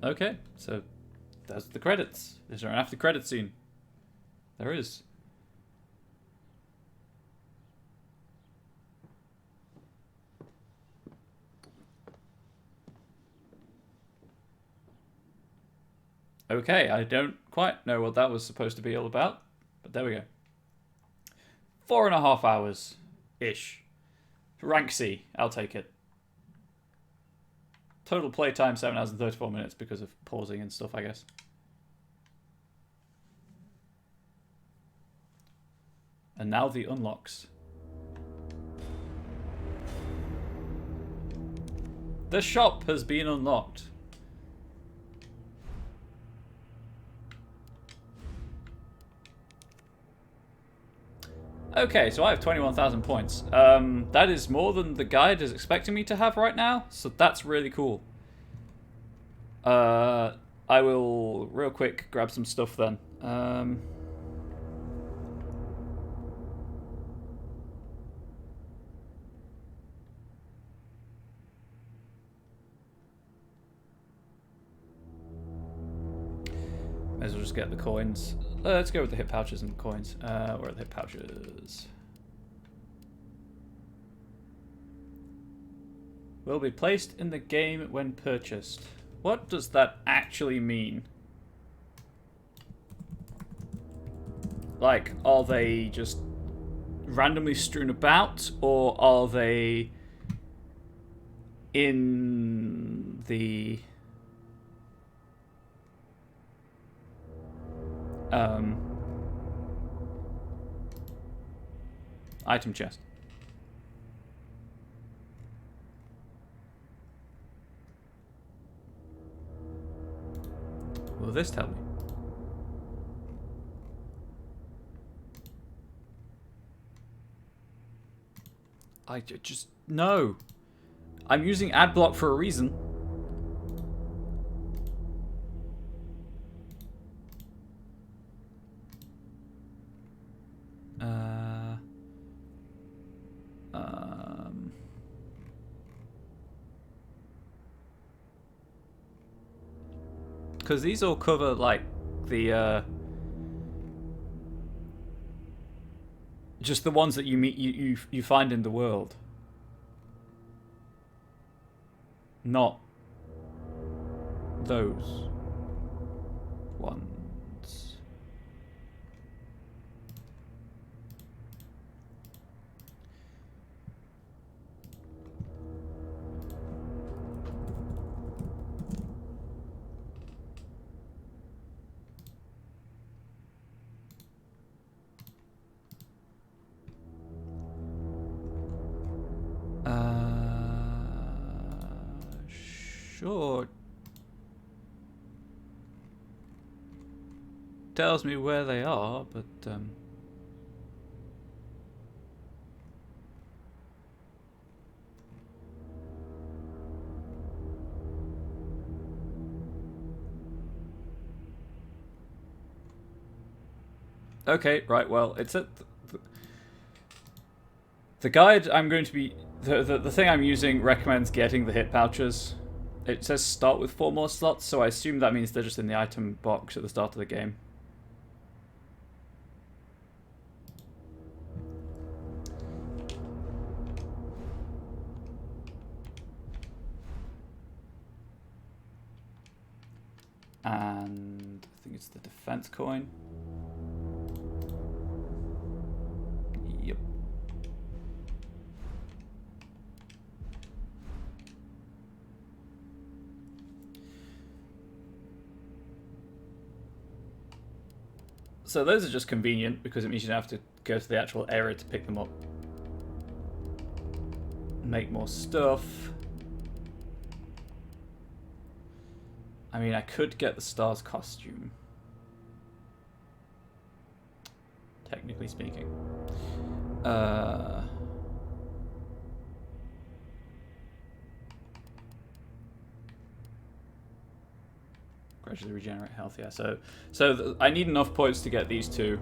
Okay, so that's the credits. Is there an after credit scene? There is. Okay, I don't quite know what that was supposed to be all about, but there we go. 4.5 hours-ish. Rank C, I'll take it. Total playtime 7 hours and 34 minutes because of pausing and stuff, I guess. And now the unlocks. The shop has been unlocked. Okay, so I have 21,000 points. That is more than the guide is expecting me to have right now, so that's really cool. I will real quick grab some stuff then. May as well just get the coins. Let's go with the hip pouches and the coins. Where are the hip pouches? Will be placed in the game when purchased. What does that actually mean? Like, are they just randomly strewn about, or are they in the item chest? Will this tell me? I just... No! I'm using adblock for a reason. Because these all cover, like, the, just the ones that you meet, you find in the world. Not those ones. Sure. Tells me where they are, but okay, right, well, it's at the guide I'm going to be the thing I'm using recommends getting the hit pouches. It says start with 4 more slots, so I assume that means they're just in the item box at the start of the game. And I think it's the defense coin. Yep. So those are just convenient because it means you don't have to go to the actual area to pick them up. Make more stuff. I mean, I could get the Stars costume. Technically speaking. Gradually regenerate health, yeah. So I need enough points to get these two.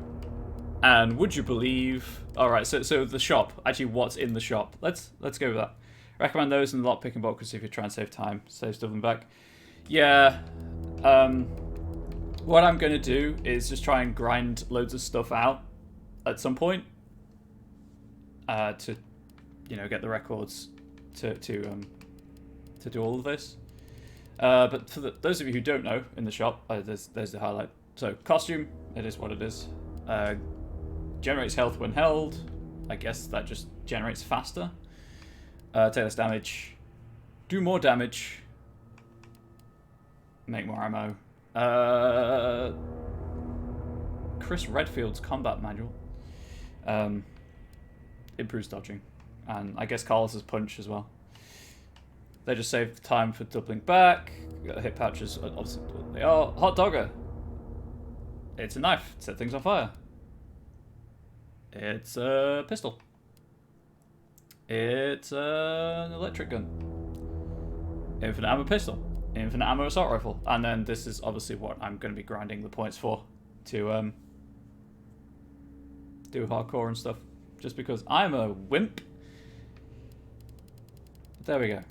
And would you believe... Alright, so the shop. Actually, what's in the shop? Let's go with that. Recommend those in the lockpicking box if you're trying to save time. Save stuff in the back. Yeah. What I'm going to do is just try and grind loads of stuff out at some point. To, you know, get the records to do all of this. But for those of you who don't know, in the shop, there's the highlight. So, costume, it is what it is. Generates health when held. I guess that just generates faster. Take less damage. Do more damage. Make more ammo. Chris Redfield's combat manual. Improves dodging. And I guess Carl's punch as well. They just save time for doubling back. Hit pouches, obviously they are. Hot dogger. It's a knife. Set things on fire. It's a pistol. It's an electric gun. Infinite ammo pistol. Infinite ammo assault rifle. And then this is obviously what I'm going to be grinding the points for. To do hardcore and stuff. Just because I'm a wimp. There we go.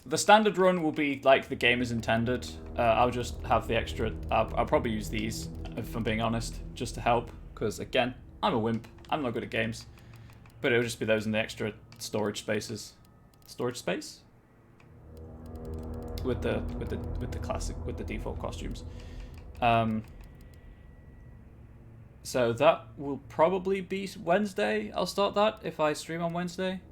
The standard run will be like the game is intended. I'll just have the extra... I'll probably use these, if I'm being honest, just to help. Because, again, I'm a wimp. I'm not good at games. But it'll just be those in the extra storage spaces. Storage space? With the classic, with the default costumes. So that will probably be Wednesday. I'll start that if I stream on Wednesday.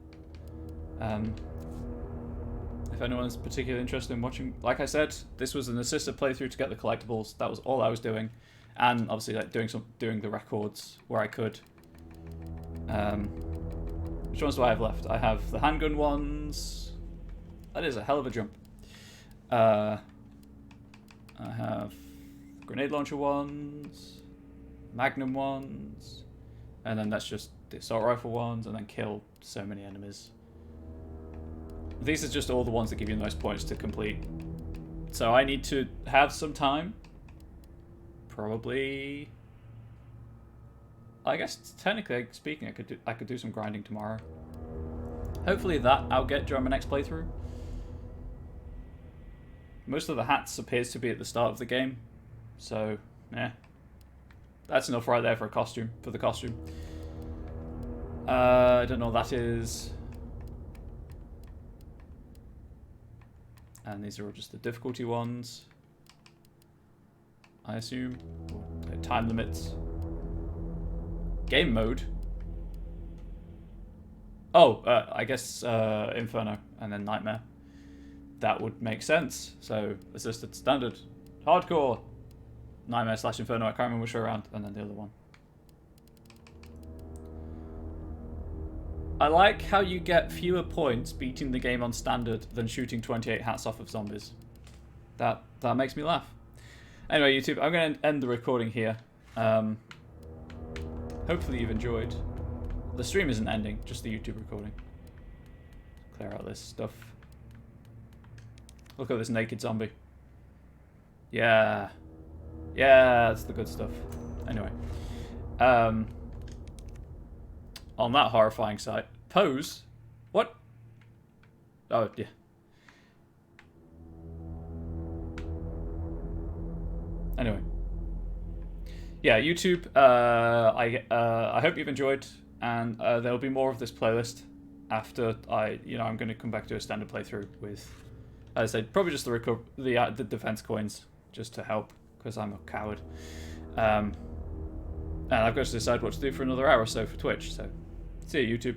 If anyone's particularly interested in watching, like I said, this was an assisted playthrough to get the collectibles. That was all I was doing, and obviously like doing the records where I could. Which ones do I have left? I have the handgun ones. That is a hell of a jump. I have grenade launcher ones, magnum ones, and then that's just the assault rifle ones, and then kill so many enemies. These are just all the ones that give you the most points to complete. So I need to have some time. Probably... I guess, technically speaking, I could do some grinding tomorrow. Hopefully that I'll get during my next playthrough. Most of the hats appears to be at the start of the game. So, yeah. That's enough right there for a costume, for the costume. I don't know what that is. And these are all just the difficulty ones, I assume. Time limits. Game mode. Oh, I guess Inferno and then Nightmare. That would make sense. So, assisted standard. Hardcore. Nightmare / Inferno, I can't remember which way around. And then the other one. I like how you get fewer points beating the game on standard than shooting 28 hats off of zombies. That makes me laugh. Anyway, YouTube, I'm going to end the recording here. Hopefully you've enjoyed. The stream isn't ending, just the YouTube recording. Clear out this stuff. Look at this naked zombie. Yeah. Yeah, that's the good stuff. Anyway. On that horrifying sight. Pose? What? Oh, yeah. Anyway. Yeah, YouTube, I hope you've enjoyed, and there'll be more of this playlist after I'm going to come back to a standard playthrough with, as I said, probably just the defense coins, just to help, because I'm a coward. And I've got to decide what to do for another hour or so for Twitch. So, see you, YouTube.